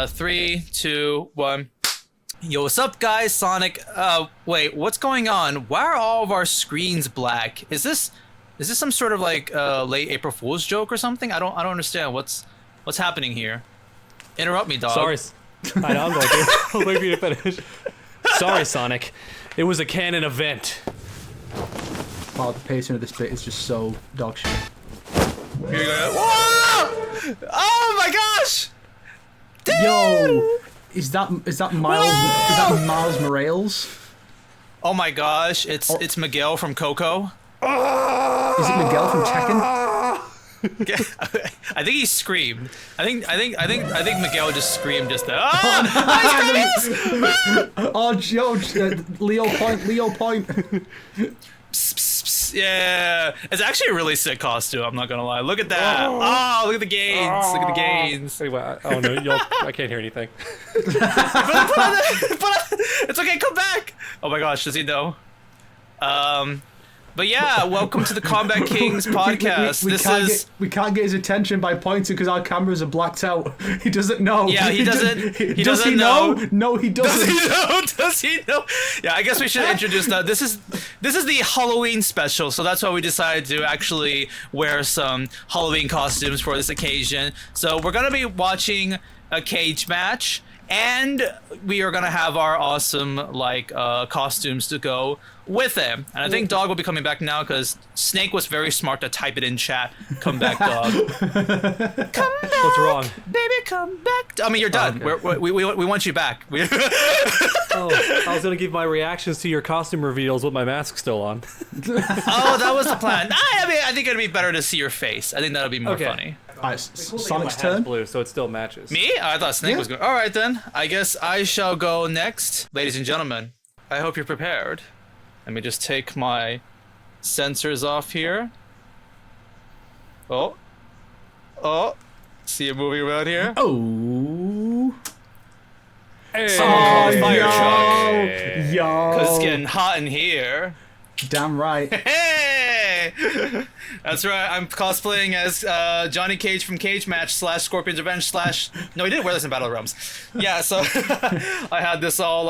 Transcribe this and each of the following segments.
3, 2, 1. Yo, what's up, guys? Sonic. Wait, what's going on? Why are all of our screens black? Is this some sort of like late April Fool's joke or something? I don't understand. What's happening here? Interrupt me, dog. Sorry. I know, I'm going to. I'll wait for you to finish. Sorry, Sonic. It was a canon event. Oh, the pacing of this bit is just so dog shit. Here you go. Whoa! Oh my gosh! Dude! Yo, is that Miles? Whoa! Is that Miles Morales? Oh my gosh! It's Miguel from Coco. Is it Miguel from Tekken? I think he screamed. I think Miguel just screamed just there. Oh, oh, Joe, Leo Point. Psst, psst, psst. Yeah, it's actually a really sick costume. I'm not gonna lie. Look at that. Oh, look at the gains. Look at the gains. Wait, oh no, I can't hear anything. but it's okay. Come back. Oh my gosh, does he know? But yeah, welcome to the Combat Kings podcast. We can't get his attention by pointing because our cameras are blacked out. He doesn't know. Yeah, he doesn't. He does doesn't he know? No, he doesn't. Does he know? Does he know? Yeah, I guess we should introduce that. This is the Halloween special, so that's why we decided to actually wear some Halloween costumes for this occasion. So we're gonna be watching a cage match, and we are gonna have our awesome costumes to go with him. And I think Dog will be coming back now because Snake was very smart to type it in chat. Come back, Dog. Come back. What's wrong? Baby, come back. I mean, you're done. Okay. We want you back. Oh, I was gonna give my reactions to your costume reveals with my mask still on. Oh, that was the plan. I mean, I think it'd be better to see your face. I think that'll be more funny. Alright, Sonic's turn. Blue, so it still matches. Me? I thought Snake was going. All right then. I guess I shall go next, ladies and gentlemen. I hope you're prepared. Let me just take my sensors off here. Oh. See a movie around here? Oh. Hey. Someone call a fire truck. Yo. Because it's getting hot in here. Damn right. Hey! That's right, I'm cosplaying as Johnny Cage from Cage Match / Scorpion's Revenge / No, he didn't wear this in Battle Realms. Yeah, so I had this all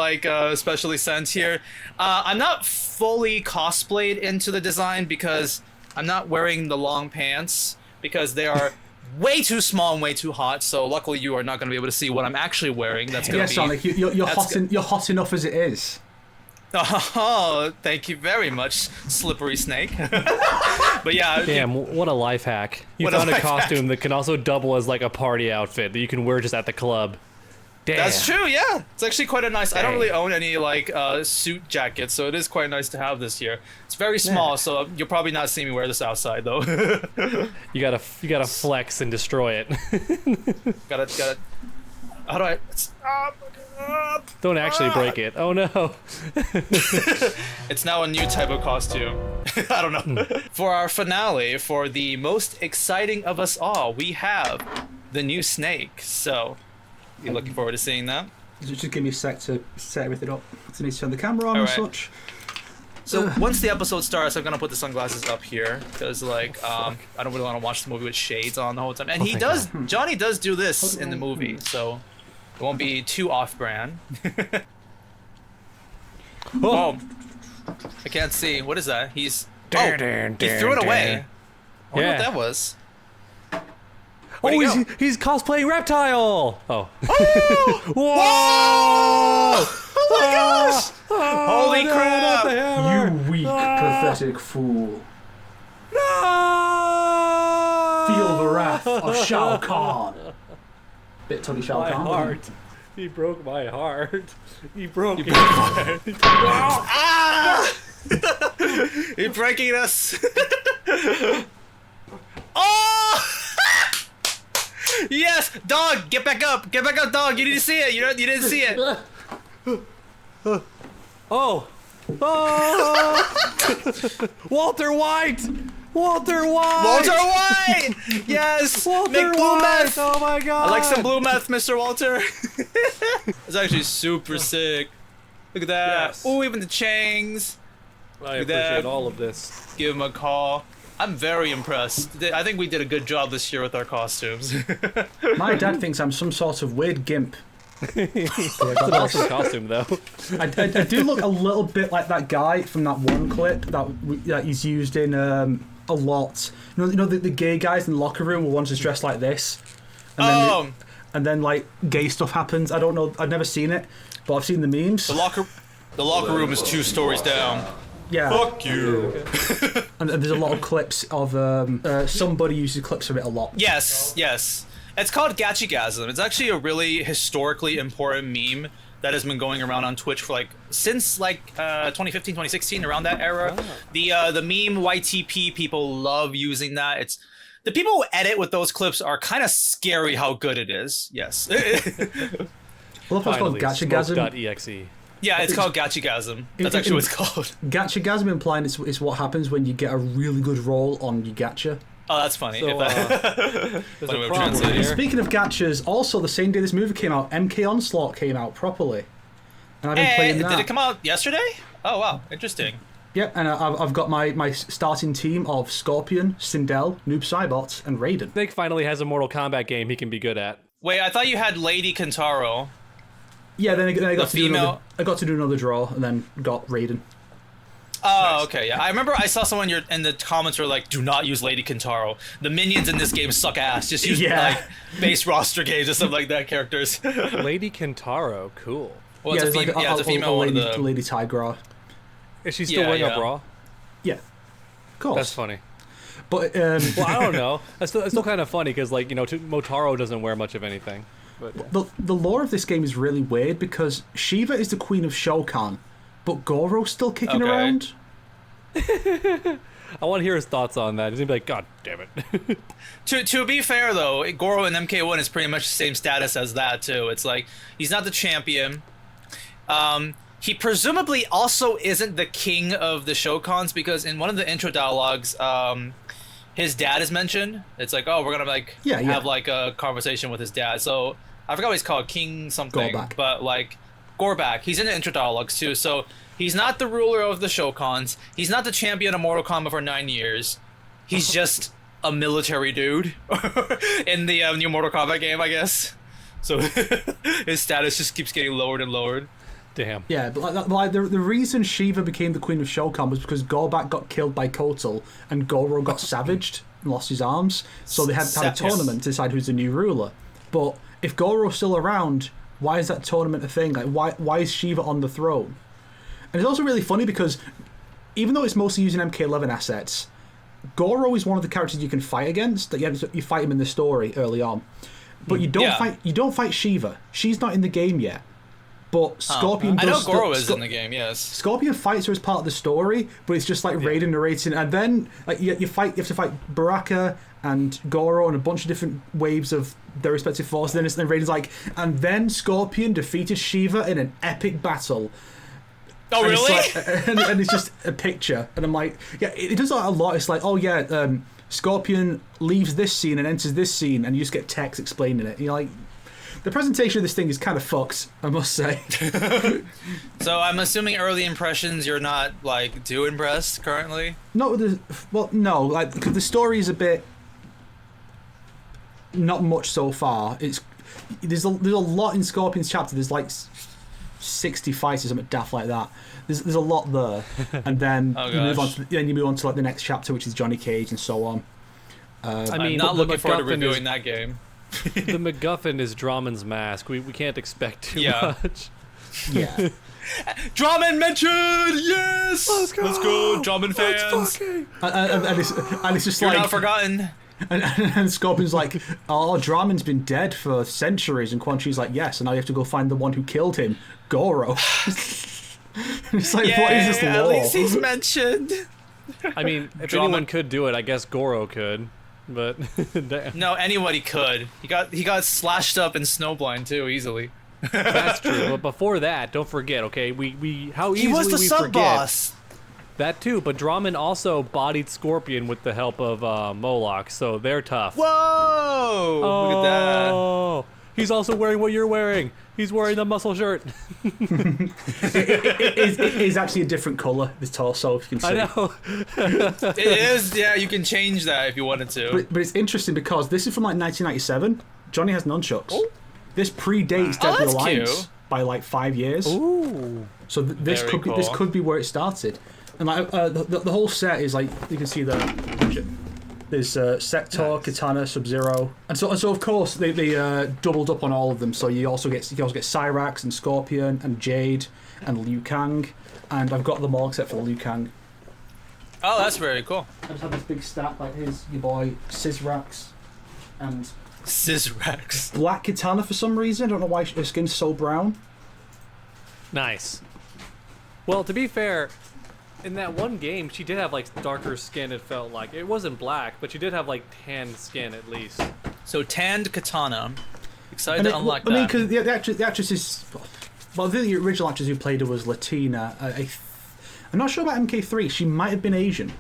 specially sent here. I'm not fully cosplayed into the design because I'm not wearing the long pants because they are way too small and way too hot, so luckily you are not going to be able to see what I'm actually wearing. That's gonna be... Sonic, you're hot enough as it is. Oh, thank you very much, Slippery Snake. But yeah. Damn, what a life hack. You found a costume that can also double as like a party outfit that you can wear just at the club. Damn. That's true, yeah. It's actually quite a nice... Dang. I don't really own any suit jackets, so it is quite nice to have this here. It's very small, so you'll probably not see me wear this outside though. You gotta flex and destroy it. Gotta... How do I... Don't actually break it. Oh no. It's now a new type of costume. I don't know. For our finale, for the most exciting of us all, we have the new Snake. So, you're looking forward to seeing that? Just give me a sec to set everything up. I need to turn the camera on and such. So once the episode starts, I'm gonna put the sunglasses up here because I don't really want to watch the movie with shades on the whole time. And Johnny does do this in the movie, so it won't be too off-brand. Oh, I can't see. What is that? He threw it away. I wonder what that was. He's cosplaying Reptile. Oh. Whoa! Oh my gosh! Holy crap! You weak, pathetic fool. No! Feel the wrath of Shao Kahn. Bit Tony Shao Kahn. My heart. He broke my heart. He broke my heart. Ah! You're breaking us. Oh! Yes, Dog, get back up, Dog. You need to see it. You didn't see it. Oh! Walter White! Walter White! Yes! Walter Make blue White! meth! Oh my god! I like some blue meth, Mr. Walter. It's actually super sick. Look at that. Yes. Oh, even the Changs. I appreciate all of this. Give him a call. I'm very impressed. I think we did a good job this year with our costumes. My dad thinks I'm some sort of weird gimp. It's an awesome costume, though. I do look a little bit like that guy from that one clip that he's used in a lot. You know the gay guys in the locker room were once dressed like this. And then like gay stuff happens. I don't know. I've never seen it, but I've seen the memes. The locker room is 2 stories down. Yeah. Fuck you. And there's a lot of clips of somebody uses clips of it a lot. Yes. It's called Gachigasm. It's actually a really historically important meme that has been going around on Twitch for since 2015, 2016, around that era. The meme YTP people love using that. It's the people who edit with those clips are kind of scary how good it is. Yes. Well, it's called Gachigasm. Exe. Yeah, it's called Gachigasm. That's actually what it's called. Gachigasm implying it's what happens when you get a really good roll on your gacha. Oh, that's funny. So, there's a problem here. Speaking of gachas, also the same day this movie came out, MK Onslaught came out properly. And I've been playing that. Did it come out yesterday? Oh, wow. Interesting. Yep, and I've got my starting team of Scorpion, Sindel, Noob Saibot, and Raiden. Nick finally has a Mortal Kombat game he can be good at. Wait, I thought you had Lady Kentaro. Yeah, then I got to do another draw, and then got Raiden. Oh, okay, yeah. I remember I saw someone in the comments were like, "Do not use Lady Kentaro. The minions in this game suck ass. Just use base roster games or something like that characters." Lady Kentaro, cool. Well, it's a female one. Lady Tigra. Is she still wearing a bra? Yeah, of course. That's funny. But well, I don't know. It's still kind of funny because Motaro doesn't wear much of anything. But the lore of this game is really weird because Shiva is the queen of Shokan, but Goro's still kicking around. I want to hear his thoughts on that. He's gonna be like, "God damn it." To be fair though, Goro in MK1 is pretty much the same status as that too. It's like he's not the champion. He presumably also isn't the king of the Shokans because in one of the intro dialogues, his dad is mentioned. It's like, oh, we're gonna have like a conversation with his dad. So I forgot what he's called, King something, but like Gorbak. He's in the intro dialogues too. So he's not the ruler of the Shokans. He's not the champion of Mortal Kombat for 9 years. He's just a military dude in the new Mortal Kombat game, I guess. So his status just keeps getting lowered and lowered. Damn. Yeah, but the reason Shiva became the queen of Shokan was because Gorbak got killed by Kotal and Goro got savaged and lost his arms. So they had to have a tournament to decide who's the new ruler. But if Goro's still around, why is that tournament a thing? Like, why is Shiva on the throne? And it's also really funny because even though it's mostly using MK11 assets, Goro is one of the characters you can fight against. That you fight him in the story early on, but you don't fight Shiva. She's not in the game yet. But Scorpion I know Goro is in the game, yes. Scorpion fights her as part of the story, but it's just like Raiden narrating, and then like you have to fight Baraka and Goro and a bunch of different waves of their respective forces. Then Raiden's like, and then Scorpion defeated Shiva in an epic battle. Oh, really? And it's just a picture, and I'm like, yeah, it does that a lot. It's like, oh yeah, Scorpion leaves this scene and enters this scene, and you just get text explaining it. And you're like, the presentation of this thing is kind of fucked, I must say. So I'm assuming early impressions, you're not like too impressed currently. No, like because the story is a bit not much so far. There's a lot in Scorpion's chapter. There's like 60 fights or something daft like that. There's a lot there, and then you move on to like the next chapter, which is Johnny Cage and so on. I'm not looking forward to reviewing that game. The MacGuffin is Dramon's mask. We can't expect too much. Yeah. Dramon mentioned! Yes! Let's go, Dramon fans! And it's just You're like... not forgotten. And Scorpion's like, oh, Dramon's been dead for centuries. And Quan Chi's like, yes, and now you have to go find the one who killed him, Goro. It's like, what is this lore? At least he's mentioned. I mean, if anyone could do it, I guess Goro could. But no, anybody could. He got slashed up in Snowblind too easily. That's true. But before that, don't forget. Okay, how easily he was the sub boss. That too. But Dramon also bodied Scorpion with the help of Moloch, so they're tough. Whoa! Look at that. He's also wearing what you're wearing. He's wearing the muscle shirt. It is actually a different color. This torso, if you can see. I know. It is. Yeah, you can change that if you wanted to. But it's interesting because this is from like 1997. Johnny has nunchucks. Oh. This predates Deadly that's Alliance cute. by like 5 years. Ooh. So this Very cool. could be where it started. And like the whole set is like, you can see there's Sector, Katana, Sub-Zero, and so of course they doubled up on all of them. So you also get Cyrax and Scorpion and Jade and Liu Kang, and I've got them all except for Liu Kang. Oh, that's very cool. I just have this big stack like here's your boy Sizrax and Sizrax. Black Katana for some reason. I don't know why her skin's so brown. Nice. Well, to be fair, in that one game, she did have like darker skin. It felt like it wasn't black, but she did have like tanned skin at least. So tanned Katana. Excited to unlock I mean, that. because the actress is. Well, the original actress who played her was Latina. I'm not sure about MK3. She might have been Asian,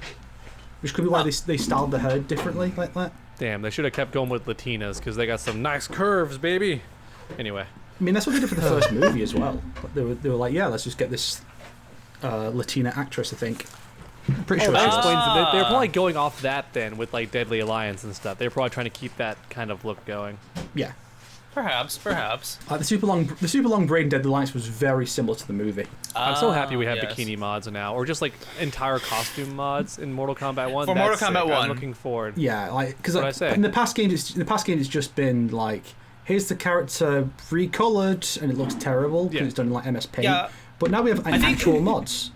which could be why they styled the hair differently like that. Damn, they should have kept going with Latinas because they got some nice curves, baby. Anyway. I mean, that's what they did for the first movie as well. They were like, yeah, let's just get this Latina actress, I think. I'm pretty sure that it's explains it. They're probably going off that then with like Deadly Alliance and stuff. They're probably trying to keep that kind of look going. yeah. Perhaps. The super long braid in Deadly Alliance was very similar to the movie. I'm so happy we have yes. bikini mods now, or just like entire costume mods in Mortal Kombat 1. For Mortal Kombat 1. I'm looking forward. Yeah, like because What'd I say? in the past games, it's just been like, here's the character recolored and it looks terrible because Yeah. it's done in like MS Paint. Yeah. But now we have actual mods.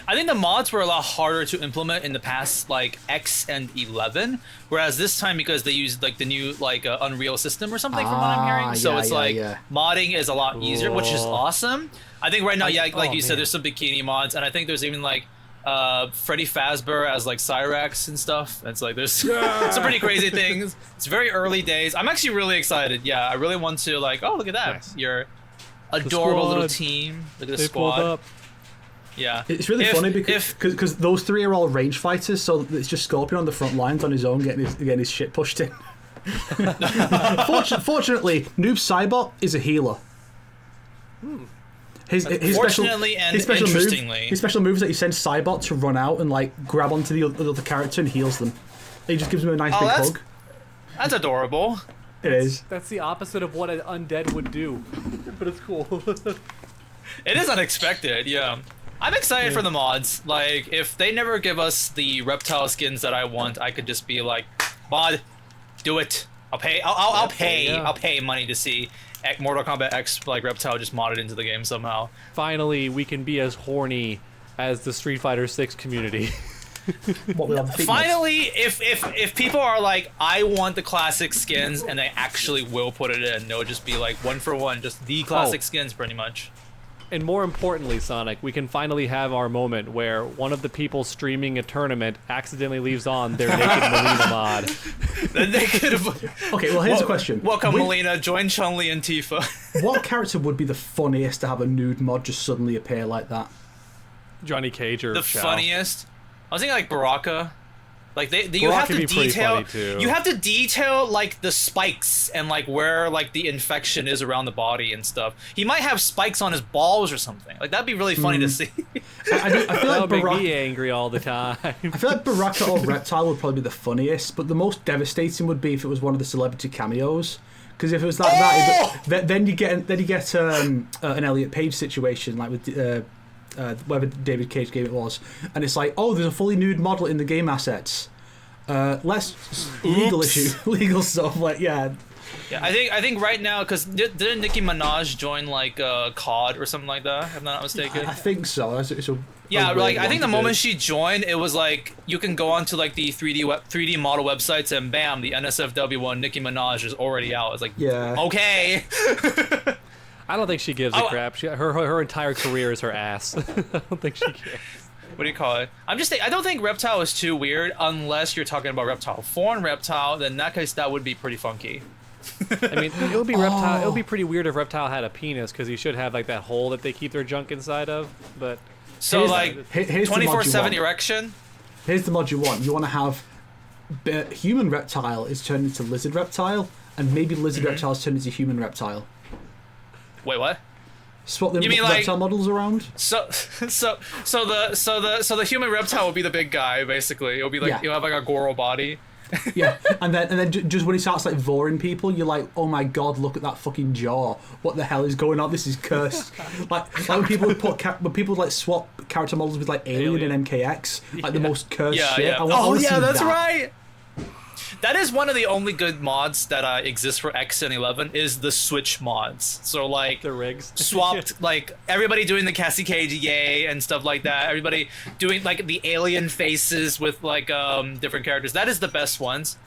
I think the mods were a lot harder to implement in the past, like X and 11, whereas this time because they used like the new like Unreal system or something from what I'm hearing, so it's modding is a lot easier, which is awesome. I think right now, like you said, there's some bikini mods, and I think there's even like Freddy Fazbear as like Cyrax and stuff. It's like there's some pretty crazy things. It's very early days. I'm actually really excited. Yeah, I really want to like. Oh, look at that! Nice. Your adorable little squad. team. Look at the They squad. pulled up. Yeah, It's really funny because those three are all range fighters, so it's just Scorpion on the front lines on his own getting his shit pushed in. Fortunately, Noob Saibot is a healer. His Fortunately and interestingly. his special move is that he sends Saibot to run out and like grab onto the other character and heals them. He just gives him a nice big hug. That's adorable. It is. That's the opposite of what an undead would do, but it's cool. It is unexpected, yeah. I'm excited for the mods. Like, if they never give us the reptile skins that I want, I could just be like, mod, do it. I'll pay. I'll pay. yeah. I'll pay money to see Mortal Kombat X like reptile just modded into the game somehow. Finally, we can be as horny as the Street Fighter 6 community. What we have the feet Finally, if people are like, I want the classic skins, and they actually will put it in, they'll just be like one for one, just the classic skins, pretty much. And more importantly, Sonic, we can finally have our moment where one of the people streaming a tournament accidentally leaves on their naked Melina mod. The naked. Okay, well here's the question. Welcome, Melina. Join Chun-Li and Tifa. What character would be the funniest to have a nude mod just suddenly appear like that? Johnny Cage or The Shao. funniest. I was thinking like Baraka. Like you Baraka have to would be pretty detail. funny, too. You have to detail like the spikes and like where like the infection is around the body and stuff. He might have spikes on his balls or something. Like that'd be really funny to see. I feel That like would make Baraka. me angry all the time. I feel like Baraka or Reptile would probably be the funniest, but the most devastating would be if it was one of the celebrity cameos. Because if it was like that, then you get an Elliot Page situation, like with whatever David Cage game it was, and it's like, oh, there's a fully nude model in the game assets. Less legal stuff, like yeah. Yeah, I think right now because didn't Nicki Minaj join like COD or something like that? If I'm not mistaken. I think so. Yeah, like I think the moment she joined, it was like you can go onto like the 3D model websites and bam, the NSFW one Nicki Minaj is already out. It's like okay. I don't think she gives a crap. Her entire career is her ass. I don't think she cares. What do you call it? I don't think Reptile is too weird unless you're talking about Reptile. Foreign Reptile, then in that case that would be pretty funky. I mean, it would be Reptile. It would be pretty weird if Reptile had a penis because he should have like that hole that they keep their junk inside of. But so here's 24/7 erection. Here's the mod you want. You want to have human Reptile is turned into lizard Reptile, and maybe lizard Reptile is turned into human Reptile. Wait, what? Swap the You mean, like- reptile models around? So the human reptile will be the big guy basically. It'll be like Yeah. you'll have like a Goro body. Yeah, and then just when he starts like voring people, you're like, oh my god, look at that fucking jaw! What the hell is going on? This is cursed. like when people would when people would like swap character models with like Alien and MKX, like the most cursed Yeah, shit. yeah. I wanna see that's that. right. That is one of the only good mods that exists for X and 11 is the Switch mods. So like The rigs. swapped like everybody doing the Cassie KGA and stuff like that. Everybody doing like the alien faces with like different characters. That is the best ones.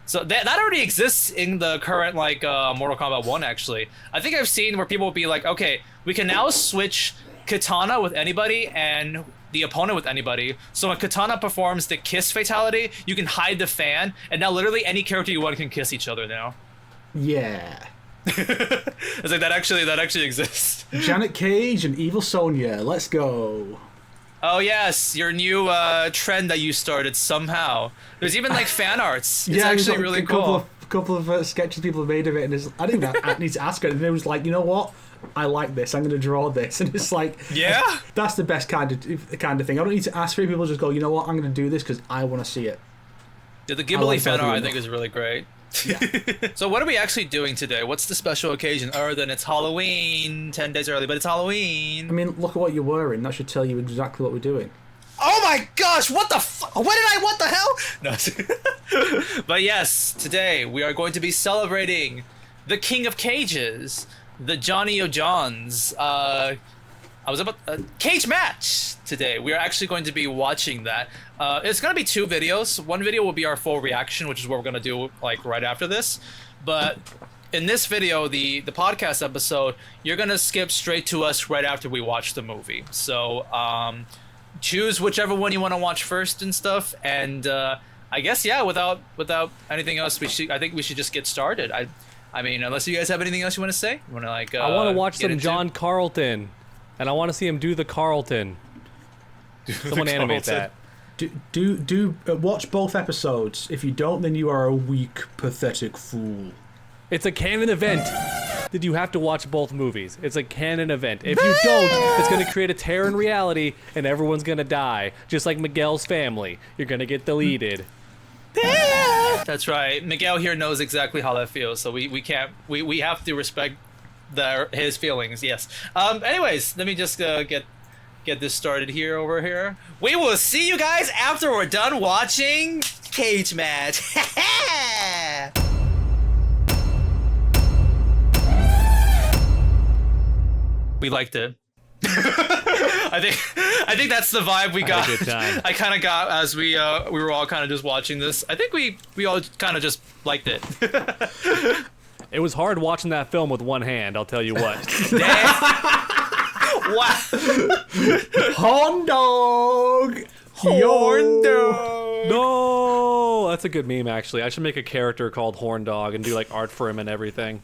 So that already exists in the current like Mortal Kombat 1 actually. I think I've seen where people will be like, okay, we can now switch Katana with anybody and the opponent with anybody. So when Katana performs the kiss fatality, you can hide the fan, and now literally any character you want can kiss each other now. Yeah. It's like that actually exists. Janet Cage and Evil Sonya. Let's go. Oh yes, your new trend that you started somehow. There's even like fan arts. It's Yeah, actually there's really a cool. couple of sketches people have made of it, and I didn't even I need to ask her, and it was like, you know what? I like this. I'm going to draw this, and it's like, Yeah. that's the best kind of thing. I don't need to ask for it. People just go, you know what? I'm going to do this because I want to see it. Yeah, the I Ghibli like fan art I doing think that. is really great. So what are we actually doing today? What's the special occasion other than it's Halloween 10 days early, but it's Halloween? I mean, look at what you're wearing. That should tell you exactly what we're doing. Oh my gosh, what the what the hell? No. But yes, today we are going to be celebrating the King of Cages, the Johnny O'Johns. Cage match today. We are actually going to be watching that. It's going to be 2 videos. One video will be our full reaction, which is what we're going to do like right after this. But in this video, the podcast episode, you're going to skip straight to us right after we watch the movie. So, choose whichever one you want to watch first and stuff, and I guess without anything else, I think we should just get started. I mean, unless you guys have anything else you want to say, you want to like I want to watch get some into- John Carlton, and I want to see him do the Carlton. Someone animate Carlton. that. Watch both episodes. If you don't, then you are a weak, pathetic fool. It's a canon event that you have to watch both movies. It's a canon event. If you don't, it's going to create a tear in reality, and everyone's going to die, just like Miguel's family. You're going to get deleted. That's right. Miguel here knows exactly how that feels, so we have to respect his feelings. Yes. Anyways, let me just get this started over here. We will see you guys after we're done watching Cage Match. We liked it. I think that's the vibe we got. Had a good time. I kind of got as we were all kind of just watching this. I think we all kind of just liked it. It was hard watching that film with one hand, I'll tell you what. Wow. Horn dog. Horn Yo. dog. No! That's a good meme, actually. I should make a character called Horn Dog and do like art for him and everything.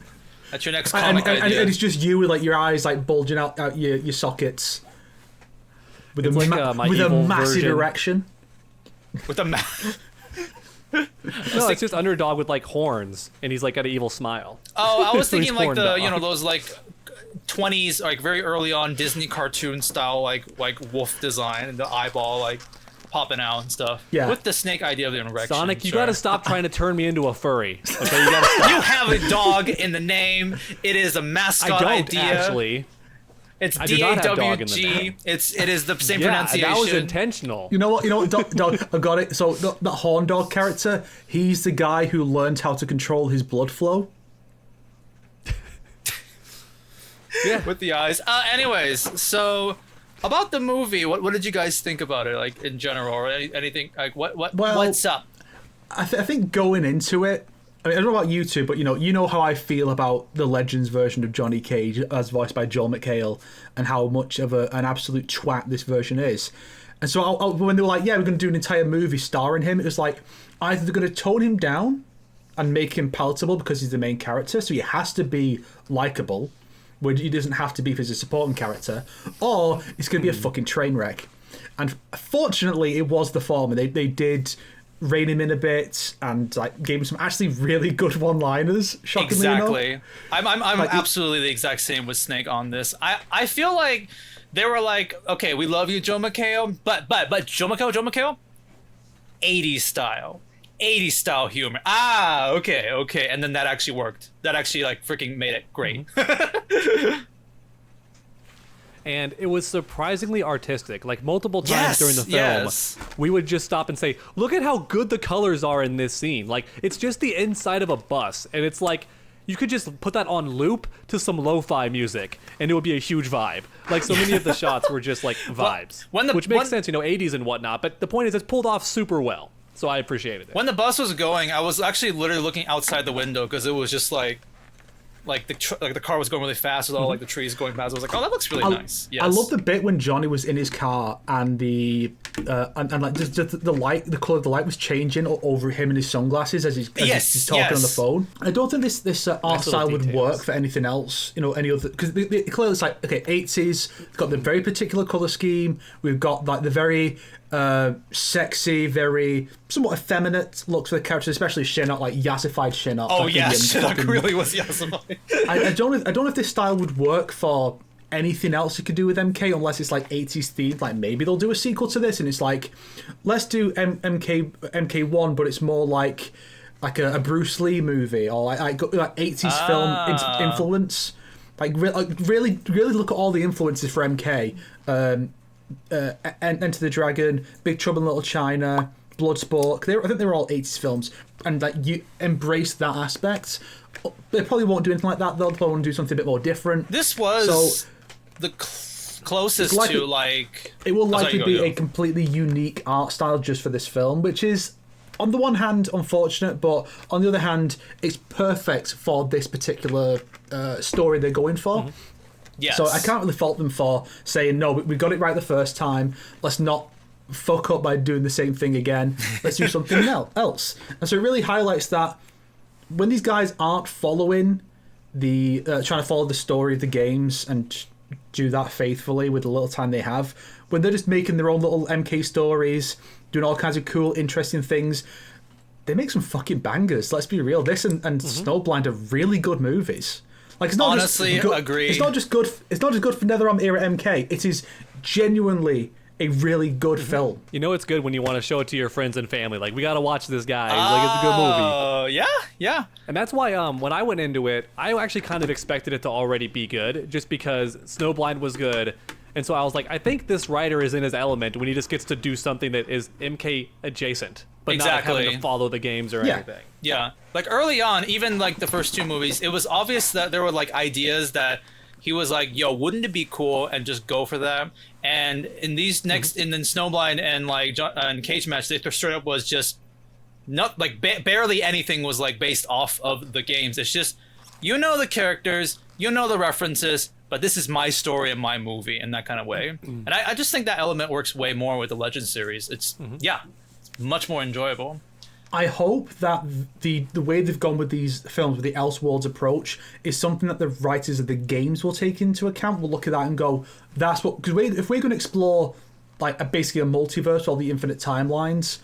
That's your next And, comic and idea. it's just you with like your eyes like bulging out your sockets. With It's a like, my with a evil massive version. erection. With a No, it's just Underdog with like horns, and he's like got an evil smile. Oh, I was So he's thinking like Horn the Dog. those like 20s like very early on Disney cartoon style like wolf design and the eyeball like popping out and stuff. Yeah. With the snake idea of the erection. Sonic, you sure. gotta stop trying to turn me into a furry. Okay, you gotta stop. You have a dog in the name. It is a mascot I don't idea. actually. It's I do not have dog in the DAWG. name. It is the same Yeah, pronunciation. that was intentional. You know what, dog, I got it. So that horn dog character, he's the guy who learned how to control his blood flow. Yeah. With the eyes. Anyways, so about the movie, what did you guys think about it, like in general, or anything like what's up? I think going into it, I mean, I don't know about you two, but you know how I feel about the Legends version of Johnny Cage as voiced by Joel McHale, and how much of an absolute twat this version is. And so when they were like, yeah, we're going to do an entire movie starring him, it was like, either they're going to tone him down and make him palatable because he's the main character, so he has to be likable, where he doesn't have to be if he's a supporting character, or it's going to be a fucking train wreck. And fortunately, it was the former. They did rein him in a bit and like gave him some actually really good one-liners. Shockingly enough. I'm absolutely the exact same with Snake on this. I feel like they were like, okay, we love you, Joe McHale, but Joe McHale, 80s style humor. Okay, and then that actually worked. That actually like freaking made it great. And it was surprisingly artistic. Like multiple times during the film, we would just stop and say, look at how good the colors are in this scene. Like, it's just the inside of a bus. And it's like, you could just put that on loop to some lo-fi music, and it would be a huge vibe. Like, so many of the shots were just like vibes. Which makes sense, 80s and whatnot. But the point is, it's pulled off super well. So I appreciated it. When the bus was going, I was actually literally looking outside the window because it was just like the car was going really fast with all like the trees going past. I was like, oh, that looks really nice. Yes. I love the bit when Johnny was in his car and the like just the light, the color of the light was changing over him and his sunglasses as he's talking on the phone. I don't think this art style would work for anything else. Any other, because clearly it's like, okay, 80s. Got the very particular color scheme. We've got like the very sexy, very somewhat effeminate looks for the characters, especially Shinnok, like yassified Shinnok. Oh yeah, Shinnok really was yassified. I don't know if this style would work for anything else you could do with MK unless it's like 80s themed. Like maybe they'll do a sequel to this and it's like, let's do MK1, but it's more like a Bruce Lee movie or like 80s film influence. Like really look at all the influences for MK. Enter the Dragon, Big Trouble in Little China, Bloodsport. I think they were all 80s films, and like you embrace that aspect. They probably won't do anything like that. They'll probably want to do something a bit more different. This was the closest to like. It will likely be a completely unique art style just for this film, which is, on the one hand, unfortunate, but on the other hand, it's perfect for this particular story they're going for. Mm-hmm. Yes. So I can't really fault them for saying, no, we got it right the first time. Let's not fuck up by doing the same thing again. Let's do something else. And so it really highlights that when these guys aren't following trying to follow the story of the games and do that faithfully with the little time they have, when they're just making their own little MK stories, doing all kinds of cool, interesting things, they make some fucking bangers. Let's be real. This and Snowblind are really good movies. Like, it's not honestly, agree. It's not just good. It's not just good for NetherRealm era MK. It is genuinely a really good film. You know, it's good when you want to show it to your friends and family. Like, we got to watch this, guys. Like, it's a good movie. Oh, yeah. And that's why when I went into it, I actually kind of expected it to already be good, just because Snowblind was good. And so I was like, I think this writer is in his element when he just gets to do something that is MK adjacent, but not having to follow the games or anything. Yeah. Like early on, even like the first two movies, it was obvious that there were like ideas that he was like, yo, wouldn't it be cool, and just go for them. And in these next, in the Snowblind and like and Cage Match, they straight up was just not like barely anything was like based off of the games. It's just, the characters, the references, but this is my story and my movie in that kind of way. And I just think that element works way more with the Legends series. It's it's much more enjoyable. I hope that the way they've gone with these films, with the Elseworlds approach, is something that the writers of the games will take into account. We'll look at that and go, that's what... Because if we're going to explore like basically a multiverse or the infinite timelines,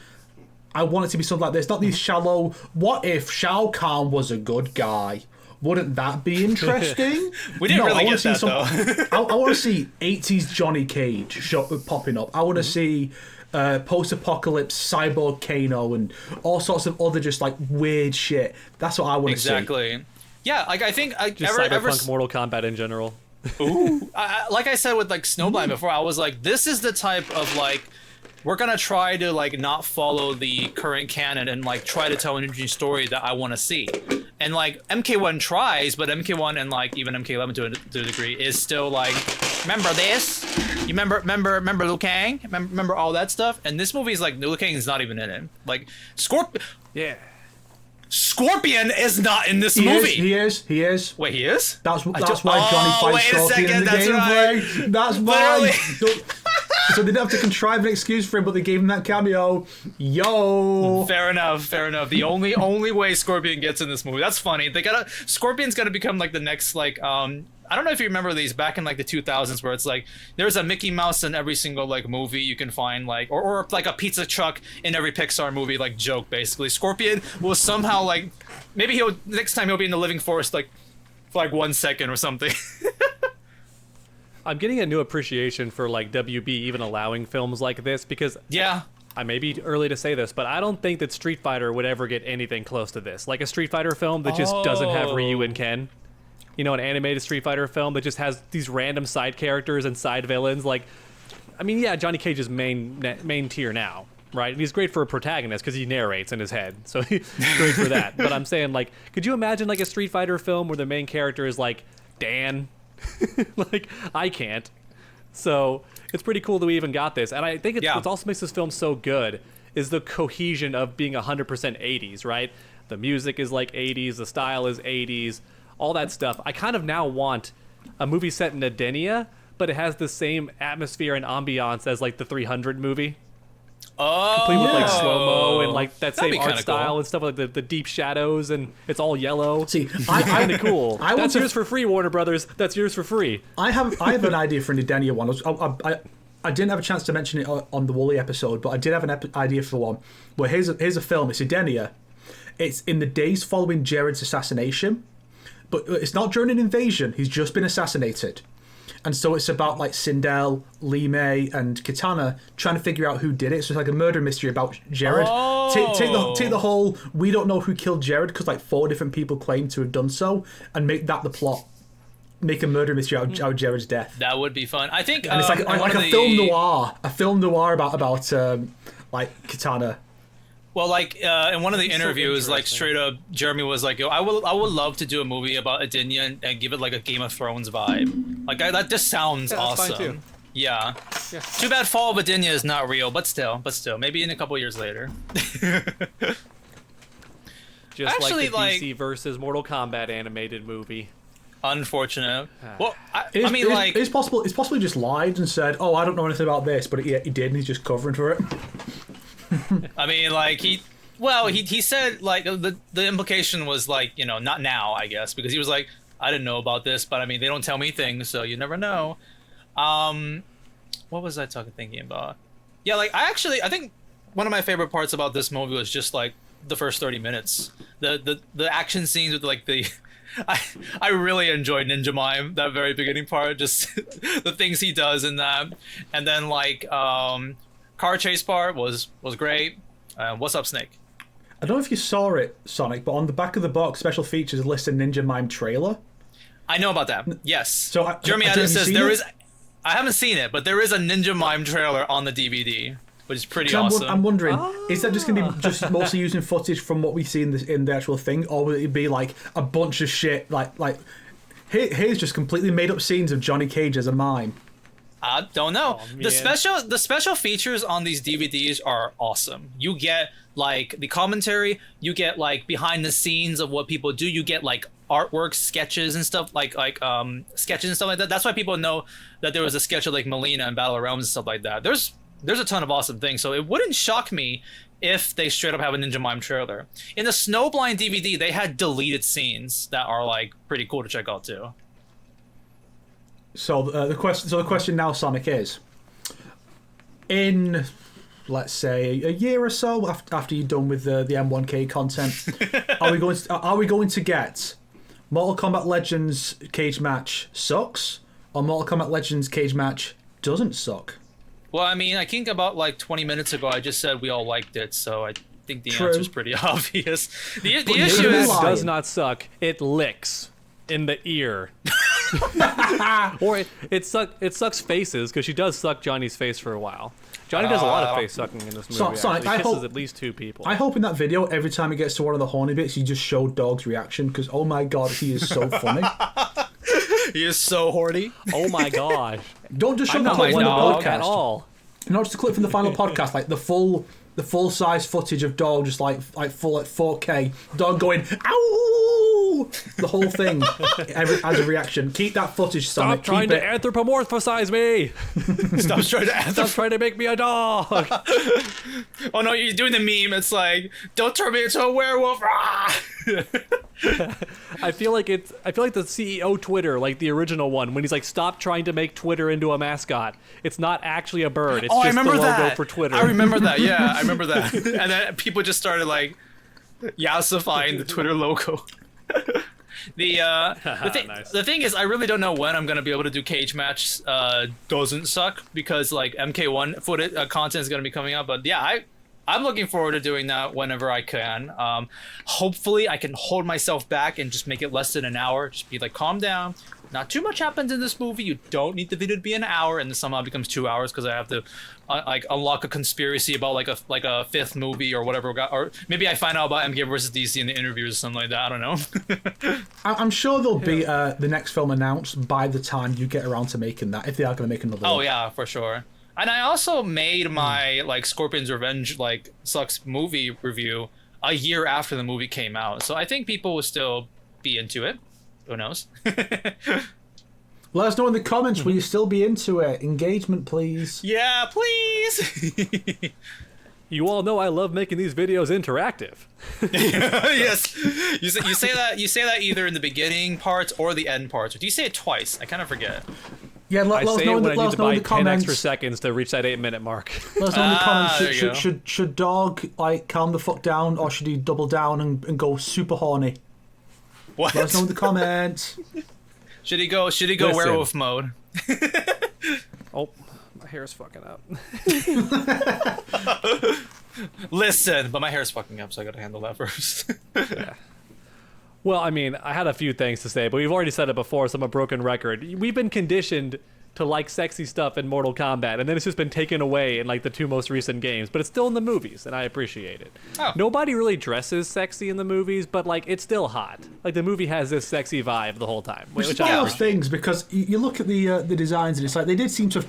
I want it to be something like this. Not these shallow, what if Shao Kahn was a good guy? Wouldn't that be interesting? We didn't really get that, though. I want to see 80s Johnny Cage popping up. I want to see... post-apocalypse cyborg Kano and all sorts of other just like weird shit. That's what I want to see. Exactly. Yeah, like I think just cyberpunk Mortal Kombat in general. Ooh. Like I said with like Snowblind before, I was like, this is the type of like, we're gonna try to like not follow the current canon and like try to tell an interesting story that I want to see. And like MK1 tries, but MK1 and like even MK11 to a degree is still like, remember this? You remember Liu Kang? Remember all that stuff? And this movie is like, Liu Kang is not even in it. Like Scorpion is not in this movie. He is. Wait, he is? That's why Johnny fights Scorpion in the gameplay. That's why. So they didn't have to contrive an excuse for him, but they gave him that cameo. Yo. Fair enough. The only way Scorpion gets in this movie. That's funny. Scorpion's gonna become like the next like I don't know if you remember these back in like the 2000s where it's like there's a Mickey Mouse in every single like movie you can find, like or like a pizza truck in every Pixar movie, like joke basically. Scorpion will somehow like maybe next time he'll be in the living forest like for like 1 second or something. I'm getting a new appreciation for like WB even allowing films like this because yeah. I may be early to say this, but I don't think that Street Fighter would ever get anything close to this. Like a Street Fighter film that just doesn't have Ryu and Ken. You know, an animated Street Fighter film that just has these random side characters and side villains. Like, I mean, yeah, Johnny Cage is main tier now, right? And he's great for a protagonist because he narrates in his head, so he's great for that. But I'm saying, like, could you imagine like a Street Fighter film where the main character is like Dan? Like, I can't. So it's pretty cool that we even got this, and I think what also makes this film so good is the cohesion of being 100% 80s, right? The music is like 80s, the style is 80s. All that stuff. I kind of now want a movie set in Edenia, but it has the same atmosphere and ambiance as like the 300 movie. Oh, complete with like slow-mo and like that That'd same art style cool. and stuff, like the deep shadows, and it's all yellow. See, kind of cool. That's yours to, for free, Warner Brothers. That's yours for free. I have an idea for an Edenia one. I didn't have a chance to mention it on the Wooly episode, but I did have an idea for one. Well, here's a film. It's Edenia. It's in the days following Jared's assassination. But it's not during an invasion. He's just been assassinated. And so it's about like Sindel, Lee May, and Kitana trying to figure out who did it. So it's like a murder mystery about Jared. Take the whole, we don't know who killed Jared because like 4 different people claim to have done so, and make that the plot. Make a murder mystery out of Jared's death. That would be fun. I think and it's like a film noir. A film noir about like Kitana. Well, like in one of the interviews, like straight up, Jeremy was like, "Yo, I would love to do a movie about Edenia and give it like a Game of Thrones vibe. Like that just sounds awesome." Fine too. Yeah. Too bad Fall of Edenia is not real, but still, maybe in a couple years later. Just Actually, like the DC versus Mortal Kombat animated movie. Unfortunate. Well, it's possible. It's possibly just lied and said, "Oh, I don't know anything about this," but he did, and he's just covering for it. I mean, like he said like the implication was like, you know, not now, I guess, because he was like, I didn't know about this, but I mean, they don't tell me things, so you never know. What was I thinking about? Yeah, like I think one of my favorite parts about this movie was just like the first 30 minutes, the action scenes with like the. I really enjoyed Ninja Mime, that very beginning part, just the things he does in that, and then like car chase part was great. What's up, Snake? I don't know if you saw it, Sonic, but on the back of the box, special features listed Ninja Mime trailer. I know about that. Yes. So Jeremy Adams says there is. I haven't seen it, but there is a Ninja Mime trailer on the DVD, which is pretty awesome. I'm wondering, is that just going to be just mostly using footage from what we see in the actual thing, or will it be like a bunch of shit like here's just completely made up scenes of Johnny Cage as a mime? I don't know. The special features on these DVDs are awesome. You get like the commentary, you get like behind the scenes of what people do, you get like artwork, sketches and stuff like sketches and stuff like that. That's why people know that there was a sketch of like Melina and Battle of Realms and stuff like that. There's a ton of awesome things, so it wouldn't shock me if they straight up have a Ninja Mime trailer. In the Snowblind DVD, they had deleted scenes that are like pretty cool to check out too. So the question now, Sonic, is in, let's say, a year or so after you're done with the M1K content, are we going to get Mortal Kombat Legends cage match sucks, or Mortal Kombat Legends cage match doesn't suck? Well, I mean, I think about like 20 minutes ago, I just said we all liked it, so I think the answer is pretty obvious. The issue is does not suck. It licks in the ear. Or it sucks faces, because she does suck Johnny's face for a while. Johnny does a lot of face sucking in this movie. Sonic, he kisses at least 2 people. I hope in that video, every time he gets to one of the horny bits, you just show Dog's reaction, because oh my god, he is so funny. He is so horny. Oh my gosh. Don't just show I'm the not clip from the podcast at all. Not just a clip from the final podcast, like the full size footage of Dog, just like full at 4K. Dog going ow. no, the whole thing as a reaction. Keep that footage, Sonic. Stop trying to anthropomorphize me. Stop trying to Stop trying to make me a dog. Oh no, you're doing the meme. It's like, don't turn me into a werewolf. I feel like the CEO Twitter, like the original one, when he's like, stop trying to make Twitter into a mascot. It's not actually a bird. It's just the logo for Twitter. I remember that. Yeah, I remember that. And then people just started like yassifying the Twitter logo. The thing is, I really don't know when I'm gonna be able to do cage match. Doesn't suck because like MK1 footage content is gonna be coming up. But yeah, I'm looking forward to doing that whenever I can. Hopefully, I can hold myself back and just make it less than an hour. Just be like, calm down. Not too much happens in this movie. You don't need the video to be an hour, and then somehow it becomes 2 hours because I have to like unlock a conspiracy about like a fifth movie or whatever. Or maybe I find out about MK versus DC in the interviews or something like that. I don't know. I'm sure there'll be the next film announced by the time you get around to making that, if they are going to make another. Oh one. yeah, for sure. And I also made my like Scorpion's Revenge like sucks movie review a year after the movie came out, so I think people will still be into it. Who knows? Let us know in the comments. Will you still be into it? Engagement, please. Yeah, please. You all know I love making these videos interactive. Yes. You say that either in the beginning parts or the end parts. Or do you say it twice? I kind of forget. Yeah, let I us say know it in when I need to buy the 10 comments. extra seconds to reach that 8-minute mark. Let us know in the there you comments. Should Dog like calm the fuck down, or should he double down and go super horny? What? Let us know in the comments. Should he go Listen. werewolf mode? Oh, my hair's fucking up. Listen, but my hair's fucking up, so I gotta handle that first. Yeah. Well, I mean, I had a few things to say, but we've already said it before, so I'm a broken record. We've been conditioned to like sexy stuff in Mortal Kombat, and then it's just been taken away in like the two most recent games, but it's still in the movies, and I appreciate it. Oh. Nobody really dresses sexy in the movies, but like it's still hot. Like the movie has this sexy vibe the whole time, Which is which one I of those appreciate. things, because you look at the designs and it's like they did seem to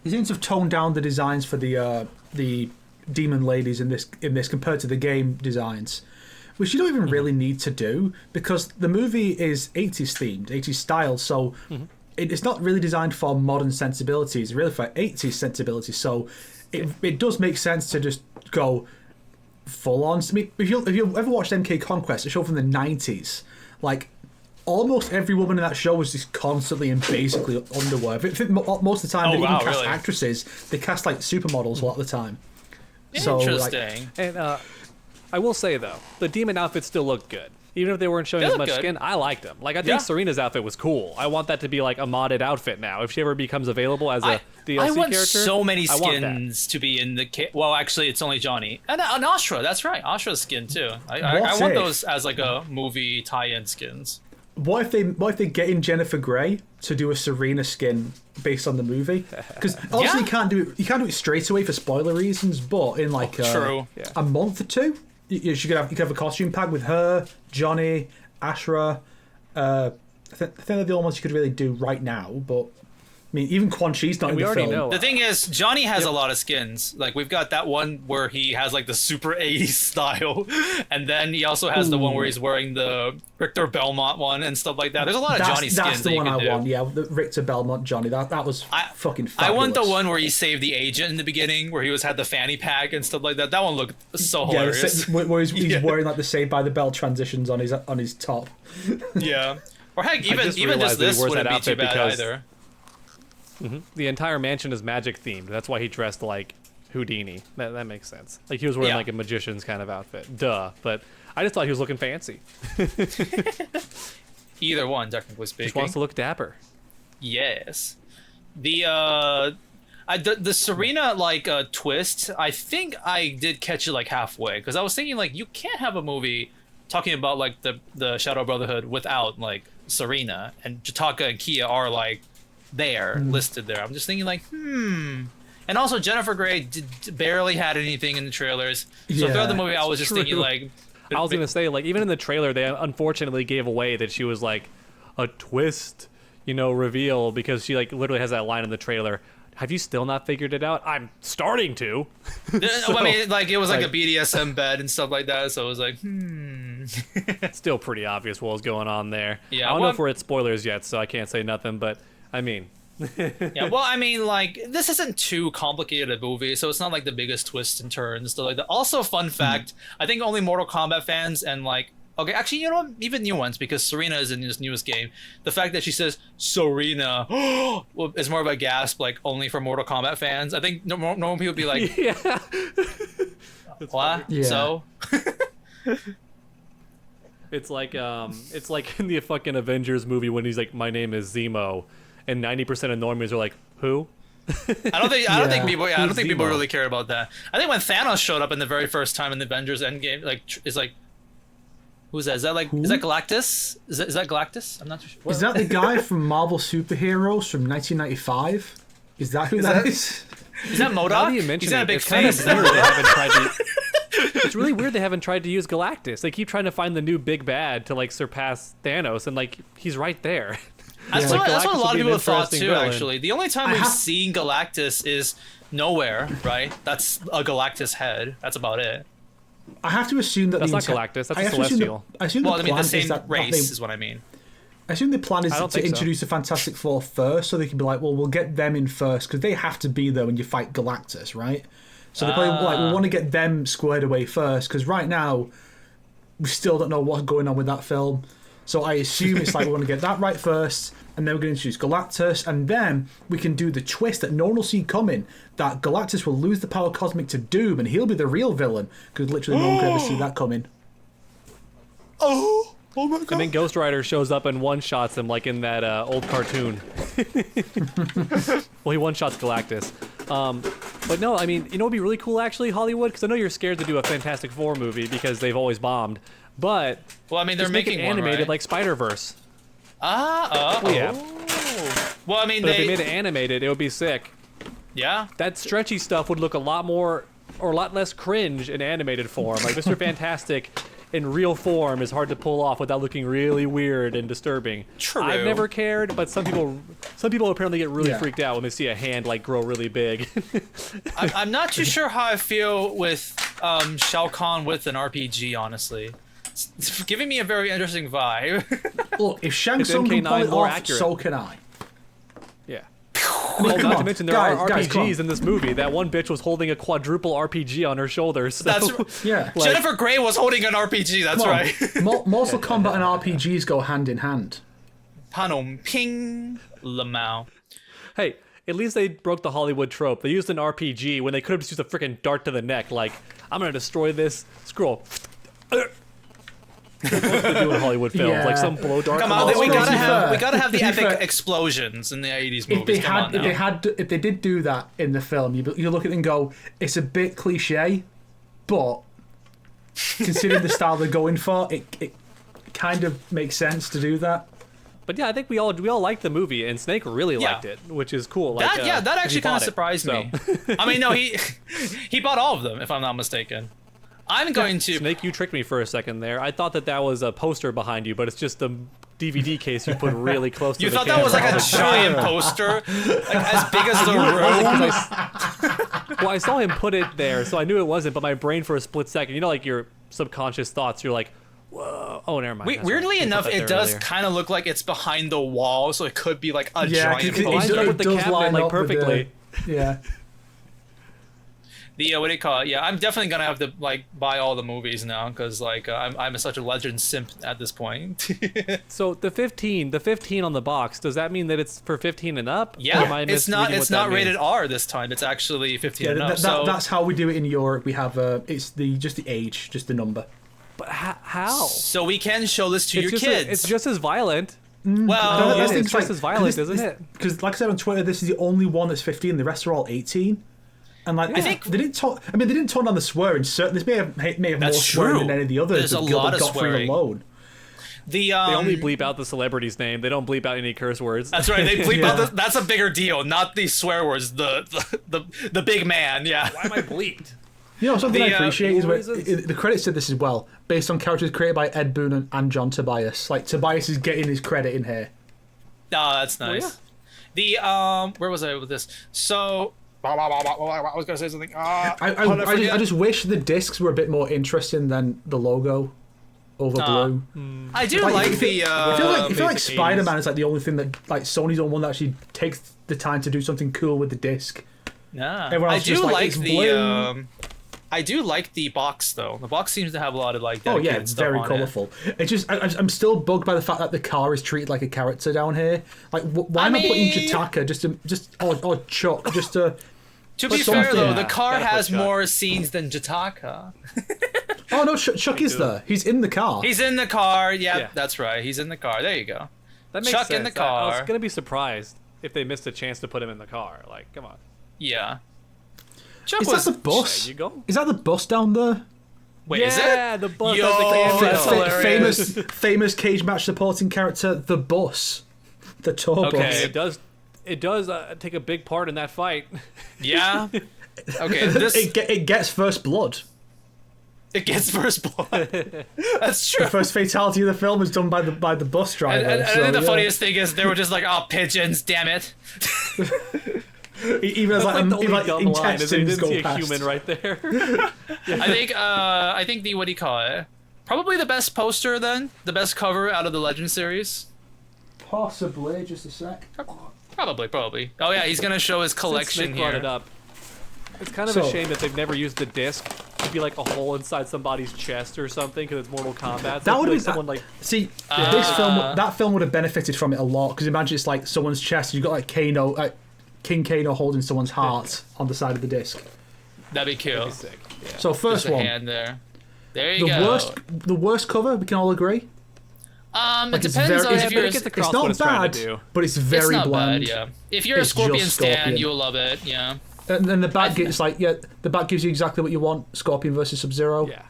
have toned down the designs for the demon ladies in this compared to the game designs, which you don't even really need to do, because the movie is 80s themed, 80s style, so it's not really designed for modern sensibilities, it's really for 80s sensibilities, so it does make sense to just go full on. I mean, if you ever watched MK Conquest, a show from the 90s, like almost every woman in that show was just constantly in basically underwear. Most of the time, they didn't even cast actresses; they cast like supermodels a lot of the time. Interesting. And I will say though, the demon outfits still look good. Even if they weren't showing as much skin, I liked them. Like I think Serena's outfit was cool. I want that to be like a modded outfit now. If she ever becomes available as a DLC I want character, so many skins to be in the well, actually, it's only Johnny and Ashra. That's right, Ashra's skin too. I want those as like a movie tie-in skins. What if they get in Jennifer Grey to do a Serena skin based on the movie? Because obviously you can't do it straight away for spoiler reasons, but in like a month or two, you could have a costume pack with her, Johnny, Ashra. I think they're the only ones you could really do right now, but I mean, even Quan Chi's not in the film. Know. The thing is, Johnny has a lot of skins. Like, we've got that one where he has, like, the super 80s style. And then he also has the one where he's wearing the Richter Belmont one and stuff like that. There's a lot of Johnny skins. That's the one I want, do. yeah. The Richter Belmont Johnny. That was fucking fabulous. I want the one where he saved the agent in the beginning, where he had the fanny pack and stuff like that. That one looked so hilarious. Where he's wearing, like, the Saved by the Bell transitions on his top. Yeah. Or heck, even just this wouldn't be too bad either. The entire mansion is magic themed. That's why he dressed like Houdini. That makes sense. Like he was wearing like a magician's kind of outfit. Duh. But I just thought he was looking fancy. Either one, technically speaking. Just wants to look dapper. Yes. The Serena twist, I think I did catch it like halfway, because I was thinking like you can't have a movie talking about like the Shadow Brotherhood without like Serena, and Jataka and Kia are like listed there. I'm just thinking like and also Jennifer Grey barely had anything in the trailers, so throughout the movie I was just thinking like I was gonna say, like, even in the trailer they unfortunately gave away that she was like a twist, reveal, because she like literally has that line in the trailer, have you still not figured it out? I'm starting to. So, I mean, like, it was like a BDSM bed and stuff like that, so it was like Still pretty obvious what was going on there. Yeah, I don't know well, if we're at spoilers yet, so I can't say nothing. But I mean, Yeah, well, I mean, like, this isn't too complicated a movie, so it's not like the biggest twists and turns. So, like, also, fun fact, I think only Mortal Kombat fans and, like, okay, actually, you know what? Even new ones, because Serena is in this newest game. The fact that she says Serena well, is more of a gasp, like, only for Mortal Kombat fans. I think normal people would be like, yeah. what? Yeah. So? It's like in the fucking Avengers movie when he's like, "My name is Zemo," and 90% of normies are like, "Who?" I don't think people. Yeah, I don't Who's think people Zemo? really care about that. I think when Thanos showed up in the very first time in the Avengers Endgame, like, is like, who's that? Is that like, is that Galactus? Is that Galactus? I'm not too sure. Is that the guy from Marvel Superheroes from 1995? Is that who that is? Is that Now MODOK? that you mention He's got a it, big it's kind of face. weird they haven't tried to. It's really weird they haven't tried to use Galactus. They keep trying to find the new big bad to like surpass Thanos, and like he's right there. That's, Yeah. what, that's what a Galactus lot would of be an people thought interesting too. villain. Actually, the only time I we've have- seen Galactus is nowhere. Right? That's a Galactus head. That's about it. I have to assume that That's the not intent- Galactus, that's I a have to assume Celestial. I assume Well, the I mean, plan the same is that race they, is what I mean. I assume the plan is I don't to think so. introduce the Fantastic Four first, so they can be like, well, we'll get them in first because they have to be there when you fight Galactus, right? So they're probably like, we want to get them squared away first because right now we still don't know what's going on with that film. So I assume it's like we want to get that right first, and then we're going to introduce Galactus, and then we can do the twist that no one will see coming, that Galactus will lose the power cosmic to Doom, and he'll be the real villain because literally no one could ever see that coming. Oh my god! And then Ghost Rider shows up and one-shots him like in that old cartoon. Well, he one-shots Galactus. But no, I mean, you know what would be really cool actually, Hollywood? Because I know you're scared to do a Fantastic Four movie because they've always bombed. But Well, I mean, they're just make it making one, animated right? like Spider-Verse. Yeah. Well, I mean, But if they made it animated, it would be sick. yeah. That stretchy stuff would look a lot more, or a lot less cringe in animated form. Like Mr. Fantastic in real form is hard to pull off without looking really weird and disturbing. True. I've never cared, but some people apparently get really Yeah. freaked out when they see a hand like grow really big. I'm not too sure how I feel with Shao Kahn with an RPG, honestly. It's giving me a very interesting vibe. Look, if Shang It's Tsung can MK9 pull it more off, accurate. so can I. Yeah. mean, Well, come not on. to mention there Guys, are come on. RPGs in this movie. That one bitch was holding a quadruple RPG on her shoulders. So, That's Yeah. like- Jennifer Grey was holding an RPG. That's Come on. right. Mortal Kombat and RPGs go hand in hand. Panom Ping Lamau. Hey, at least they broke the Hollywood trope. They used an RPG when they could have just used a freaking dart to the neck. Like, I'm gonna destroy this scroll. That's what they do in Hollywood films, Yeah. like some blow dart. Come comes on, we out. gotta to be have fair- we gotta have the to be epic fair- explosions in the 80s If they movies. Come on had, now. if they did do that in the film, you look at it and go, it's a bit cliche, but considering the style they're going for, it kind of makes sense to do that. But yeah, I think we all liked the movie, and Snake really Yeah. liked it, which is cool. Like, That and he actually kind bought of it, surprised so. me. I mean, no, he bought all of them, if I'm not mistaken. I'm going to. Snake, you tricked me for a second there. I thought that was a poster behind you, but it's just the DVD case you put really close to You the thought that was like camera. a giant poster, like as big as the room. Well, I saw him put it there, so I knew it wasn't. But my brain, for a split second, you know, like your subconscious thoughts, you're like, "Whoa!" Oh, never mind. That's Weirdly right. I put enough, that it there does earlier. kind of look like it's behind the wall, so it could be like a Yeah, giant 'cause Oh, I poster. stuck with the does cabinet line like up with the- perfectly. Yeah. The what do you call it? Yeah, I'm definitely gonna have to like buy all the movies now because like I'm such a Legend simp at this point. So the 15 on the box, does that mean that it's for 15 and up? Or am Yeah, I it's not misreading what that rated means? R this time. It's actually 15 Yeah, and up. So that's how we do it in Europe. We have it's just the age, just the number. But how? so we can show this to your just kids. it's just as violent. well, Yeah, That's the it's thing, just as violent, isn't it? Because, like I said on Twitter, this is the only one that's 15. The rest are all 18. And like, I think- they didn't talk. I mean, they didn't tone down the swearing. Certain this may have more That's swearing true. than any of the others. There's a but Gilbert lot of Gottfried swearing. alone. the They only bleep out the celebrity's name. They don't bleep out any curse words. That's right. They bleep Yeah. out. That's a bigger deal, not the swear words. The big man. Yeah. Why am I bleeped? You know, something The, I appreciate is reasons? the credits said this as well, based on characters created by Ed Boon and John Tobias. Like Tobias is getting his credit in here. Oh, that's nice. The where was I with this? So I was gonna say something. I just wish the discs were a bit more interesting than the logo over blue. I do like the. I feel like basic Spider-Man is like the only thing that like Sony's the only one that actually takes the time to do something cool with the disc. Yeah, Everyone I else do just, like, like it's the. blue. I do like the box though. The box seems to have a lot of like. Oh yeah, dedicated it's stuff very on it. colourful. It's just I'm still bugged by the fact that the car is treated like a character down here. Like why am I putting Jataka or Chuck just to? To But be fair though, something- the car Gotta put has Chuck. more scenes than Jataka. Oh no, Chuck is there. He's in the car. He's in the car. Yep, Yeah. that's right. He's in the car. There you go. That makes Chuck sense. in the I was car. gonna be surprised if they missed a chance to put him in the car. Like, come on. Yeah. Chuck Is was. that the bus? There you go. Is that the bus down there? Wait, yeah, is it? the bus Yo, has the cameo. that's hilarious. famous cage match supporting character, the bus, the tour Okay. bus. It does take a big part in that fight. Yeah. Okay. This It gets first blood. it gets first blood. That's true. The first fatality of the film is done by the bus driver. And I so, think the yeah. funniest thing is they were just like, "Oh, pigeons, damn it!" Even as That's like the only like dumb line is they intestines didn't go see a past. human right there. I think the what do you call it? Probably the best poster then, the best cover out of the Legend series. Possibly, just a sec. Probably. Oh yeah, he's gonna show his Since collection Nick brought here. it up. It's kind of a So- shame that they've never used the disc to be like a hole inside somebody's chest or something because it's Mortal Kombat. That would like have someone like See, that film would have benefited from it a lot because imagine it's like someone's chest. You've got like King Kano holding someone's heart on the side of the disc. That'd be cool. sick. Yeah. So Just first a one, hand there. There you the go. worst cover. We can all agree. It Like, it's depends very- on it's if but you're. it gets It's across not what it's trying bad, to do. but it's It's very not bland. bad, yeah. If you're a It's Scorpion just stan, Scorpion. you'll love it. Yeah. And then the back gives the back gives you exactly what you want. Scorpion versus Sub-Zero. Yeah.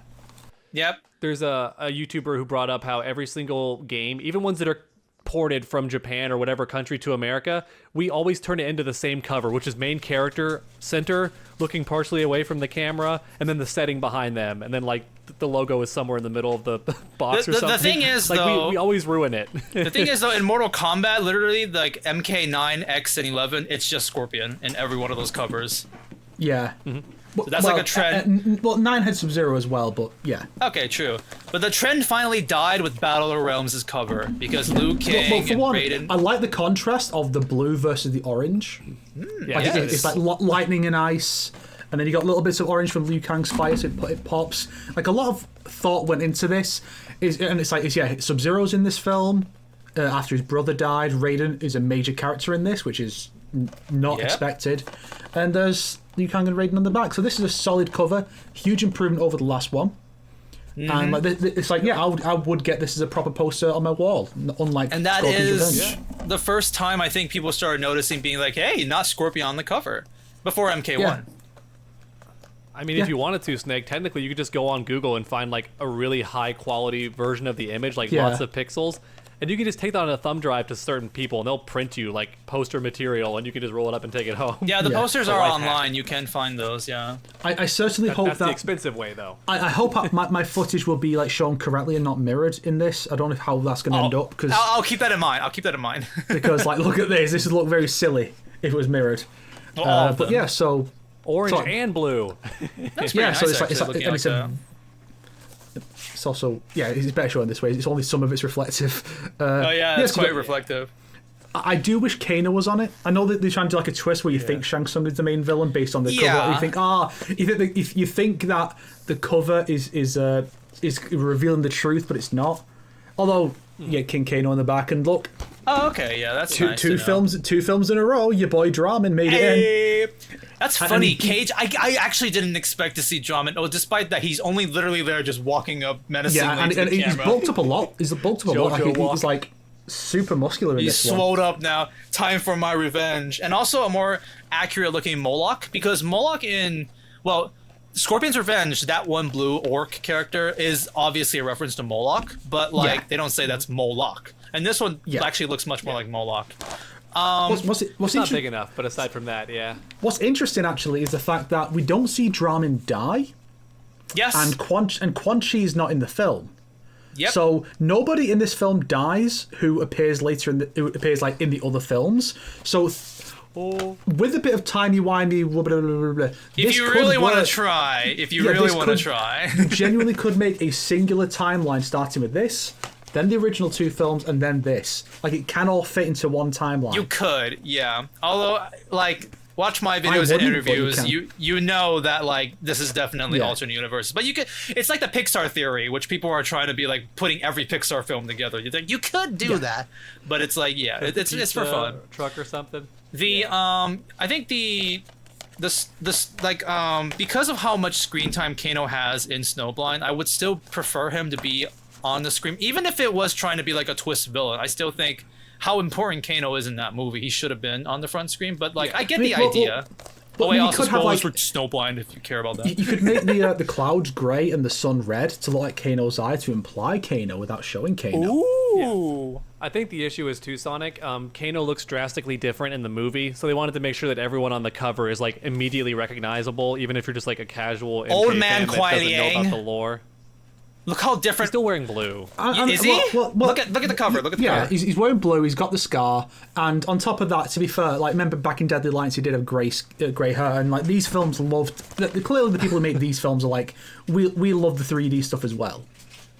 Yep. There's a YouTuber who brought up how every single game, even ones that are ported from Japan or whatever country to America, we always turn it into the same cover, which is main character center looking partially away from the camera, and then the setting behind them, and then like the logo is somewhere in the middle of the box or The something. thing is, like though- we always ruin it. The thing is, though, in Mortal Kombat, literally, like MK9, X, and 11, it's just Scorpion in every one of those covers. Yeah. So that's like a trend. Well, 9 had Sub-Zero as well, but yeah. Okay, true. But the trend finally died with Battle of the Realms' cover because Liu Kang Well, for and one, Raiden. I like the contrast of the blue versus the orange. Yeah, Like Yeah, it's like lightning and ice, and then you got little bits of orange from Liu Kang's fire, so it pops. Like a lot of thought went into this, Sub-Zero's in this film. After his brother died, Raiden is a major character in this, which is not Yep. expected. And there's Liu Kang and Raiden on the back, so this is a solid cover, huge improvement over the last one. And like it's like I would get this as a proper poster on my wall, unlike And that Scorpion's is Revenge. the first time I think people started noticing, being like, hey, not Scorpion on the cover. Before MK1. Yeah. I mean, Yeah. if you wanted to, Snake, technically you could just go on Google and find like a really high quality version of the image, like Yeah. lots of pixels, and you can just take that on a thumb drive to certain people, and they'll print you like poster material, and you can just roll it up and take it home. Yeah, the Yeah. posters A are life online. hack. You can find those, yeah. I certainly hope That's the that expensive way, though. I hope my footage will be like shown correctly and not mirrored in this. I don't know how that's going to end up I'll keep that in mind. I'll keep that in mind. because like look at this. This would look very silly if it was mirrored. Well, all of But them. yeah, so Orange So- and blue. That's yeah, pretty so nice, it's like actually, looking it's also it's better showing this way. It's only some of it's reflective. Oh yeah, it's so quite reflective. I do wish Kano was on it. I know that they're trying to do like a twist where you think Shang Tsung is the main villain based on the cover. Yeah. You think if you think that the cover is revealing the truth, but it's not. Although King Kano on the back, and look, Oh, okay, yeah, that's nice to two know. films in a row. Your boy Draman made it in. Hey, that's funny. he- Cage, I actually didn't expect to see Drummond. Oh, despite that, he's only literally there just walking up menacingly Yeah, and to the he's camera. bulked up a lot. He's bulked up a lot. Like, Jojo walk. he's like super muscular in He's this one. swolled up now. Time for my revenge. And also a more accurate looking Moloch, because Moloch in, well, Scorpion's Revenge, that one blue orc character is obviously a reference to Moloch, but like Yeah. they don't say that's Moloch. And this one Yeah. actually looks much more like Moloch. What's It's not big enough, but aside from that, yeah. What's interesting actually is the fact that we don't see Draman die, Yes. and Quan Chi is not in the film. Yep. So nobody in this film dies who appears later who appears like in the other films. So with a bit of timey-wimey, blah, blah, blah, blah, blah, If you really want to try, you genuinely could make a singular timeline starting with this, then the original 2 films, and then this. Like, it can all fit into one timeline. You could, yeah. Although, like, watch my videos and interviews, you know that, like, this is definitely alternate universes. But you could, it's like the Pixar theory, which people are trying to be, like, putting every Pixar film together. You think, you could do that. But it's like, yeah, it's for fun. Truck or something? I think this because of how much screen time Kano has in Snowblind, I would still prefer him to be on the screen, even if it was trying to be like a twist villain. I still think how important Kano is in that movie. He should have been on the front screen, but like I get the idea. But wait, also spoilers for Snowblind if you care about that. You could make the clouds grey and the sun red to look like Kano's eye to imply Kano without showing Kano. Ooh. Yeah. I think the issue is too, Sonic. Kano looks drastically different in the movie, so they wanted to make sure that everyone on the cover is like immediately recognizable, even if you're just like a casual old MK man fan that doesn't know about the lore. Look how different. He's still wearing blue. Is he? Look at the cover. Look at the cover. Yeah, he's wearing blue. He's got the scar, and on top of that, to be fair, like remember back in Deadly Alliance, he did have grey hair, and like these films loved. Clearly, the people who made these films are like, we love the 3D stuff as well.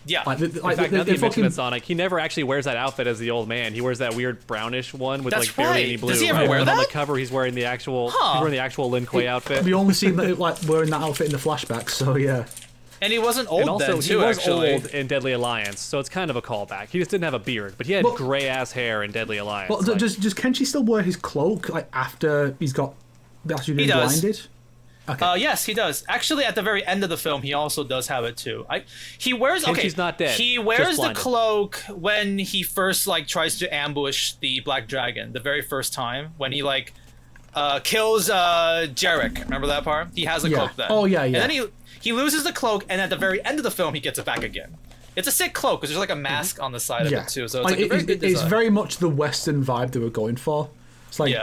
Yeah. In fact, now that you mentioned it, Sonic, he never actually wears that outfit as the old man. He wears that weird brownish one with like barely any blue. Does he ever wear that? On the cover, he's wearing the actual. He's wearing the actual Lin Kuei outfit. We only see that like wearing that outfit in the flashbacks. So yeah. And he wasn't old and also, then, too, he was actually. old in Deadly Alliance, so it's kind of a callback. He just didn't have a beard, but he had grey-ass hair in Deadly Alliance. Well, does Kenshi still wear his cloak like after he's got been blinded? Okay. Yes, he does. Actually, at the very end of the film, he also does have it too. He wears. Okay, Kenshi's not dead. He wears the cloak when he first like tries to ambush the Black Dragon. The very first time when he like kills Jarek. Remember that part? He has a cloak then. Oh yeah. And then he loses the cloak, and at the very end of the film, he gets it back again. It's a sick cloak because there's like a mask on the side of it too. So it's like a very good design. It's very much the Western vibe they were going for. It's like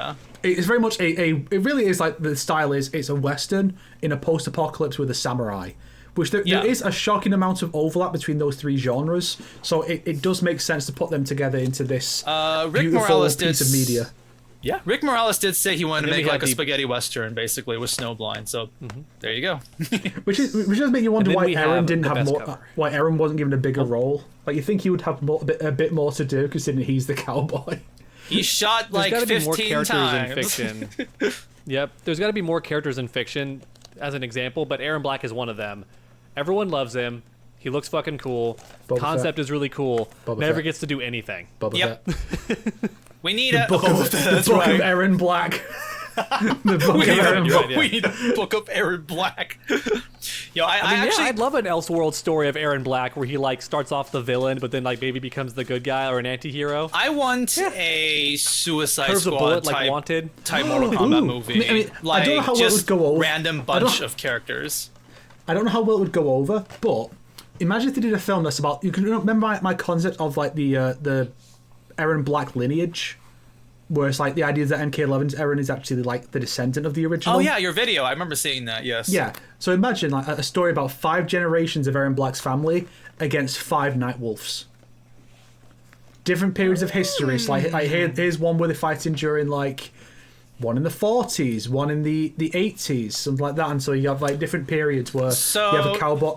it's very much it really is like the style is it's a Western in a post-apocalypse with a samurai. Which there is a shocking amount of overlap between those 3 genres, so it does make sense to put them together into this beautiful piece of media. Yeah, Rick Morales did say he wanted to make like a spaghetti western, basically with Snowblind. So there you go. which does make you wonder why Aaron didn't have more. Why Aaron wasn't given a bigger role. Like you think he would have a bit more to do, considering he's the cowboy. He shot like 15 times. In fiction. Yep, there's got to be more characters in fiction, as an example. But Aaron Black is one of them. Everyone loves him. He looks fucking cool. Concept is really cool. Never gets to do anything. Yep. We need the book of Aaron Black. The book of Aaron Black. We need a book of Aaron Black. Yo, I'd love an Elseworld story of Aaron Black where he like starts off the villain, but then like maybe becomes the good guy or an anti-hero. I want a Suicide Curves Squad a bullet, type, like Wanted. type Mortal Kombat movie. I mean, like I don't know how just it would go over. Random bunch of characters. I don't know how well it would go over, but imagine if they did a film that's about. You can remember my concept of like the Aaron Black lineage. Where it's like the idea that MK11's Aaron is actually like the descendant of the original. Oh yeah, your video. I remember seeing that. Yes. Yeah. So imagine like a story about 5 generations of Aaron Black's family against 5 Nightwolves. Different periods of history. It's like here's one where they're fighting during like one in the 40s, one in the 80s, something like that. And so you have like different periods where you have a cowboy.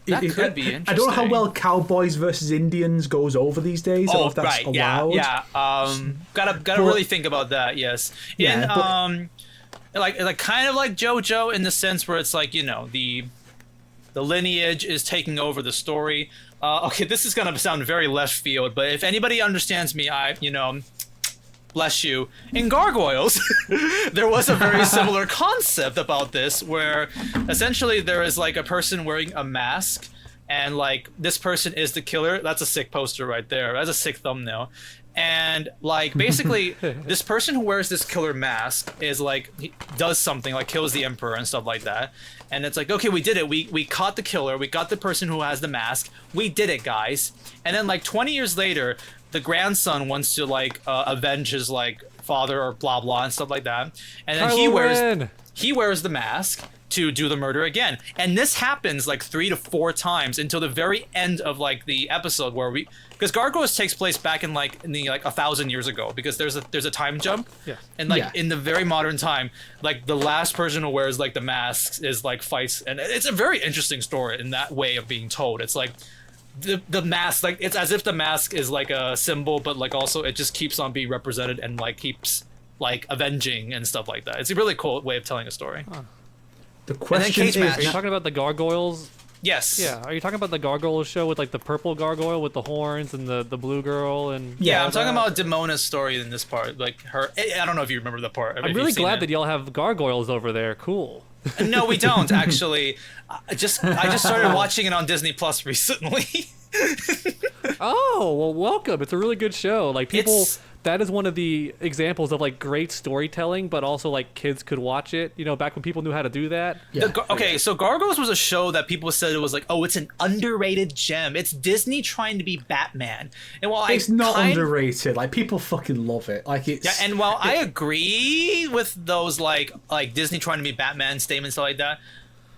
That could be interesting. I don't know how well Cowboys versus Indians goes over these days. I don't know if that's allowed. Yeah. Gotta really think about that. Yes. Like kind of like JoJo in the sense where it's like the lineage is taking over the story. Okay, this is gonna sound very left field, but if anybody understands me, bless you. In Gargoyles, there was a very similar concept about this, where essentially there is like a person wearing a mask, and like this person is the killer. That's a sick poster right there. That's a sick thumbnail. And like basically, this person who wears this killer mask is like he does something like kills the emperor and stuff like that. And it's like, okay, we did it. We caught the killer. We got the person who has the mask. We did it, guys. And then like 20 years later, the grandson wants to like avenge his like father or blah blah and stuff like that, and then he wears the mask, to do the murder again. And this happens like 3 to 4 times until the very end of like the episode where because Gargoyles takes place back in like 1,000 years ago, because there's a time jump. Yeah. And like in the very modern time, like the last person who wears like the masks is like fights, and it's a very interesting story in that way of being told. It's like the mask, like it's as if the mask is like a symbol, but like also it just keeps on being represented and like keeps like avenging and stuff like that. It's a really cool way of telling a story. The question is, are you talking about the Gargoyles? Yes. Yeah. Are you talking about the Gargoyles show with like the purple gargoyle with the horns and the blue girl and? Yeah, I'm talking about Demona's story in this part. Like her, I don't know if you remember the part. I'm really glad that y'all have gargoyles over there. Cool. No, we don't actually. I just started watching it on Disney Plus recently. Oh, well, welcome. It's a really good show. Like that is one of the examples of like great storytelling, but also like kids could watch it. You know, back when people knew how to do that. Yeah. So Gargoyles was a show that people said it was like, oh, it's an underrated gem. It's Disney trying to be Batman. And while it's not underrated. Like people fucking love it. Like it's and while I agree with those like Disney trying to be Batman statements like that,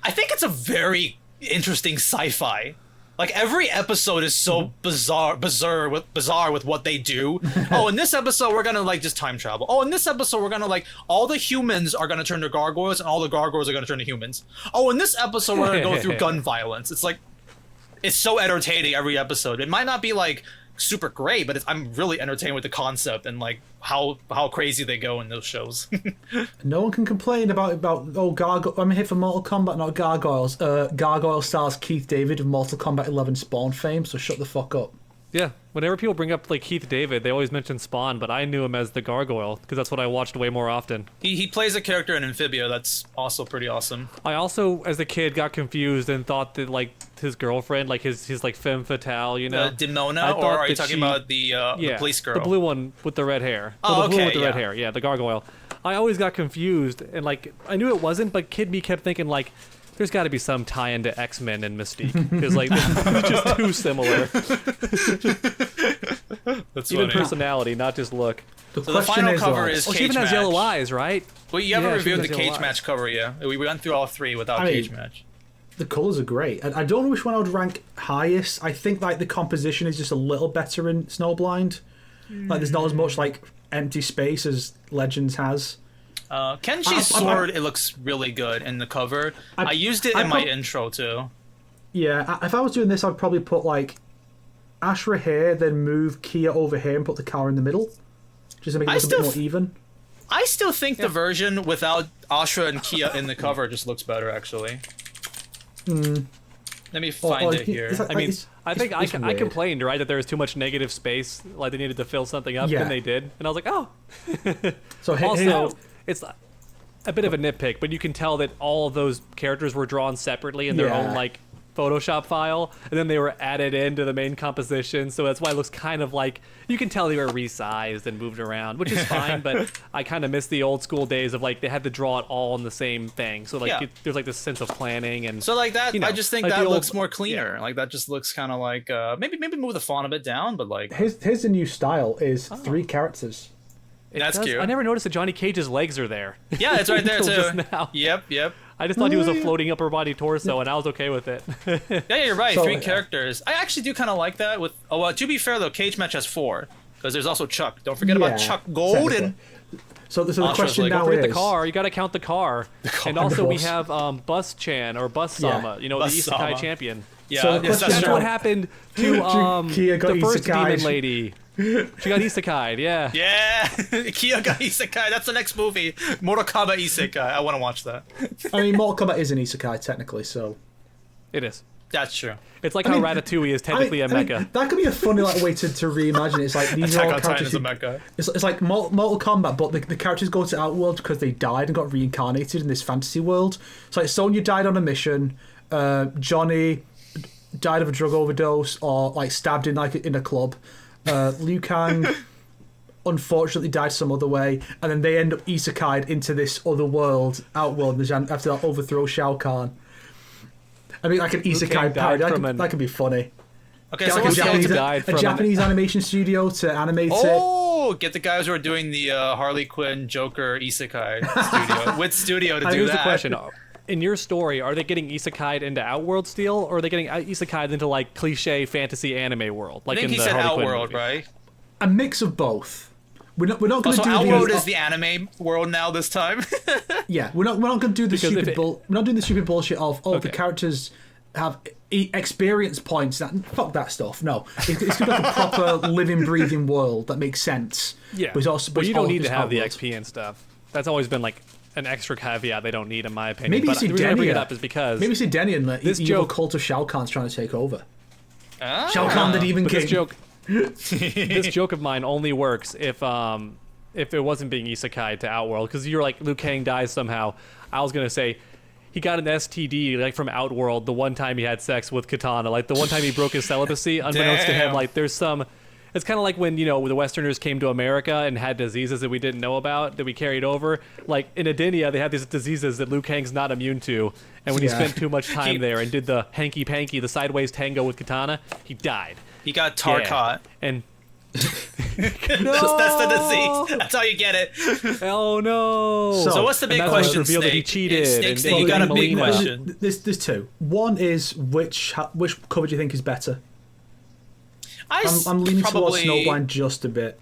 I think it's a very interesting sci-fi. Like every episode is so bizarre with what they do. Oh, in this episode we're gonna like just time travel. Oh, in this episode we're gonna like all the humans are gonna turn to gargoyles and all the gargoyles are gonna turn to humans. Oh, in this episode we're gonna go through gun violence. It's like it's so entertaining every episode. It might not be like super great, but I'm really entertained with the concept and like how crazy they go in those shows. No one can complain about I'm here for Mortal Kombat, not Gargoyles. Gargoyle stars Keith David of Mortal Kombat 11 Spawn fame, so shut the fuck up. Yeah, whenever people bring up like Keith David, they always mention Spawn, but I knew him as the Gargoyle because that's what I watched way more often. He plays a character in Amphibia that's also pretty awesome. I also, as a kid, got confused and thought that like his girlfriend, like his like femme fatale, you know, Demona, or are you talking about the police girl? The blue one with the red hair. Oh, the blue okay, one with the red hair. Yeah, the Gargoyle. I always got confused, and like I knew it wasn't, but kid me kept thinking like, there's got to be some tie into X-Men and Mystique, because like it's just too similar. That's even funny. Personality, not just look. So the final cover is She Cage even has Match. yellow eyes, right? Well, you haven't Yeah, reviewed she the has Cage yellow Match cover yet. We went through all 3 without Cage Match. The colours are great. I don't know which one I would rank highest. I think like the composition is just a little better in Snowblind. Like there's not as much like empty space as Legends has. Kenshi's sword, it looks really good in the cover. I used it in my intro too. Yeah, if I was doing this, I'd probably put like Ashra here, then move Kia over here and put the car in the middle, just to make it look a bit more even. I still think the version without Ashra and Kia in the cover just looks better, actually. Let me find it here. I mean, I think I complained, right, that there was too much negative space, like they needed to fill something up, and they did. And I was like, oh. So also, it's a bit of a nitpick, but you can tell that all of those characters were drawn separately in their own, like, Photoshop file, and then they were added into the main composition, so that's why it looks kind of like, you can tell they were resized and moved around, which is fine, but I kind of miss the old school days of like they had to draw it all in the same thing, so like there's like this sense of planning, and so like that, you know, I just think like that looks more cleaner. Yeah. Like that just looks kind of like maybe move the font a bit down, but like here's the new style is 3 characters. That's cute. I never noticed that Johnny Cage's legs are there. Yeah, it's right there too. Just now. Yep. I just thought he was a floating upper body torso, and I was okay with it. Yeah, you're right. So, 3 characters. I actually do kind of like that. With to be fair though, Cage Match has 4 because there's also Chuck. Don't forget about Chuck Golden. So the question like, now don't forget is the car. You got to count the car. And also we have Bus Chan or Bus Sama, you know, Bus the Isekai Sama. champion. Yeah, so that's what happened to the first isekai'd. demon lady. She got isekai'd, yeah. Yeah, Kia got Isekai. That's the next movie. Mortal Kombat Isekai. I want to watch that. I mean, Mortal Kombat is an isekai technically, so it is. That's true. It's like how Ratatouille is technically a mecha. That could be a funny like way to reimagine it. It's like these are all characters. Is a mecha. It's like Mortal Kombat, but the characters go to Outworld because they died and got reincarnated in this fantasy world. So like Sonya died on a mission. Johnny died of a drug overdose or like stabbed in a club. Liu Kang unfortunately died some other way, and then they end up isekai'd into this other world, Outworld, after that overthrow Shao Kahn. I mean, like an isekai parody. That could be funny. Okay, Get so like a Japanese animation studio to animate it. Oh, get the guys who are doing the Harley Quinn Joker Isekai studio with studio to do Here's that. the question: in your story, are they getting isekai'd into Outworld still, or are they getting isekai'd into like cliche fantasy anime world? Like I think in he the said Harley Quinn Outworld, movie? right? A mix of both. We're not going to So do Outworld the, is the anime world now this time. Yeah, we're not going to do the Because we're not doing the stupid bullshit of the Okay. characters have experience points. Fuck that stuff. No, it's going to be like a proper living, breathing world that makes sense. Yeah, but, it's also, but you don't need it's to have the Outworld. XP and stuff. That's always been like an extra caveat they don't need, in my opinion. Maybe but you see the reason I bring it Denia. up is because Maybe see Denny and the this evil joke- cult of Shao Kahn's trying to take over. Ah. Shao Kahn, the Demon but King. this joke, this joke of mine only works if it wasn't being isekai'd to Outworld, because you're like Liu Kang dies somehow. I was gonna say he got an STD like from Outworld the one time he had sex with Katana, like the one time he broke his celibacy. Unbeknownst to him, Damn. like there's some. It's kind of like when, the Westerners came to America and had diseases that we didn't know about that we carried over. Like in Adenia, they had these diseases that Liu Kang's not immune to, and when he Yeah. spent too much time there and did the hanky panky, the sideways tango with Katana, he died. He got Tarkat. And That's the disease. That's how you get it. oh no! So what's the big and that's when it's question, revealed that he Snake? cheated. Snake, and- Snake, and you got a Melina. big question. There's two. One is which cover do you think is better? I'm leaning towards Snowblind just a bit.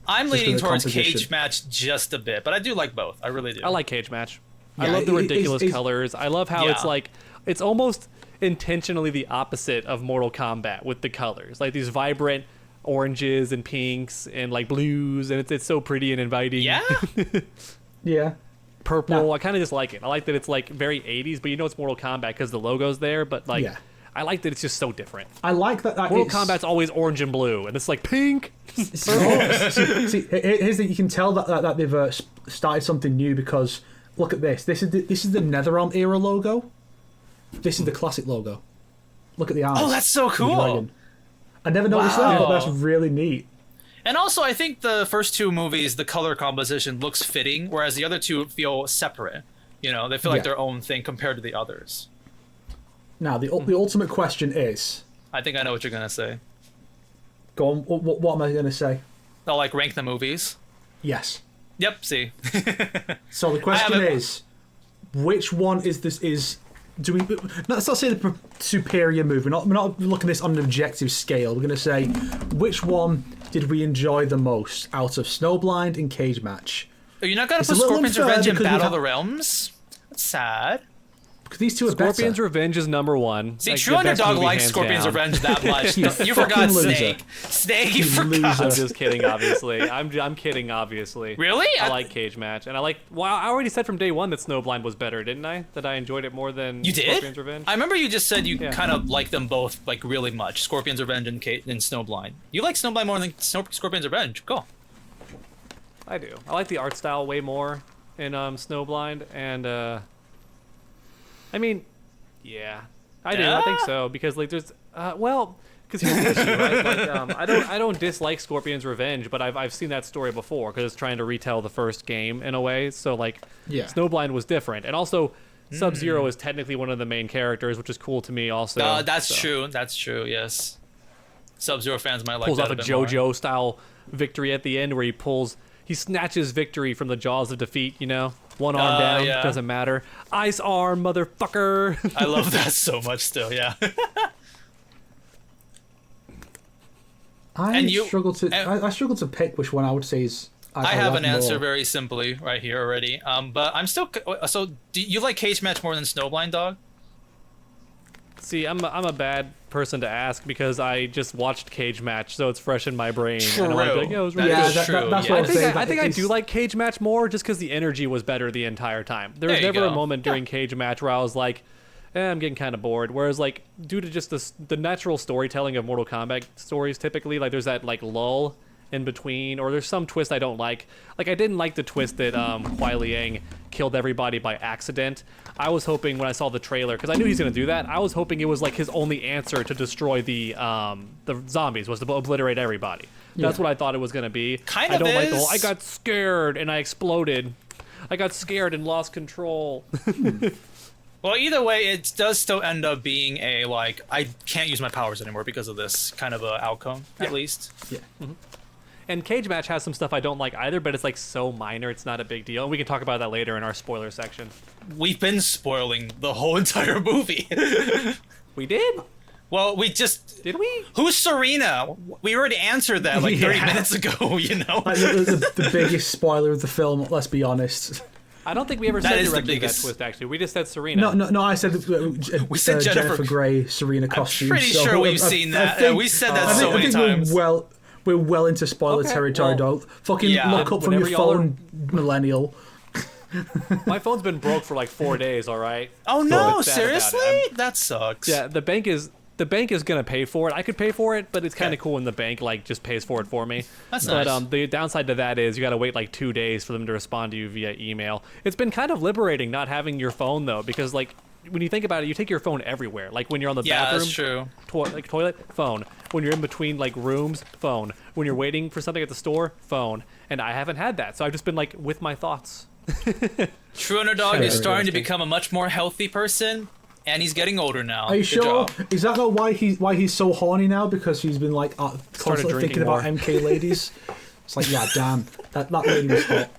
I'm just leaning for the towards composition. Cage Match just a bit, but I do like both. I really do. I like Cage Match. I Yeah, love the it- ridiculous it's- colors. I love how Yeah. it's like it's almost intentionally the opposite of Mortal Kombat with the colors, like these vibrant oranges and pinks and like blues, and it's so pretty and inviting. Yeah. Yeah. Purple. No. I kind of just like it. I like that it's like very 80s, but it's Mortal Kombat because the logo's there. But like, Yeah. I like that it's just so different. I like that. Mortal it's, Kombat's always orange and blue, and it's like pink. see, here's the, you can tell that they've started something new because look at this. This is the NetherRealm era logo. This is the classic logo. Look at the eyes. Oh, that's so of the cool. dragon. I never noticed that, but Wow. that's really neat. And also, I think the first two movies, the color composition looks fitting, whereas the other two feel separate. They feel like Yeah. their own thing compared to the others. Now the ultimate question is, I think I know what you're gonna say. go on. What am I going to say? They'll like rank the movies. Yes. Yep. See. So the question haven't- is, which one is this? Do we? Let's not say the superior movie. We're not looking at this on an objective scale. We're going to say which one did we enjoy the most out of Snowblind and Cage Match? Are you not gonna It's put a little Scorpion's unfair Revenge in because we Battle have- of the Realms? That's sad. Because these two are Scorpion's better. Revenge is number one. See, Like, True the best Underdog movie, likes hands Scorpion's down. Revenge that much. You You forgot fucking loser. Snake. Snake, you You forgot. I'm loser. just kidding, obviously. I'm kidding, obviously. Really? I like Cage Match, and I like. Well, I already said from day one that Snowblind was better, didn't I? That I enjoyed it more than You did? Scorpion's Revenge. I remember you just said you Yeah. kind of like them both, like really much. Scorpion's Revenge and Snowblind. You like Snowblind more than Scorpion's Revenge. Cool. I do. I like the art style way more in Snowblind, and I mean, yeah, I do. I think Yeah? so because like there's because here's the issue, right? Like I don't dislike Scorpion's Revenge, but I've seen that story before because it's trying to retell the first game in a way. So like, Yeah. Snowblind was different, and also Sub-Zero is technically one of the main characters, which is cool to me. Also, That's so. true. That's true. Yes. Sub-Zero fans might like Pulls that off a bit more. JoJo style victory at the end where he snatches victory from the jaws of defeat. One arm down, yeah. doesn't matter. Ice arm, motherfucker. I love that so much. Still, yeah. I And you- struggle to. and- I struggle to pick which one I would say is. I have love an answer more. very simply right here already. But I'm still. So, do you like Cage Match more than Snowblind, Dog? See, I'm a bad person to ask because I just watched Cage Match, so it's fresh in my brain. And I wanna be like, True. it was That really Yeah, is good. true, that's yeah. what I I'm think saying. I think I do It's- like Cage Match more just because the energy was better the entire time. There was There you never a go. moment during Cage Match where I was like, I'm getting kind of bored. Whereas like due to just the natural storytelling of Mortal Kombat stories, typically like there's that like lull in between, or there's some twist I don't like. Like I didn't like the twist that Kuai Liang killed everybody by accident. I was hoping when I saw the trailer, because I knew he's gonna do that. I was hoping it was like his only answer to destroy the zombies was to obliterate everybody. That's Yeah. what I thought it was gonna be. Kind I of don't like the is. whole. I got scared and I exploded. I got scared and lost control. Well, either way, it does still end up being a like I can't use my powers anymore because of this kind of a outcome, at least. Yeah. And Cage Match has some stuff I don't like either, but it's like so minor, it's not a big deal. And we can talk about that later in our spoiler section. We've been spoiling the whole entire movie. We did? Well, we just... Did we? Who's Serena? We already answered that like 30 minutes ago, you know? Like, the biggest spoiler of the film, let's be honest. I don't think we ever That said is the directly biggest- that twist, actually. We just said Serena. No, I said We said Jennifer Grey Serena costume. Pretty so sure we've I seen that. think- We said that I so think many times. We're well into spoiler Okay, territory, well, dog. Fucking yeah. look up from your Whenever y'all are- phone, millennial. My phone's been broke for like 4 days, all right? Oh no, it's sad about it. seriously? That sucks. Yeah, the bank is gonna pay for it. I could pay for it, but it's kind of cool when the bank like just pays for it for me. That's but nice. the downside to that is you gotta wait like 2 days for them to respond to you via email. It's been kind of liberating not having your phone though, because like when you think about it, you take your phone everywhere. Like when you're on the Yeah, bathroom, that's true. Toilet, phone. When you're in between like rooms, phone. When you're waiting for something at the store, phone. And I haven't had that, so I've just been like with my thoughts. True Underdog Very is starting to interesting. become a much more healthy person, and he's getting older now. Are you Good sure? job. Is that not why he's so horny now? Because he's been like constantly drinking thinking about more. MK ladies. It's like, yeah, damn, that lady was hot.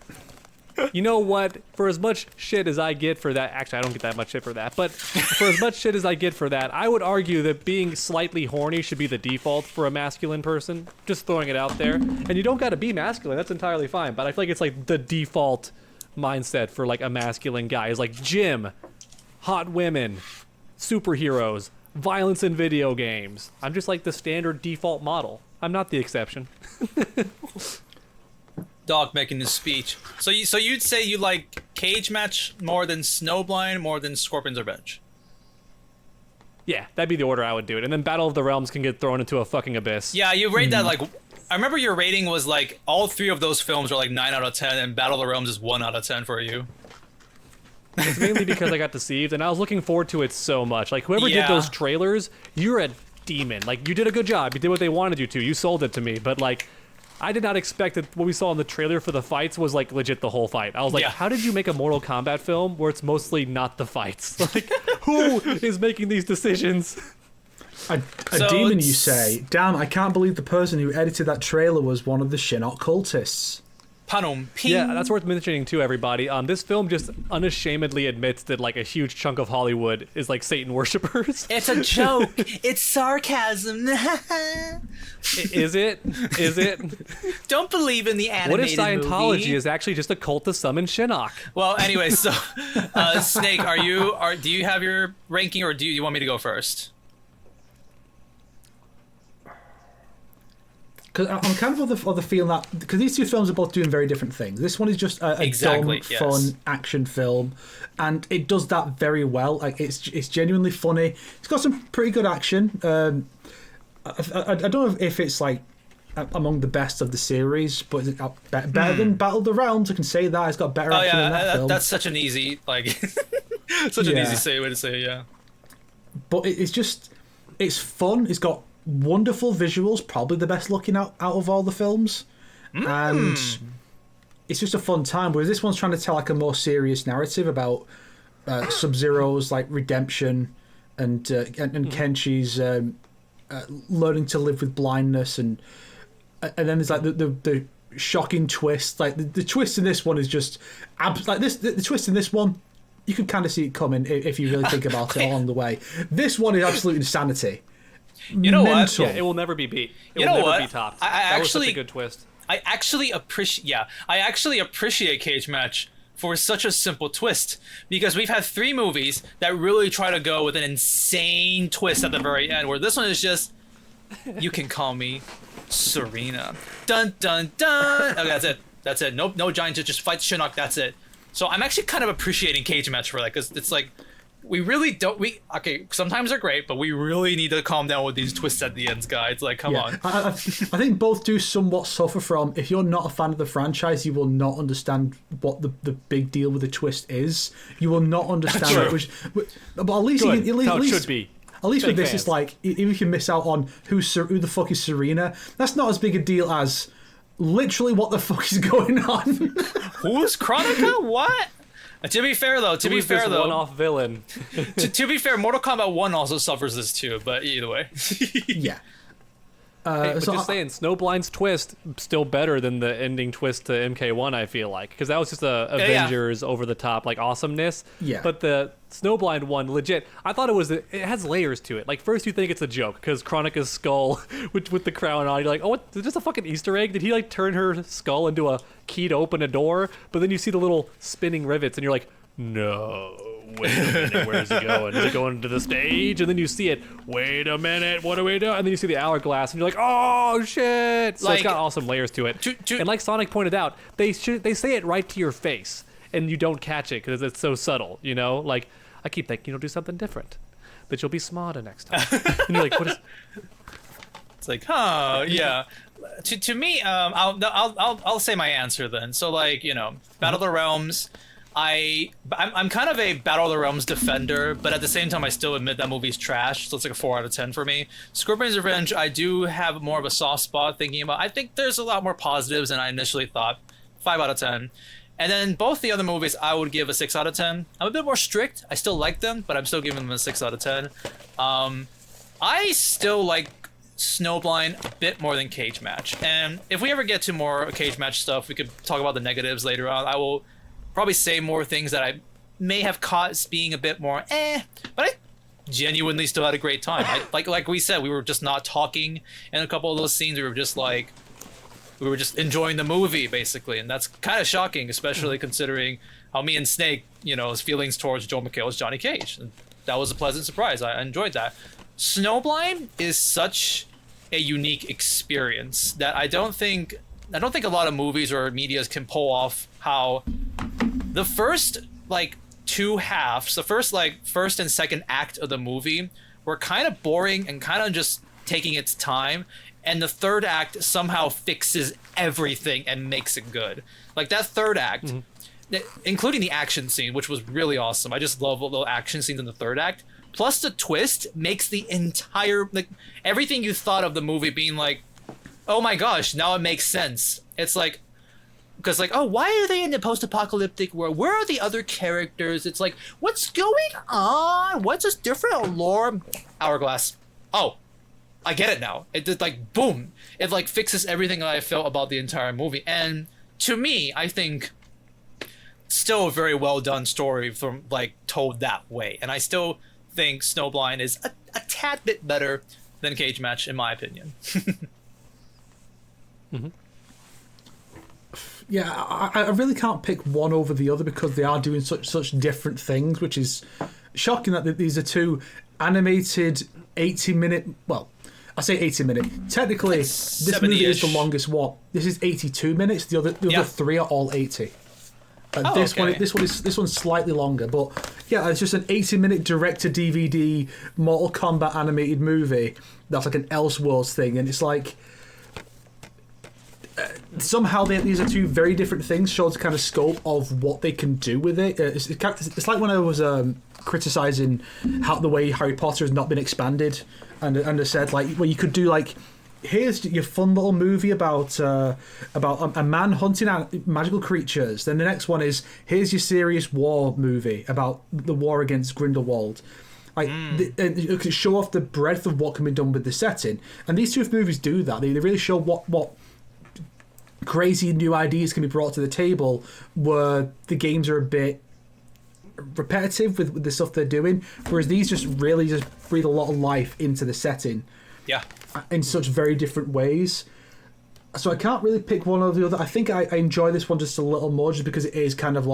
You know what? For as much shit as I get for that, actually, I don't get that much shit for that, but for as much shit as I get for that, I would argue that being slightly horny should be the default for a masculine person. Just throwing it out there. And you don't gotta be masculine, that's entirely fine, but I feel like it's like the default mindset for like a masculine guy is like gym, hot women, superheroes, violence in video games. I'm just like the standard default model. I'm not the exception. Dog making his speech. So you'd say you like Cage Match more than Snowblind, more than Scorpion's Revenge? Yeah, that'd be the order I would do it. And then Battle of the Realms can get thrown into a fucking abyss. Yeah, you rate that like... I remember your rating was like all three of those films are like 9 out of 10, and Battle of the Realms is 1 out of 10 for you. It's mainly because I got deceived, and I was looking forward to it so much. Like, whoever Yeah. did those trailers, you're a demon. Like, you did a good job. You did what they wanted you to. You sold it to me. But, like, I did not expect that what we saw in the trailer for the fights was, like, legit the whole fight. I was like, Yeah. how did you make a Mortal Kombat film where it's mostly not the fights? Like, who is making these decisions? A So demon, you it's- say? Damn, I can't believe the person who edited that trailer was one of the Shinnok cultists. Panum ping. Yeah, that's worth mentioning too, everybody. This film just unashamedly admits that like a huge chunk of Hollywood is like Satan worshippers. It's a joke. It's sarcasm. Is it? Is it? Don't believe in the animated What if Scientology movie? is actually just a cult to summon Shinnok? Well, anyway, so Snake, do you have your ranking, or do you want me to go first? Because I'm kind of of the feeling that because these two films are both doing very different things. This one is just a Exactly, dumb, yes. fun action film, and it does that very well. Like it's genuinely funny. It's got some pretty good action. I don't know if it's like among the best of the series, but it's better than Battle of the Realms. I can say that it's got better Oh action than that yeah, film. that's such an easy such an Yeah. easy way to say it, yeah. But it's fun. It's got wonderful visuals, probably the best looking out of all the films, and it's just a fun time. Whereas this one's trying to tell like a more serious narrative about Sub-Zero's like redemption and Kenshi's learning to live with blindness, and then there's like the shocking twist. Like the twist in this one is just like this. The twist in this one, you can kind of see it coming if you really think about it along the way. This one is absolute insanity. You know what? Mental. Yeah, it will never be beat. It You will know never what? be topped. I That was such actually- a good twist. I actually appreciate Cage Match for such a simple twist, because we've had 3 movies that really try to go with an insane twist at the very end, where this one is just, you can call me Serena. Dun dun dun. Okay, that's it. No giant just fight Shinnok. That's it. So I'm actually kind of appreciating Cage Match for that, because it's like, we really don't. Okay, sometimes they're great, but we really need to calm down with these twists at the ends, guys. Like, come on. I think both do somewhat suffer from, if you're not a fan of the franchise, you will not understand what the big deal with the twist is. You will not understand True. it. But at least, Good. you can, How it should be. At least with Big this, fans. it's like, even if you miss out on who the fuck is Serena, that's not as big a deal as literally what the fuck is going on. Who's Chronica? What? To be fair though, Who's this one-off villain? to be fair, Mortal Kombat 1 also suffers this too, but either way. Yeah. But just saying, Snowblind's twist still better than the ending twist to MK1. I feel like because that was just a Avengers over the top like awesomeness. Yeah. But the Snowblind one, legit, I thought it has layers to it. Like first you think it's a joke because Kronika's skull with the crown on. You're like, oh, what? Is this a fucking Easter egg? Did he like turn her skull into a key to open a door? But then you see the little spinning rivets, and you're like, no. Wait a minute, where's he going? Is he going to the stage? And then you see it. Wait a minute, what do we do? And then you see the hourglass, and you're like, oh shit! So it's got awesome layers to it. And like Sonic pointed out, they say it right to your face, and you don't catch it because it's so subtle. You know, like I keep thinking you'll do something different, that you'll be smarter next time. And you're like, what is? It's like, yeah. To me, I'll say my answer then. So like, Battle of the Realms. I'm kind of a Battle of the Realms defender, but at the same time, I still admit that movie's trash, so it's like a 4 out of 10 for me. Scorpion's Revenge, I do have more of a soft spot thinking about. I think there's a lot more positives than I initially thought. 5 out of 10. And then both the other movies, I would give a 6 out of 10. I'm a bit more strict. I still like them, but I'm still giving them a 6 out of 10. I still like Snowblind a bit more than Cage Match. And if we ever get to more Cage Match stuff, we could talk about the negatives later on. I will probably say more things that I may have caught as being a bit more but I genuinely still had a great time. Like we said, we were just not talking in a couple of those scenes. We were just enjoying the movie basically, and that's kind of shocking, especially considering how me and Snake, his feelings towards Joel McHale's Johnny Cage. And that was a pleasant surprise. I enjoyed that. Snowblind is such a unique experience that I don't think a lot of movies or medias can pull off how the first two halves, the first and second act of the movie were kind of boring and kind of just taking its time, and the third act somehow fixes everything and makes it good. Like that third act, including the action scene, which was really awesome. I just love the action scenes in the third act. Plus the twist makes the entire everything you thought of the movie being like, oh my gosh, now it makes sense. It's like, because oh, why are they in the post-apocalyptic world? Where are the other characters? It's like, what's going on? What's this different lore? Hourglass. Oh, I get it now. It did boom. It fixes everything that I felt about the entire movie. And to me, I think still a very well done story from told that way. And I still think Snowblind is a tad bit better than Cage Match in my opinion. Yeah, I really can't pick one over the other because they are doing such different things, which is shocking that these are two animated 80-minute. Well, I say 80-minute. Technically, this movie is the longest one. This is 82 minutes. The other three are all 80. This one's slightly longer, but yeah, it's just an 80-minute direct-to-DVD Mortal Kombat animated movie. That's like an Elseworlds thing, and it's like. Somehow these are two very different things. Shows the kind of scope of what they can do with it. It's like when I was criticizing how the way Harry Potter has not been expanded, and I said well, you could do here's your fun little movie about a man hunting out magical creatures. Then the next one is here's your serious war movie about the war against Grindelwald. And you could show off the breadth of what can be done with the setting. And these two movies do that. They really show what crazy new ideas can be brought to the table where the games are a bit repetitive with the stuff they're doing, whereas these just really just breathe a lot of life into the setting in such very different ways. So I can't really pick one or the other. I think I enjoy this one just a little more just because it is kind of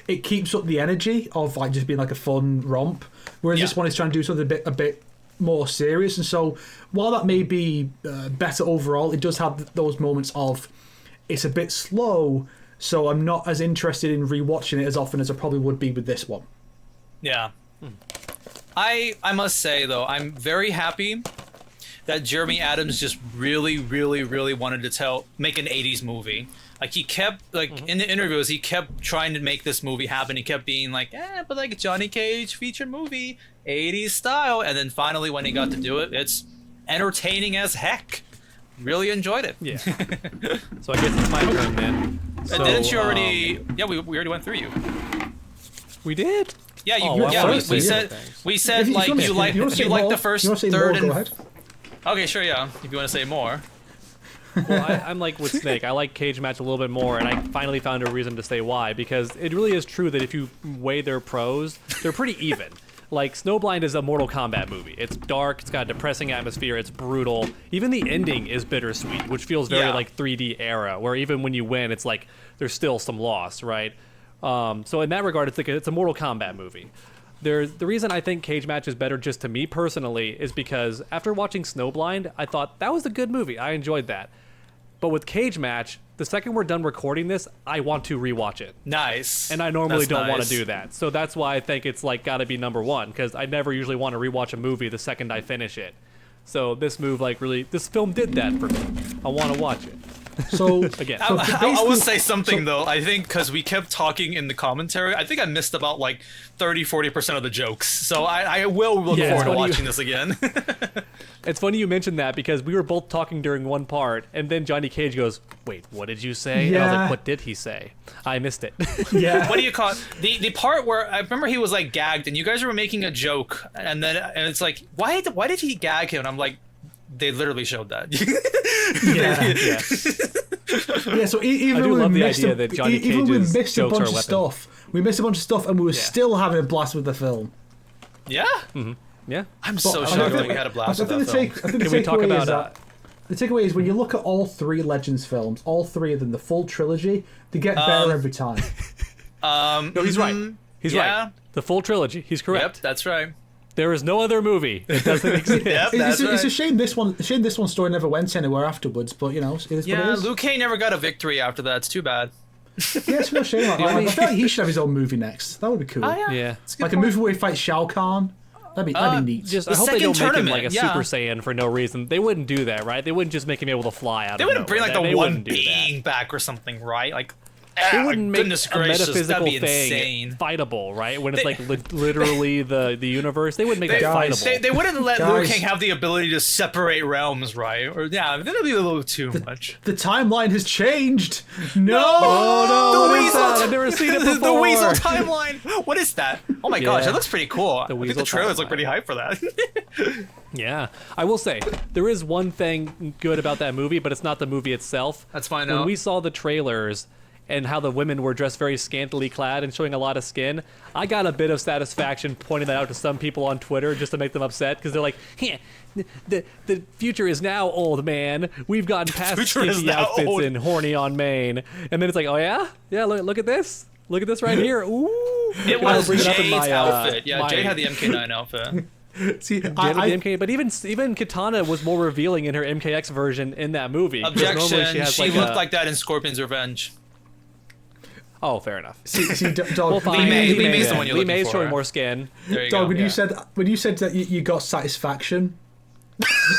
it keeps up the energy of just being a fun romp, whereas this one is trying to do something a bit more serious. And so while that may be better overall, it does have those moments of it's a bit slow, so I'm not as interested in rewatching it as often as I probably would be with this one. Yeah. I must say, though, I'm very happy that Jeremy Adams just really, really, really wanted to make an 80s movie. He kept, in the interviews, he kept trying to make this movie happen. He kept being but Johnny Cage feature movie, 80s style. And then finally, when he got to do it, it's entertaining as heck. Really enjoyed it. Yeah. So I guess it's my turn then. So, didn't you already? Yeah, we already went through you. We did. Yeah, we said you like the first, third, and Okay, sure, yeah. If you want to say more. Well, I'm like with Snake. I like Cage Match a little bit more, and I finally found a reason to say why. Because it really is true that if you weigh their pros, they're pretty even. Like, Snowblind is a Mortal Kombat movie. It's dark, it's got a depressing atmosphere, it's brutal. Even the ending is bittersweet, which feels very like 3D era, where even when you win, it's like there's still some loss, right? So in that regard, it's a Mortal Kombat movie. The reason I think Cage Match is better just to me personally is because after watching Snowblind, I thought that was a good movie. I enjoyed that. But with Cage Match, the second we're done recording this, I want to rewatch it. Nice. And I normally don't want to nice. do that. So that's why I think it's like got to be number one, because I never usually want to rewatch a movie the second I finish it. So this film did that for me. I want to watch it. So Again. I will say something though. I think because we kept talking in the commentary, I think I missed about like 30-40% of the jokes. So I will look forward to watching this again. It's funny you mentioned that because we were both talking during one part, and then Johnny Cage goes, "Wait, what did you say?" And I was like, "What did he say?" I missed it. Yeah. What do you call it? The part where I remember he was like gagged, and you guys were making a joke, and it's like, why did he gag him? And I'm like, they literally showed that. Yeah, so even I do when love we the missed idea that Johnny Cage's missed a jokes are bunch a of weapon. stuff. We missed a bunch of stuff, and we were still having a blast with the film. Yeah. Yeah. I'm so I shocked think- that we had a blast I with think that the film. take- I think the Can we talk takeaway about is that the takeaway is when you look at all three Legends films, all three of them, the full trilogy, they get better every time. No, he's right. He's right. The full trilogy. He's correct. Yep, that's right. There is no other movie that doesn't exist. Yep, that's It's a right. shame this one story never went anywhere afterwards, but you know, it is what Yeah, it is. Liu Kang never got a victory after that. It's too bad. Yeah, it's a real shame. I feel like he should have his own movie next. That would be cool. Yeah. It's a good Like a point. movie where he fights Shao Kahn. That'd be neat. Just The I hope they second don't make him like a tournament, yeah. Super Saiyan for no reason. They wouldn't do that, right? They wouldn't just make him able to fly out They of wouldn't bring nowhere. like They the one wouldn't do that. being back or something, right? Like, They wouldn't make goodness a gracious, that'd metaphysical be thing insane. fightable, right? When it's like literally the universe, they wouldn't make that Guys, fightable. They wouldn't let Liu Guys. Kang have the ability to separate realms, right? Or that'd be a little too much. The timeline has changed. No. Oh, The what is Weasel that? I've never seen it before. The Weasel timeline. What is that? Oh my gosh, Yeah. that looks pretty cool. I think Weasel the trailers timeline. look pretty hype for that. Yeah, I will say there is one thing good about that movie, but it's not the movie itself. Let's find When out. we saw the trailers and how the women were dressed very scantily clad and showing a lot of skin, I got a bit of satisfaction pointing that out to some people on Twitter just to make them upset because they're like, the future is now, old man. We've gotten past future is skinny now outfits old." and horny on main. And then it's like, oh yeah? Yeah, look at this. Look at this right here. Ooh. It I'll was bring it up in Jade's my, outfit. Yeah, my- Jade had the MK9 outfit. See, Jade with the MK, but even Katana was more revealing in her MKX version in that movie. 'cause normally Objection. has She like looked a- like that in Scorpion's Revenge. Oh, fair enough. see, dog. Well, fine. Lee May- Lee Lee May May's the then. one you're Lee looking May's for. showing more skin. There you Dog, go. when Yeah. you said that you got satisfaction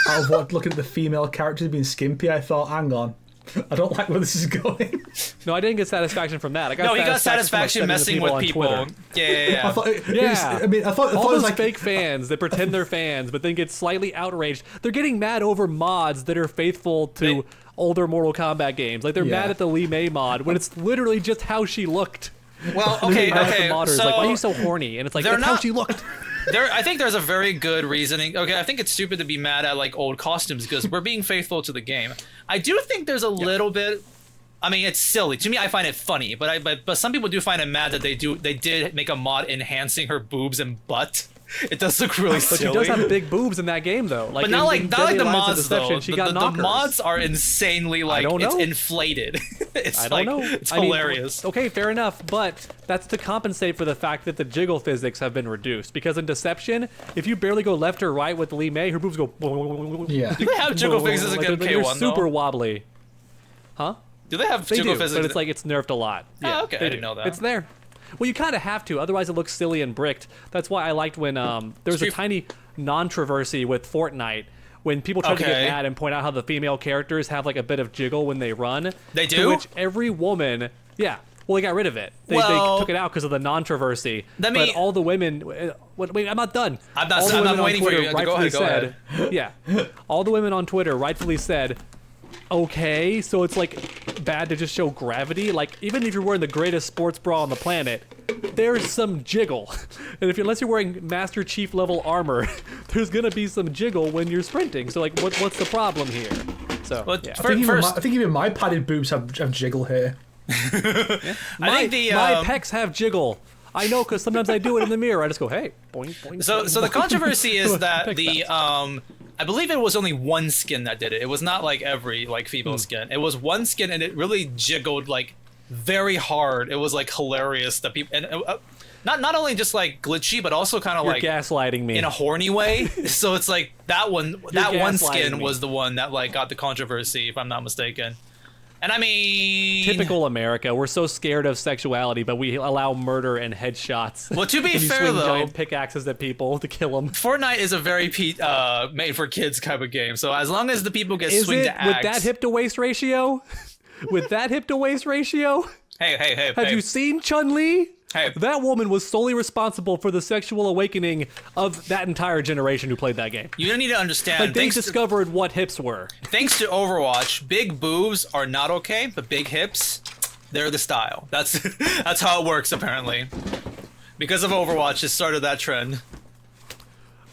out of what looking at the female characters being skimpy, I thought, hang on, I don't like where this is going. No, I didn't get satisfaction from that. I got No, he got satisfaction satisfaction from messing upsetting with the people. people on Twitter. Yeah. I thought, Yeah. I thought All it was those like fake fans that pretend they're fans, but then get slightly outraged. They're getting mad over mods that are faithful to They- older Mortal Kombat games. Like they're Yeah. mad at the Lee May mod when it's literally just how she looked. Well, okay, Mad at okay. The modders, So like, why are you so horny? And it's like, they're that's how not- she looked. I think there's a very good reasoning. Okay, I think it's stupid to be mad at like old costumes because we're being faithful to the game. I do think there's a little bit. I mean, it's silly. To me, I find it funny, but some people do find it mad that they did make a mod enhancing her boobs and butt. It does look really But she silly. does have big boobs in that game, though. Like, but not like in not like Deadly the Alliance of mods Deception, though. She The got knockers. mods are insanely like don't it's know. inflated. It's I like don't know. it's I mean, hilarious. okay, fair enough, but that's to compensate for the fact that the jiggle physics have been reduced. Because in Deception, if you barely go left or right with Lee May, her boobs go. yeah. Do they have jiggle physics in Like, MK1 they're super though? wobbly. Huh? Do they have They jiggle do, physics? but it's like it's nerfed a lot. Yeah, okay, I they didn't do. know that. It's there. Well, you kind of have to, otherwise it looks silly and bricked. That's why I liked when there was a Street- tiny non-traversy with Fortnite when people try to get Okay. mad and point out how the female characters have like a bit of jiggle when they run. They To do? which every woman, yeah. Well, they got rid of it. They Well, took it out because of the non-traversy. let But me- all the women, wait, I'm not done. I'm not- All the I'm women on waiting for Twitter you. Go rightfully ahead, go said, yeah. All the women on Twitter rightfully said, okay, so it's like bad to just show gravity. Like even if you're wearing the greatest sports bra on the planet, there's some jiggle. And unless you're wearing Master Chief level armor, there's gonna be some jiggle when you're sprinting. So like, what's the problem here? So Well, yeah. I think even my padded boobs have jiggle here. my pecs have jiggle. I know because sometimes I do it in the mirror. I just go, hey, boing, boing. So boing, the boing. controversy is that Pick the I believe it was only one skin that did it. It was not like every like female skin. It was one skin, and it really jiggled like very hard. It was like hilarious that people and not only just like glitchy, but also kind of You're like gaslighting me in a horny way. So it's like that one gaslighting skin me. was the one that like got the controversy, if I'm not mistaken. And I mean, typical America. We're so scared of sexuality, but we allow murder and headshots. Well, to be And you fair swing though, giant pickaxes at people to kill them. Fortnite is a very made for kids type of game. So as long as the people get Is swing it to axe, with that hip to waist ratio? With that hip to waist ratio? hey, Have you seen Chun-Li? Hey. That woman was solely responsible for the sexual awakening of that entire generation who played that game. You need to understand. Like, they discovered what hips were. Thanks to Overwatch, big boobs are not okay, but big hips, they're the style. That's how it works apparently. Because of Overwatch, it started that trend.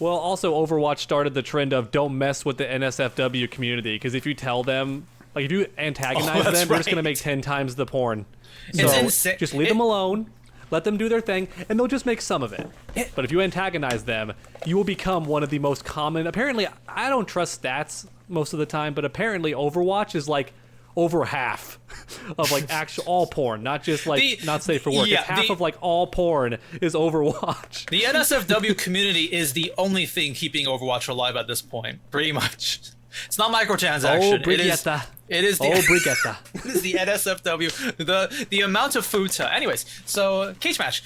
Well, also Overwatch started the trend of don't mess with the NSFW community, because if you tell them, like if you antagonize that's them, they're just right. gonna make 10 times the porn. It's So insane. just leave them alone. Let them do their thing, and they'll just make some of it. But if you antagonize them, you will become one of the most common. Apparently, I don't trust stats most of the time, but apparently Overwatch is like over half of like actual all porn, not just like not safe for work. Yeah, it's half of like all porn is Overwatch. The NSFW community is the only thing keeping Overwatch alive at this point, pretty much. It's not microtransaction. Oh, Brigietta. It is the Brigietta. it is the NSFW. The amount of futa. Anyways, so cage match.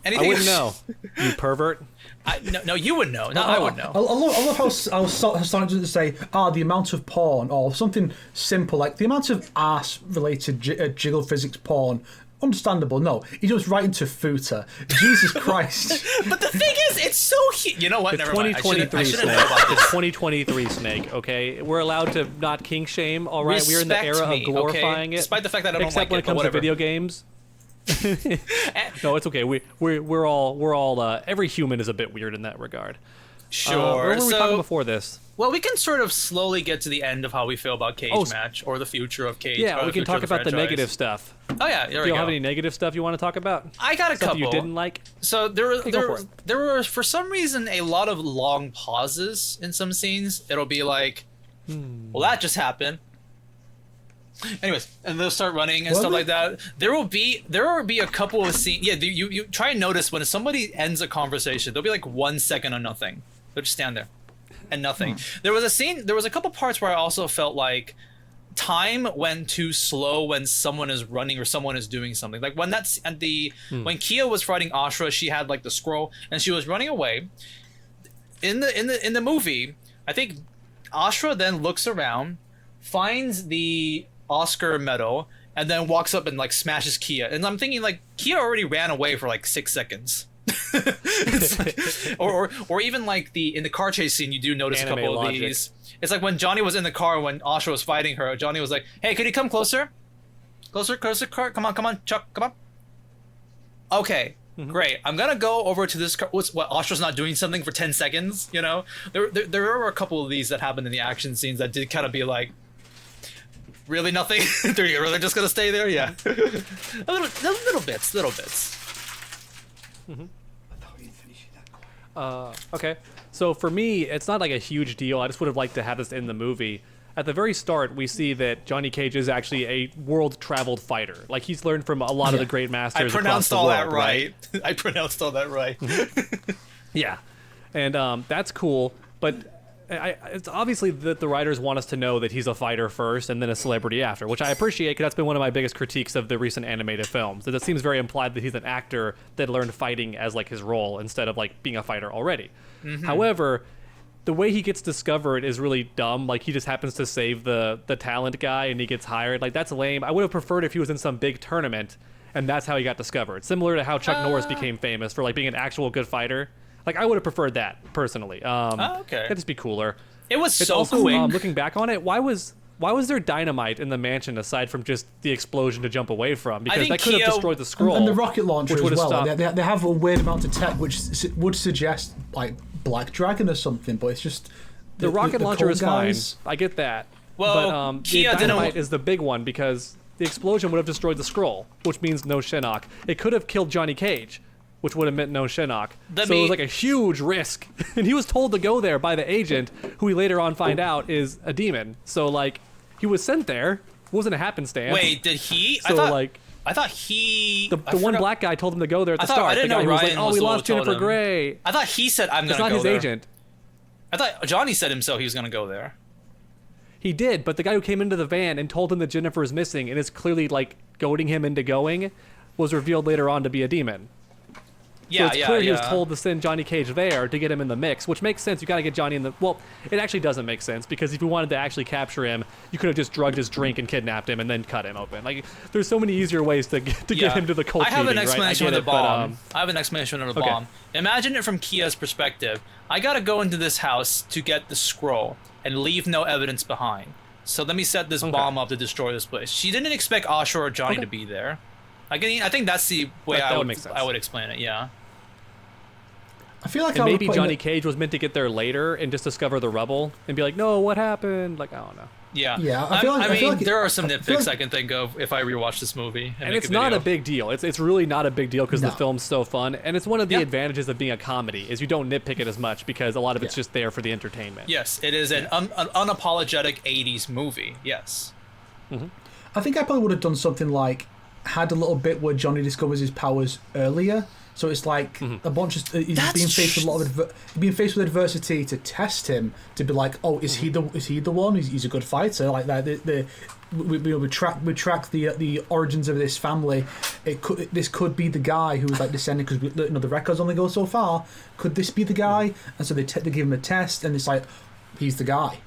Anything? I wouldn't know. You pervert. No, you would know. No, I would know. I love how starting to say, the amount of porn, or something simple like the amount of ass-related jiggle physics porn. Understandable. No, he jumps right into futa. Jesus Christ. But the thing is, it's so you know what? It's Never mind. I 2023 shouldn't Snake. know about this. It's 2023 Snake. Okay, we're allowed to not kink shame. All right, we're in the Respect era me, of glorifying okay? it. Despite the fact that I don't except like when it, it comes but to whatever. video games. No, it's okay. We're all every human is a bit weird in that regard. Sure. Where were we So, talking before this? well, we can sort of slowly get to the end of how we feel about Cage Oh, Match or the future of Cage. Yeah, or we the can future talk of about the franchise. negative stuff. Oh yeah, there Do we you go. have any negative stuff you want to talk about? I got a Stuff couple. you didn't like? So there for it. were for some reason a lot of long pauses in some scenes. It'll be like, well, that just happened. Anyways, and they'll start running and stuff like that. There will be a couple of scenes. Yeah, you try and notice when somebody ends a conversation, there'll be like 1 second on nothing. They'll just stand there and nothing. There was a couple parts where I also felt like time went too slow when someone is running or someone is doing something. Like when when Kia was fighting Ashra, she had like the scroll and she was running away. In the movie, I think Ashra then looks around, finds the Oscar medal, and then walks up and like smashes Kia. And I'm thinking like Kia already ran away for like 6 seconds. It's like, or even like in the car chase scene, you do notice Anime a couple logic. of these. It's like when Johnny was in the car when Ashra was fighting her. Johnny was like, "Hey, could you come closer? Closer, car. Come on, Chuck, come on." Okay, great. I'm gonna go over to this car. What? Ashra's not doing something for 10 seconds. You know, there were a couple of these that happened in the action scenes that did kind of be like, really nothing. They're really just gonna stay there? Yeah, little bits. Okay. So for me, it's not like a huge deal. I just would have liked to have this in the movie. At the very start, we see that Johnny Cage is actually a world-traveled fighter. Like, he's learned from a lot of the great I masters pronounced across all the that world, right. I pronounced all that right. Yeah. And that's cool, but it's obviously that the writers want us to know that he's a fighter first and then a celebrity after, which I appreciate because that's been one of my biggest critiques of the recent animated films. That it seems very implied that he's an actor that learned fighting as like his role instead of like being a fighter already. However, the way he gets discovered is really dumb. Like, he just happens to save the talent guy and he gets hired. Like, that's lame. I would have preferred if he was in some big tournament and that's how he got discovered. Similar to how Chuck Norris became famous for like being an actual good fighter. Like, I would have preferred that personally. Okay. That'd just be cooler. It was It's so also quick. looking back on it, why was why was there dynamite in the mansion aside from just the explosion to jump away from? Because think that could have destroyed the scroll. And the rocket launcher which as would have well. stopped. They have a weird amount of tech which would suggest like Black Dragon or something, but it's just The rocket launcher cool is guys. fine. I get that. Well, but the Kia didn't dynamite is the big one because the explosion would have destroyed the scroll, which means no Shinnok. It could have killed Johnny Cage, which would have meant no Shinnok. So it was like a huge risk. And he was told to go there by the agent, who we later on find out is a demon. So, like, he was sent there. It wasn't a happenstance. Wait, did he? So, I thought he... The one black guy told him to go there at the I start. didn't the guy know who was Ryan like, oh, was we the one lost who told Jennifer him. Grey. I thought he said, I'm going to go there. It's not his agent. I thought Johnny said himself he was going to go there. He did, but the guy who came into the van and told him that Jennifer is missing and is clearly, like, goading him into going was revealed later on to be a demon. Yeah, so it's clear he was told to send Johnny Cage there to get him in the mix, which makes sense. You got to get Johnny in the... Well, it actually doesn't make sense, because if you wanted to actually capture him, you could have just drugged his drink and kidnapped him and then cut him open. Like, there's so many easier ways to get him to the cult I have meeting, an explanation right? of the bomb. I have an explanation of the okay. bomb. Imagine it from Kia's perspective. I got to go into this house to get the scroll and leave no evidence behind. So let me set this bomb up to destroy this place. She didn't expect Ashura or Johnny to be there. I think that's the way I would explain it, yeah. I feel like and maybe Johnny Cage was meant to get there later and just discover the rubble and be like, no, what happened? Like, I don't know. Yeah. Yeah, I feel mean, like there are some nitpicks I can think of if I rewatch this movie. And it's not a big deal. It's really not a big deal because the film's so fun. And it's one of the advantages of being a comedy is you don't nitpick it as much because a lot of it's just there for the entertainment. Yes, it is an unapologetic 80s movie. Yes. Mm-hmm. I think I probably would have done something like had a little bit where Johnny discovers his powers earlier. So it's like a bunch of he's being faced with a lot of being faced with adversity to test him to be like, oh, is he the one? He's a good fighter like that. We track the origins of this family. This could be the guy who was like descending because the records only go so far. Could this be the guy? And so they give him a test, and it's like he's the guy.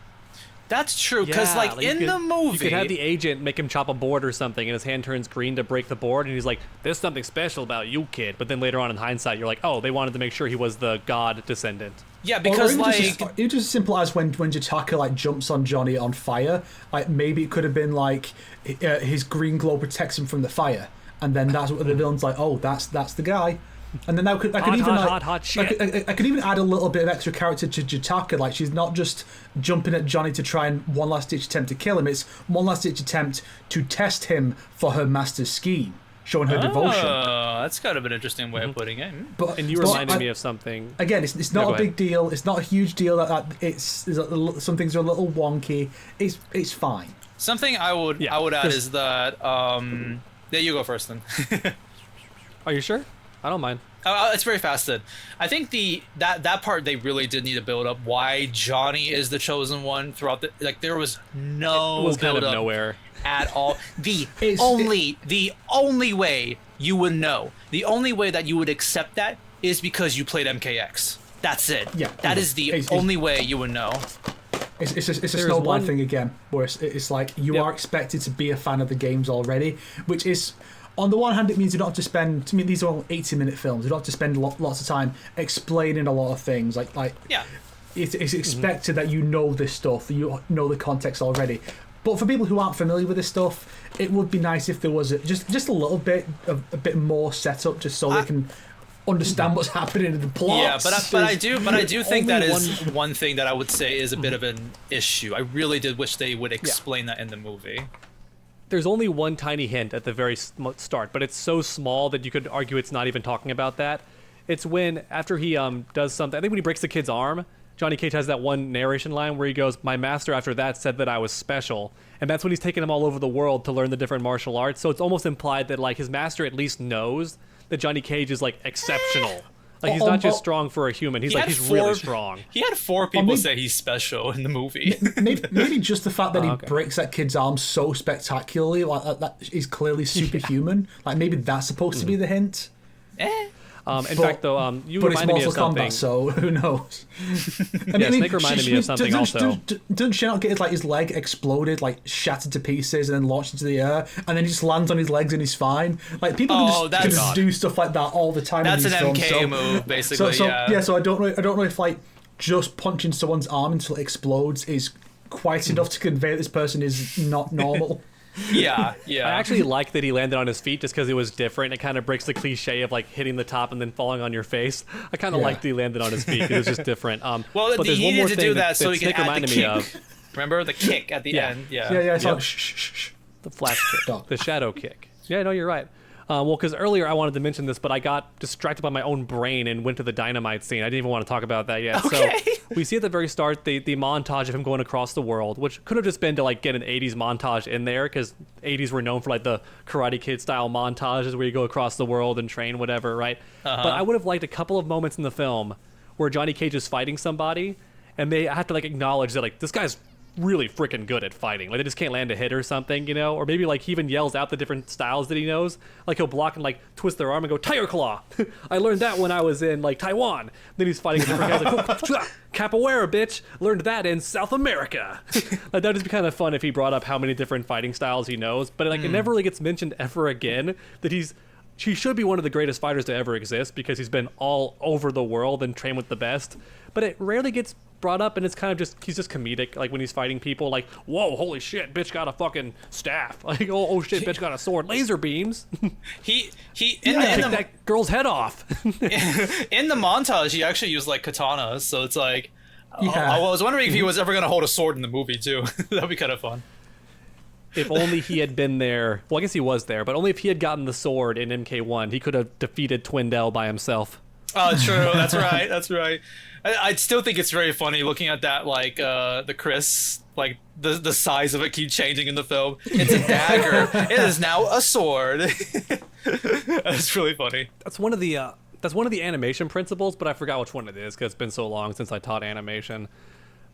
That's true, because in the movie... You could have the agent make him chop a board or something, and his hand turns green to break the board, and he's like, there's something special about you, kid. But then later on in hindsight, you're like, oh, they wanted to make sure he was the god descendant. Yeah, because it's just as simple as when Jataka jumps on Johnny on fire, like maybe it could have been like his green glow protects him from the fire, and then that's what the villain's like, oh, that's the guy. And then I could even add a little bit of extra character to Jataka. Like, she's not just jumping at Johnny to try and one last ditch attempt to kill him. It's one last ditch attempt to test him for her master's scheme, showing her devotion. Oh, that's kind of an interesting way of putting it. And you reminded me of something. Again, it's not a big deal. It's not a huge deal. Some things are a little wonky. It's fine. Something I would add is that yeah, you go first then. Are you sure? I don't mind. It's very fast then. I think that part they really did need to build up why Johnny is the chosen one throughout there was no build kind of up nowhere at all. The only way you would know, the only way that you would accept that is because you played MKX. That's it. Yeah, that is the only way you would know. It's a snowball thing again, where it's like you are expected to be a fan of the games already, which is. On the one hand, it means you don't have to spend. To me, these are all 80-minute films. You don't have to spend lots of time explaining a lot of things. It's expected that you know this stuff, that you know the context already. But for people who aren't familiar with this stuff, it would be nice if there was just a little bit of a bit more setup, just so they can understand what's happening in the plot. Yeah, but I do think that is one thing that I would say is a bit of an issue. I really did wish they would explain that in the movie. There's only one tiny hint at the very start, but it's so small that you could argue it's not even talking about that. It's when, after he does something, I think when he breaks the kid's arm, Johnny Cage has that one narration line where he goes, my master after that said that I was special. And that's when he's taking him all over the world to learn the different martial arts. So it's almost implied that his master at least knows that Johnny Cage is exceptional. He's not just strong for a human. He's really strong. He had 4 people say he's special in the movie. Maybe just the fact that he breaks that kid's arm so spectacularly, that he's clearly superhuman. Maybe that's supposed to be the hint. In fact, though, you but reminded me it's of something. Kombat, so who knows? Snake reminded me of something also. Doesn't Shinnok get his leg exploded, shattered to pieces, and then launched into the air, and then he just lands on his legs and he's fine? People can just do stuff like that all the time. That's in these an films, MK move, basically. So I don't know if just punching someone's arm until it explodes is quite enough to convey that this person is not normal. Yeah. I actually like that he landed on his feet just because it was different. It kind of breaks the cliche of like hitting the top and then falling on your face. I kind of liked that he landed on his feet. It was just different. Well, but there's he one more needed to thing do that so he could Snick add the reminded kick. me of. Remember the kick at the end? Yeah. Yeah, it's Yep. like shh. The flash kick, Stop. the shadow kick. Yeah, no, you're right. Well, because earlier I wanted to mention this, but I got distracted by my own brain and went to the dynamite scene. I didn't even want to talk about that yet. Okay. So we see at the very start the montage of him going across the world, which could have just been to like get an 80s montage in there, because 80s were known for like the Karate Kid style montages where you go across the world and train whatever, right? But I would have liked a couple of moments in the film where Johnny Cage is fighting somebody and they have to like acknowledge that like this guy's really freaking good at fighting. Like they just can't land a hit or something, you know? Or maybe like he even yells out the different styles that he knows. Like he'll block and like twist their arm and go, Tiger Claw! I learned that when I was in like Taiwan. Then he's fighting different guys like, Capoeira, bitch! Learned that in South America. Like that'd just be kind of fun if he brought up how many different fighting styles he knows. But like it never really gets mentioned ever again that he should be one of the greatest fighters to ever exist because he's been all over the world and trained with the best. But it rarely gets brought up, and it's kind of just he's just comedic. Like when he's fighting people, like whoa, holy shit, bitch got a fucking staff. Like oh shit, bitch got a sword, laser beams. He Take that girl's head off. in the montage he actually used like katanas, so it's like Yeah. I was wondering if he was ever gonna hold a sword in the movie too. That'd be kind of fun. If only he had been there. Well, I guess he was there, but only if he had gotten the sword in MK1, he could have defeated Twindell by himself. Oh, true. That's right. That's right. I still think it's very funny looking at that, like the Chris, like the size of it keep changing in the film. It's a dagger. It is now a sword. That's really funny. That's one of the animation principles, but I forgot which one it is because it's been so long since I taught animation.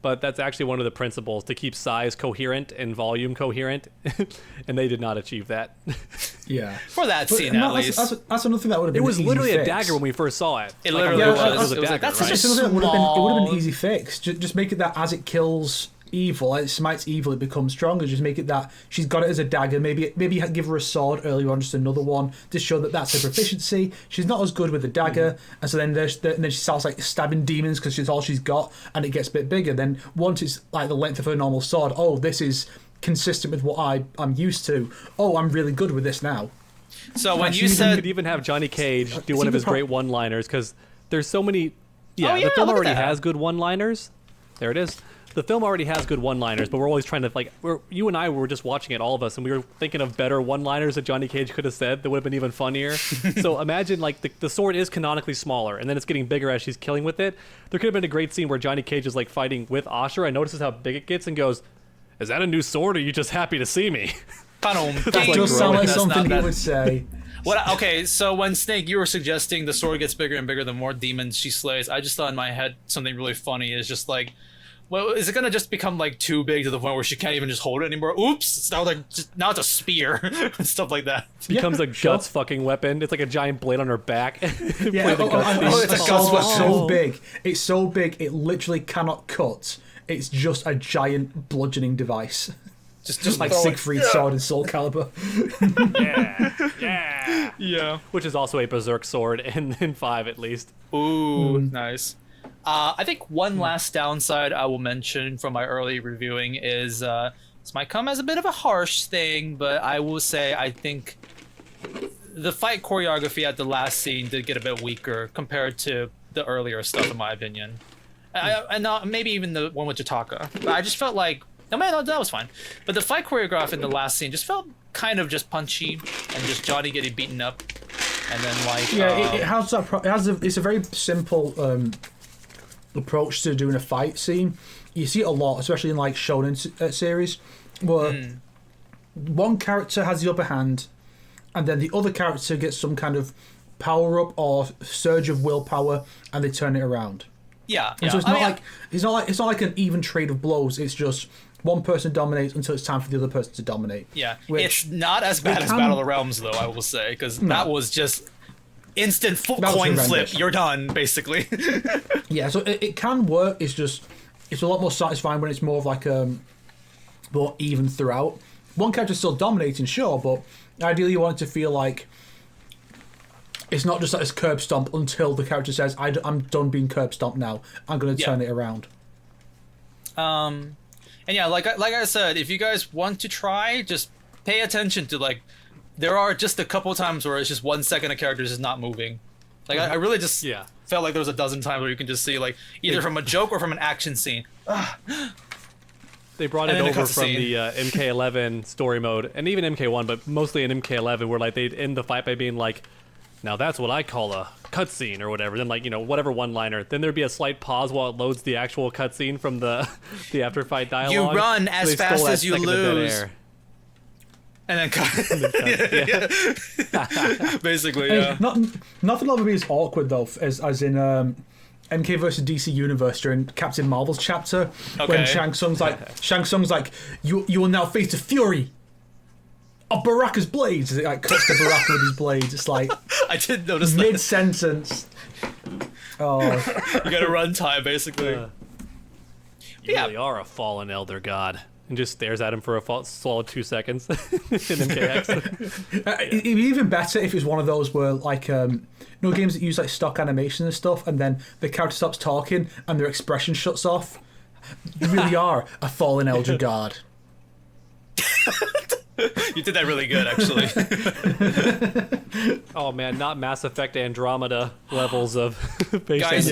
But that's actually one of the principles, to keep size coherent and volume coherent, and they did not achieve that. Yeah. For that scene, no, at least. That's another thing that would have been It was an easy literally a fix. dagger when we first saw it. It Like, literally I was. remember it was a It was like, dagger, that's right? such a That's another thing it would have been an small- easy fix. Just make it that as it kills evil, like it smites evil, it becomes stronger. Just make it that she's got it as a dagger. Maybe give her a sword earlier on, just another one, to show that that's her proficiency. She's not as good with the dagger, and so then then she starts like stabbing demons because she's all she's got, and it gets a bit bigger. Then once it's like the length of her normal sword, oh, this is consistent with what I'm used to. Oh, I'm really good with this now. So when you You said could even have Johnny Cage do one See, of the his pro- great one-liners, because there's so many. Yeah, Oh, yeah, the film look at already that. has good one-liners. There it is. The film already has good one-liners, but we're always trying to you and I were just watching it, all of us, and we were thinking of better one-liners that Johnny Cage could have said that would have been even funnier. So imagine like the sword is canonically smaller, and then it's getting bigger as she's killing with it. There could have been a great scene where Johnny Cage is like fighting with Asher and notices how big it gets and goes, "Is that a new sword, or are you just happy to see me?" That like does sound like That's something not he bad. would say. Okay, so when Snake, you were suggesting the sword gets bigger and bigger the more demons she slays, I just thought in my head something really funny is just like, well, is it gonna just become like too big to the point where she can't even just hold it anymore? Oops! It's now now it's a spear and stuff like that. Becomes a sure. guts fucking weapon. It's like a giant blade on her back. Yeah, Play the guts theme. it's a sword guts that's so weapon. big. It's so big it literally cannot cut. It's just a giant bludgeoning device. Just Like throw it. Siegfried's sword and Soul Calibur. Yeah. Which is also a berserk sword in 5 at least. Ooh, nice. I think one last downside I will mention from my early reviewing is this might come as a bit of a harsh thing, but I will say I think the fight choreography at the last scene did get a bit weaker compared to the earlier stuff, in my opinion. And maybe even the one with Jataka. But I just felt like, no man, that was fine. But the fight choreograph in the last scene just felt kind of just punchy and just Johnny getting beaten up, and then like Yeah, it has that. It's a very simple approach to doing a fight scene. You see it a lot, especially in like shonen series, where one character has the upper hand, and then the other character gets some kind of power up or surge of willpower, and they turn it around. yeah. And so it's not like an even trade of blows. It's just one person dominates until it's time for the other person to dominate. Yeah, Which it's not as bad as can- Battle of the Realms, though, I will say, because that was just instant That was coin flip. horrendous. You're done, basically. Yeah, so it can work. It's just it's a lot more satisfying when it's more of like more even throughout. One character's still dominating, sure, but ideally you want it to feel like it's not just like this curb stomp until the character says, I'm done being curb stomped now. I'm going to turn it around. And yeah, like I said, if you guys want to try, just pay attention to like, there are just a couple times where it's just 1 second a character is just not moving. Like I really just felt like there was a dozen times where you can just see like either from a joke or from an action scene. They brought it over from the MK11 story mode, and even MK1, but mostly in MK11, where like they'd end the fight by being like, "Now that's what I call a cutscene," or whatever. Then like whatever one-liner. Then there'd be a slight pause while it loads the actual cutscene from the after fight dialogue. You run as fast as you lose. And then cut. Basically, yeah. Nothing will be as awkward though as in MK vs DC Universe during Captain Marvel's chapter when Shang Tsung's like, you will now face the fury of Baraka's blades. As it like cuts to Baraka with his blades. It's like I didn't notice mid sentence. Oh, you got a runtime basically. You really are a fallen elder god. And just stares at him for a solid 2 seconds in MKX. It'd be even better if it's one of those where, like, games that use like stock animation and stuff, and then the character stops talking and their expression shuts off. You really are a fallen elder god. You did that really good, actually. Oh man, not Mass Effect Andromeda levels of guys.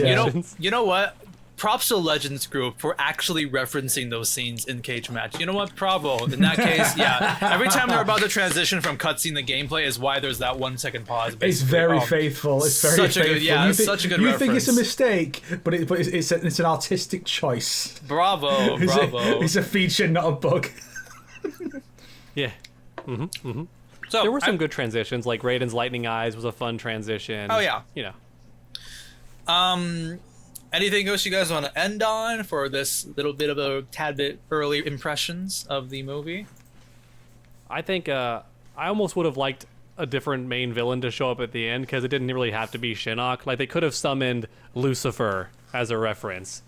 You know what? Props to Legends Group for actually referencing those scenes in Cage Match. You know what? Bravo. In that case, yeah. Every time they're about to transition from cutscene to gameplay is why there's that 1 second pause. Basically. It's very faithful. It's very such faithful. A good, yeah, such a good reference. You think it's a mistake, but it's an artistic choice. Bravo. It's a feature, not a bug. Yeah. So there were some good transitions, like Raiden's lightning eyes was a fun transition. Oh yeah. Anything else you guys want to end on for this little bit of a tad bit early impressions of the movie? I think I almost would have liked a different main villain to show up at the end, because it didn't really have to be Shinnok. Like they could have summoned Lucifer as a reference,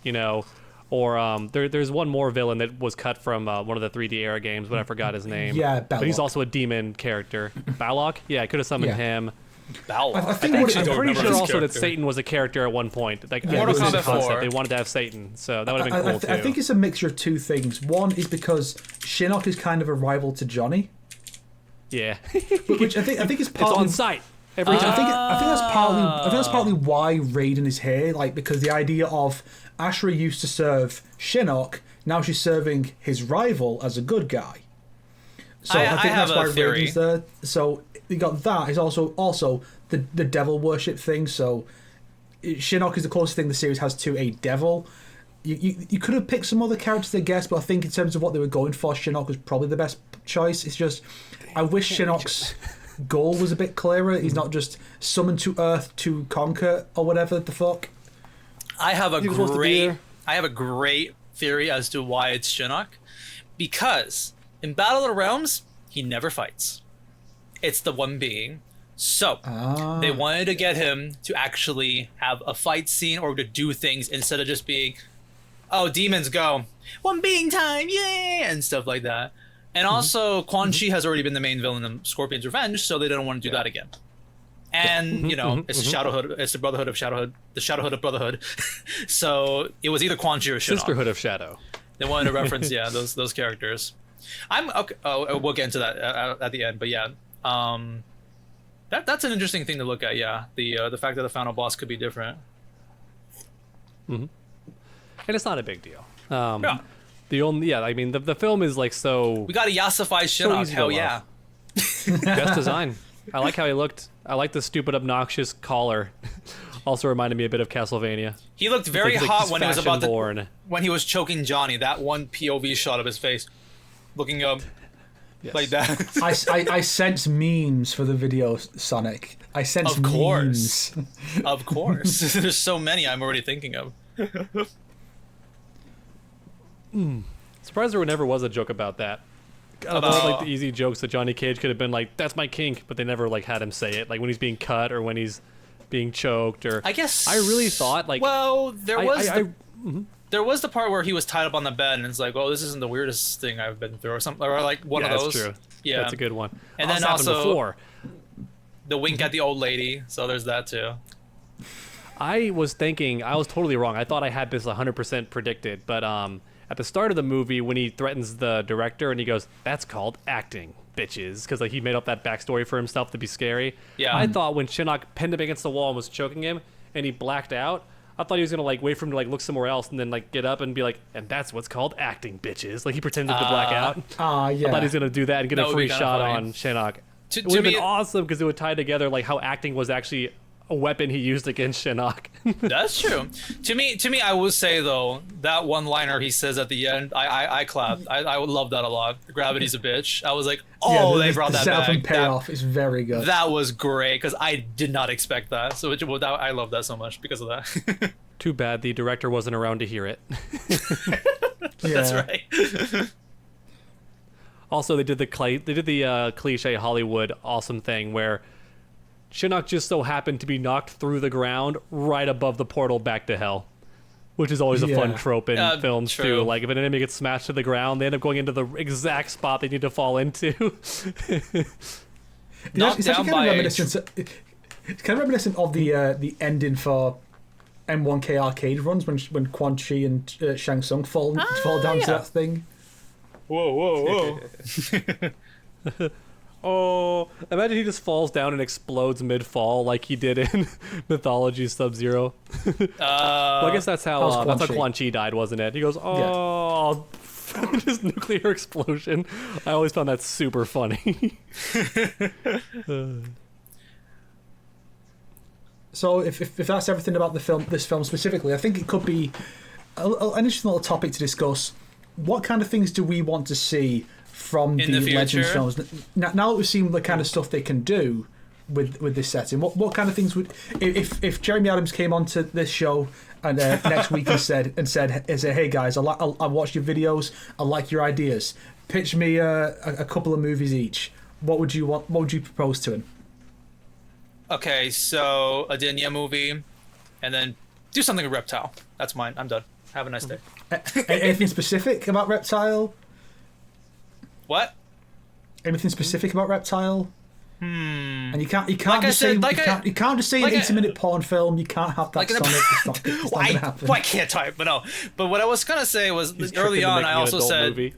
or there's one more villain that was cut from one of the 3D era games, but I forgot his name. Yeah, Balok. But he's also a demon character. Balok? Yeah, I could have summoned him. Balok. I think I'm pretty sure also that Satan was a character at one point. Like Mortal Kombat 4. They wanted to have Satan, so that would have been cool too. I think it's a mixture of two things. One is because Shinnok is kind of a rival to Johnny. Yeah. Which I think is partly it's on site. Every time. I think that's partly why Raiden is here. Like because the idea of Ashra used to serve Shinnok, now she's serving his rival as a good guy. So I think that's why Raiden's there. So you got that. It's also the devil worship thing. So Shinnok is the closest thing the series has to a devil. You could have picked some other characters, I guess, but I think in terms of what they were going for, Shinnok was probably the best choice. It's just I wish Shinnok's goal was a bit clearer. He's not just summoned to Earth to conquer or whatever the fuck. I have a great theory as to why it's Shinnok, because in Battle of the Realms he never fights. It's the one being. So they wanted to get him to actually have a fight scene or to do things instead of just being, oh, demons go, one being time, yay, and stuff like that. And also, Quan Chi has already been the main villain in Scorpion's Revenge, so they didn't want to do that again. And, it's the Shadowhood, it's the Brotherhood of Shadowhood, the Shadowhood of Brotherhood. So it was either Quan Chi or Shinnok. Sisterhood of Shadow. They wanted to reference, those characters. I'm okay. Oh, we'll get into that at the end, but yeah. That's an interesting thing to look at, yeah. The fact that the final boss could be different. And it's not a big deal. Yeah. The film is like so. We got a Yasify Shinnok, hell yeah. Best design. I like how he looked. I like the stupid, obnoxious collar. Also reminded me a bit of Castlevania. He looked very hot when he was when he was choking Johnny. That one POV shot of his face, looking up. Yes. Like that. I sense memes for the video, Sonic. I sense memes. Of course. There's so many I'm already thinking of. Surprised there never was a joke about that. About like the easy jokes that Johnny Cage could have been like, that's my kink, but they never like had him say it. Like when he's being cut or when he's being choked or. I guess. I really thought like. Well, there was the part where he was tied up on the bed and it's like, oh, this isn't the weirdest thing I've been through or something, or like one of those. That's true. Yeah, that's a good one. And then also the wink at the old lady. So there's that too. I was thinking, I was totally wrong. I thought I had this 100% predicted, but at the start of the movie when he threatens the director and he goes, "That's called acting, bitches," because like he made up that backstory for himself to be scary. Yeah. I thought when Shinnok pinned him against the wall and was choking him and he blacked out, I thought he was gonna like wait for him to like look somewhere else and then like get up and be like, "And that's what's called acting, bitches." Like he pretended to black out. Yeah. I thought he was gonna do that and get That a would free be kinda shot funny. on Shinnok. To It would have me, been awesome because it would tie together like how acting was actually a weapon he used against Shinnok. That's true. To me, I would say though that one-liner he says at the end, I clapped. I would love that a lot. Gravity's a bitch. I was like, oh, they brought the that setup back. and payoff is very good. That was great because I did not expect that. So I love that so much because of that. Too bad the director wasn't around to hear it. That's Yeah. right. Also, they did the cliche Hollywood awesome thing where Shinnok just so happened to be knocked through the ground right above the portal back to hell, which is always a fun Yeah. trope in films True. too. Like if an enemy gets smashed to the ground, they end up going into the exact spot they need to fall into. Knocked It's down actually by it's kind of reminiscent of the ending for M1K arcade runs when Quan Chi and Shang Tsung fall down to that thing. Whoa. Oh, imagine he just falls down and explodes mid-fall like he did in Mythology Sub-Zero. Well, I guess that's how Quan Chi died, wasn't it? He goes, oh, just nuclear explosion. I always found that super funny. So if that's everything about this film specifically, I think it could be an interesting little topic to discuss. What kind of things do we want to see from In the the Legends future? films? Now that we've seen the kind of stuff they can do with this setting, what kind of things would if Jeremy Adams came onto this show and next week and said, "Hey guys, I watched your videos, I like your ideas. Pitch me a couple of movies each." What would you want? What would you propose to him? Okay, so a Dinya movie, and then do something with Reptile. That's mine. I'm done. Have a nice day. Anything specific about Reptile? What? Anything specific about Reptile? And you can't just say an 80-minute porn film. You can't have that Like an- Sonic. It's not gonna happen. Why can't I? But no. But what I was gonna say was He's early tricked into on. making I an also adult said movie.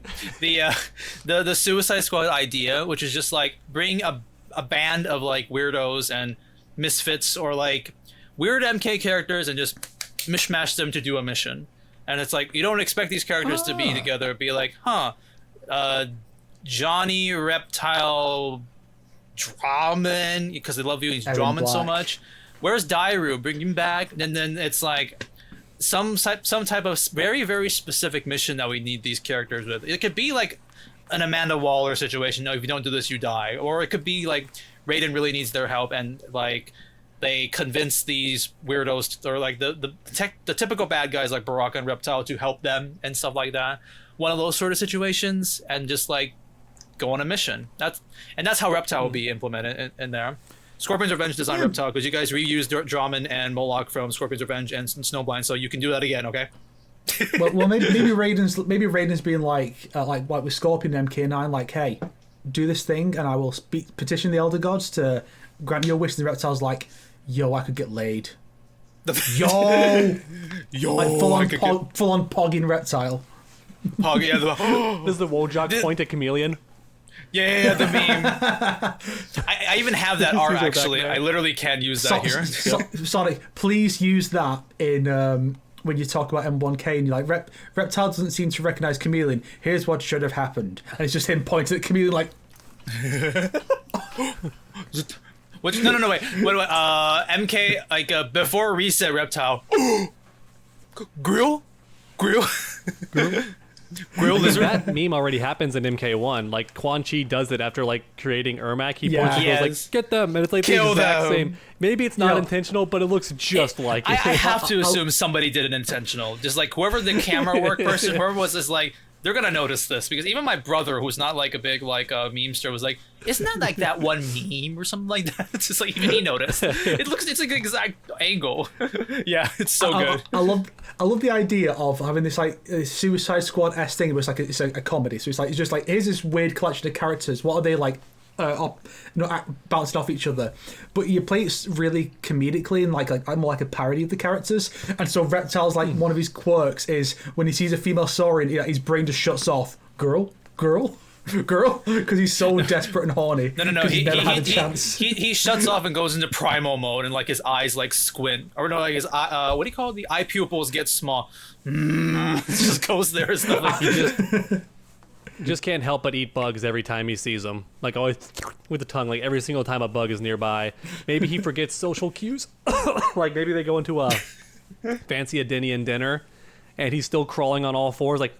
the Suicide Squad idea, which is just like bring a band of like weirdos and misfits or like weird MK characters and just mishmash them to do a mission. And it's like you don't expect these characters to be together. Be like, Johnny Reptile Drawman, because they love you. He's Aaron Drawman so Black. much. Where's Dairu? Bring him back, and then it's like some type of very very specific mission that we need these characters with. It could be like an Amanda Waller situation. No, if you don't do this, you die. Or it could be like Raiden really needs their help, and like they convince these weirdos or like the typical bad guys like Baraka and Reptile to help them and stuff like that. One of those sort of situations, and just like go on a mission. That's how Reptile will be implemented in there. Scorpion's Revenge designed Reptile because you guys reused Drawman and Moloch from Scorpion's Revenge and Snowblind, so you can do that again, okay? well, maybe Raiden's being like with Scorpion and MK9, like, hey, do this thing, and I will petition the Elder Gods to grant your wish. And the Reptile's like, yo, I could get laid. Yo, like full on pogging Reptile. Pog, yeah, This is the Wojak point at Chameleon. yeah, the meme. I even have that art Back actually. there. I literally can use that here. Sonic, please use that in when you talk about M1K and you're like, Reptile doesn't seem to recognize Chameleon. Here's what should have happened. And it's just him pointing at Chameleon like, Which no wait. MK like before reset Reptile. Grill. Grill lizard. That meme already happens in MK1. Like Quan Chi does it after like creating Ermac. He Yeah. points and goes like, Yes. "Get them," and it's like Kill the exact them. same. Maybe it's not Yo. intentional, but it looks just like I it. have to assume somebody did it intentional. Just like whoever the camera work person, whoever was, is like they're gonna notice this because even my brother, who's not like a big like memester, was like, "Isn't that like that one meme or something like that?" It's just like even he noticed. It's like the exact angle. Yeah, it's so good. I love the idea of having this like Suicide Squad-esque thing, but it's a comedy. So it's just like here's this weird collection of characters. What are they like? bouncing off each other, but you play it really comedically and like more like a parody of the characters. And so Reptile's like one of his quirks is when he sees a female Saurian, his brain just shuts off. Girl, because he's so desperate and horny. No. He never had a chance. He shuts off and goes into primal mode, and like his eyes like squint, or no, like his what do you call it? The eye pupils get small. Just goes there and stuff like He just can't help but eat bugs every time he sees them. Like always with the tongue, like every single time a bug is nearby. Maybe he forgets social cues. Like maybe they go into a fancy Adenian dinner and he's still crawling on all fours like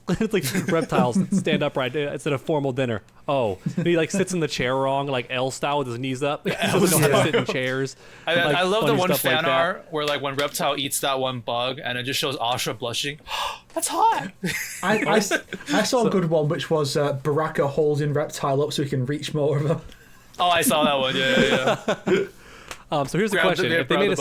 it's like Reptiles stand upright. It's at a formal dinner. Oh, and he like sits in the chair wrong, like L style with his knees up. He doesn't know how to sit in chairs. I love the one fan like art where like when Reptile eats that one bug and it just shows Asha blushing. That's hot. I saw a good one which was Baraka holding Reptile up so he can reach more of her. Oh, I saw that one. Yeah. So here's the question: if they made a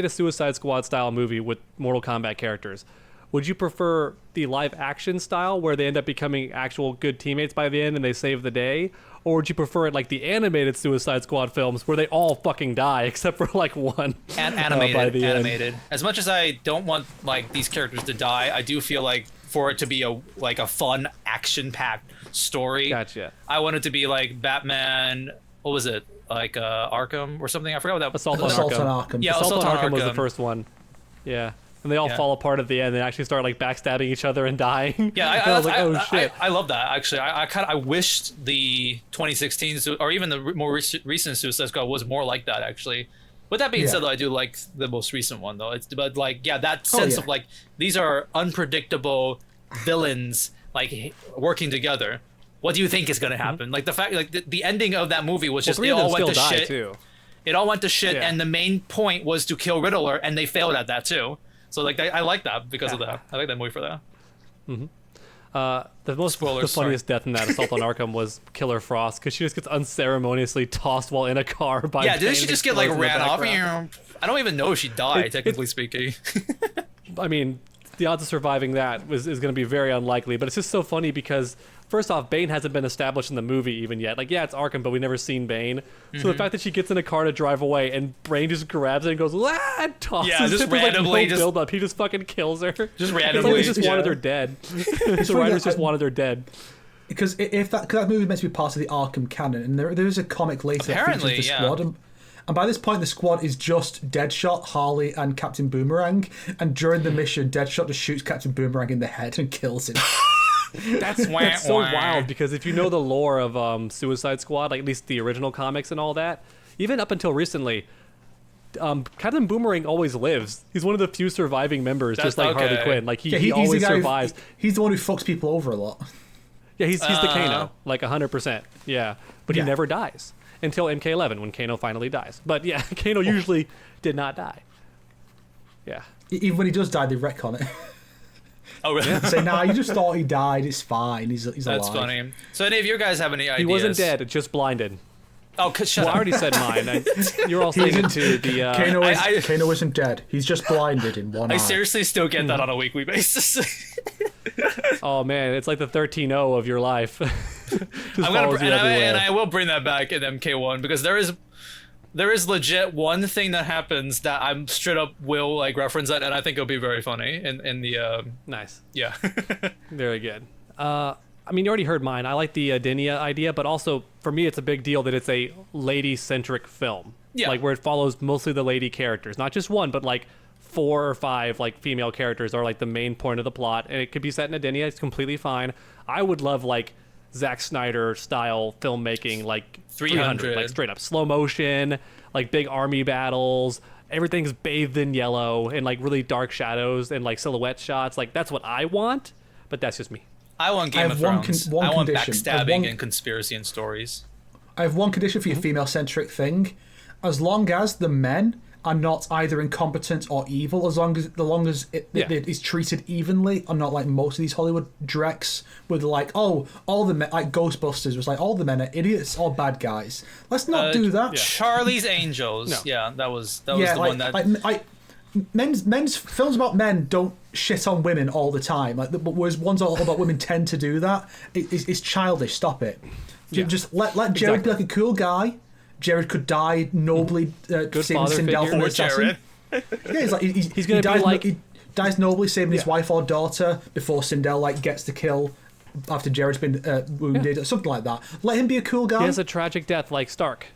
Suicide Squad, style movie with Mortal Kombat characters, would you prefer the live action style where they end up becoming actual good teammates by the end and they save the day? Or would you prefer it like the animated Suicide Squad films where they all fucking die except for like one? Animated. As much as I don't want like these characters to die, I do feel like for it to be a fun action-packed story. Gotcha. I want it to be like Batman. What was it? Like Arkham or something? I forgot what that was. Assault on Arkham. Yeah, Assault on Arkham was the first one. Yeah. And they all fall apart at the end. They actually start like backstabbing each other and dying. Yeah, I was like, oh shit. I love that actually. I wished the 2016 or even the more recent Suicide Squad was more like that actually. With that being said, though, I do like the most recent one though. But like that sense of like these are unpredictable villains like working together. What do you think is going to happen? Like the fact, like the ending of that movie was just they all went to shit. Too. It all went to shit, and the main point was to kill Riddler, and they failed at that too. So like I like that because of that. I like that movie for that. The funniest death in that Assault on Arkham was Killer Frost because she just gets unceremoniously tossed while in a car by. Yeah, didn't she just get like ran off? I don't even know if she died, technically speaking. I mean, the odds of surviving that is going to be very unlikely. But it's just so funny because first off, Bane hasn't been established in the movie even yet. Like, yeah, it's Arkham, but we've never seen Bane. So the fact that she gets in a car to drive away and Bane just grabs it and goes, ah, and tosses just it. randomly, like, no build up. He just fucking kills her. Just randomly. It's like they just wanted her dead. The writers just wanted her dead. Because that movie meant to be part of the Arkham canon, and there is a comic later that features the squad. And by this point, the squad is just Deadshot, Harley, and Captain Boomerang. And during the mission, Deadshot just shoots Captain Boomerang in the head and kills him. That's so wild because if you know the lore of Suicide Squad, like at least the original comics and all that, even up until recently, Captain Boomerang always lives. He's one of the few surviving members, just like Harley Quinn. Like he always survives. He's the one who fucks people over a lot. Yeah, he's the Kano, like 100%. Yeah, but he never dies until MK11 when Kano finally dies. But yeah, Kano usually did not die. Yeah. Even when he does die, they retcon it. Oh, really? Say, nah, you just thought he died. It's fine. He's alive. That's funny. So, any of you guys have any ideas? He wasn't dead. Just blinded. Oh, shut up. I already said mine. You're all saying it too. Kano isn't dead. He's just blinded in one eye. I seriously still get that on a weekly basis. Oh, man. It's like the 13-0 of your life. And I will bring that back in MK1 because there is legit one thing that happens that I'm straight up will like reference that, and I think it'll be very funny in the nice. Yeah. Very good. I mean, you already heard mine. I like the Adenia idea, but also for me, it's a big deal that it's a lady-centric film. Yeah. Like where it follows mostly the lady characters, not just one, but like 4 or 5 like female characters are like the main point of the plot, and it could be set in Adenia. It's completely fine. I would love like Zack Snyder style filmmaking, like 300, like straight up slow motion, like big army battles. Everything's bathed in yellow and like really dark shadows and like silhouette shots. Like that's what I want, but that's just me. I want Game of Thrones. I want backstabbing and conspiracy and stories. I have one condition for your female-centric thing. As long as the men are not either incompetent or evil, as long as it is treated evenly, and not like most of these Hollywood drecs with like, oh, all the men, like Ghostbusters was like, all the men are idiots or bad guys. Let's not do that. Charlie's Angels. No. Yeah, that was the one that. men's films about men don't shit on women all the time. Like, whereas ones all about women tend to do that. It's childish. Stop it. Just let Jared be like a cool guy. Jared could die nobly, saving Sindel from the assassin. Yeah, he's gonna be like he dies nobly, saving his wife or daughter before Sindel like gets the kill after Jared's been wounded or something like that. Let him be a cool guy. He has a tragic death like Stark,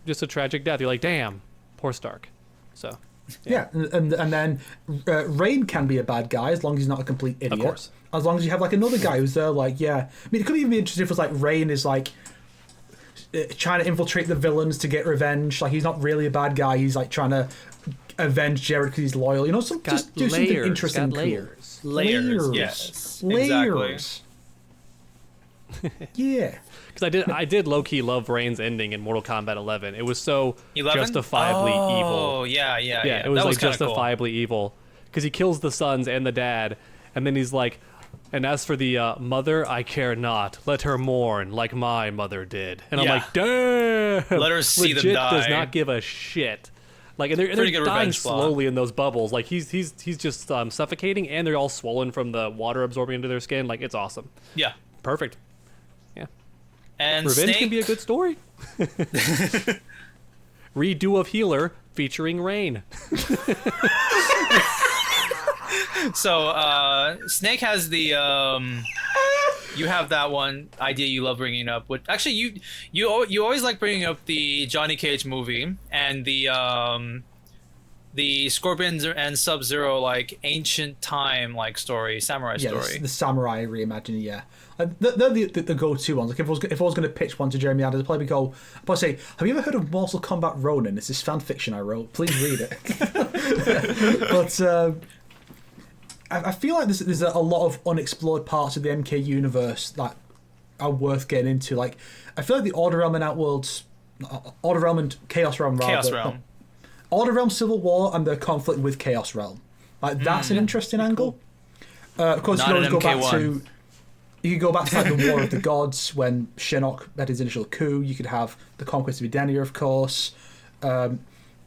just a tragic death. You're like, damn, poor Stark. So. Yeah, and then Rain can be a bad guy as long as he's not a complete idiot. Of course. As long as you have like another guy who's there, like, yeah. I mean, it could even be interesting if it's like Rain is like trying to infiltrate the villains to get revenge. Like, he's not really a bad guy. He's like trying to avenge Jared because he's loyal. Just do something interesting. Layers. Yes. Layers. Exactly. Yeah. Because I did low-key love Rain's ending in Mortal Kombat 11. It was so justifiably evil. Oh, yeah. It was like justifiably evil. Because he kills the sons and the dad, and then he's like, and as for the mother, I care not. Let her mourn like my mother did. And I'm like, damn! Let her see them die. Does not give a shit. Like, and they're dying slowly in those bubbles. Like, he's just suffocating, and they're all swollen from the water absorbing into their skin. Like, it's awesome. Yeah. Perfect. Yeah. And Revenge can be a good story. Redo of Healer featuring Rain. So Snake has the you have that one idea you love bringing up. Which actually you always like bringing up the Johnny Cage movie and the Scorpions and Sub-Zero like ancient time like story, samurai story. The samurai reimagining. Yeah, they're the go-to ones. Like if I was going to pitch one to Jeremy Adams, I'd probably say, have you ever heard of Mortal Kombat Ronin? It's this fan fiction I wrote. Please read it. But I feel like there's a lot of unexplored parts of the MK universe that are worth getting into. Like, I feel like the Order Realm and Outworlds, Order Realm and Chaos Realm, Order Realm Civil War and the conflict with Chaos Realm. Like, that's an interesting angle. Of course, you can go back to like the War of the Gods when Shinnok had his initial coup. You could have the conquest of Edenia, of course. You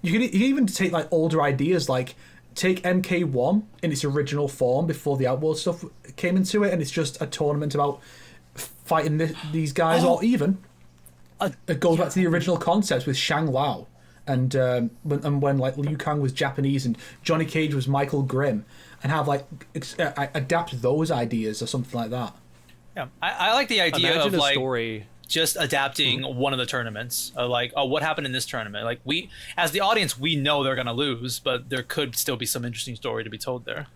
can even take like older ideas, like take MK1 in its original form before the Outworld stuff came into it, and it's just a tournament about fighting these guys, or even it goes back to the original concept with Shang Lao. And when like Liu Kang was Japanese and Johnny Cage was Michael Grimm, and have like adapt those ideas or something like that. Yeah, I like the idea of like story. Just adapting one of the tournaments. Like, what happened in this tournament? Like, we as the audience, we know they're gonna lose, but there could still be some interesting story to be told there.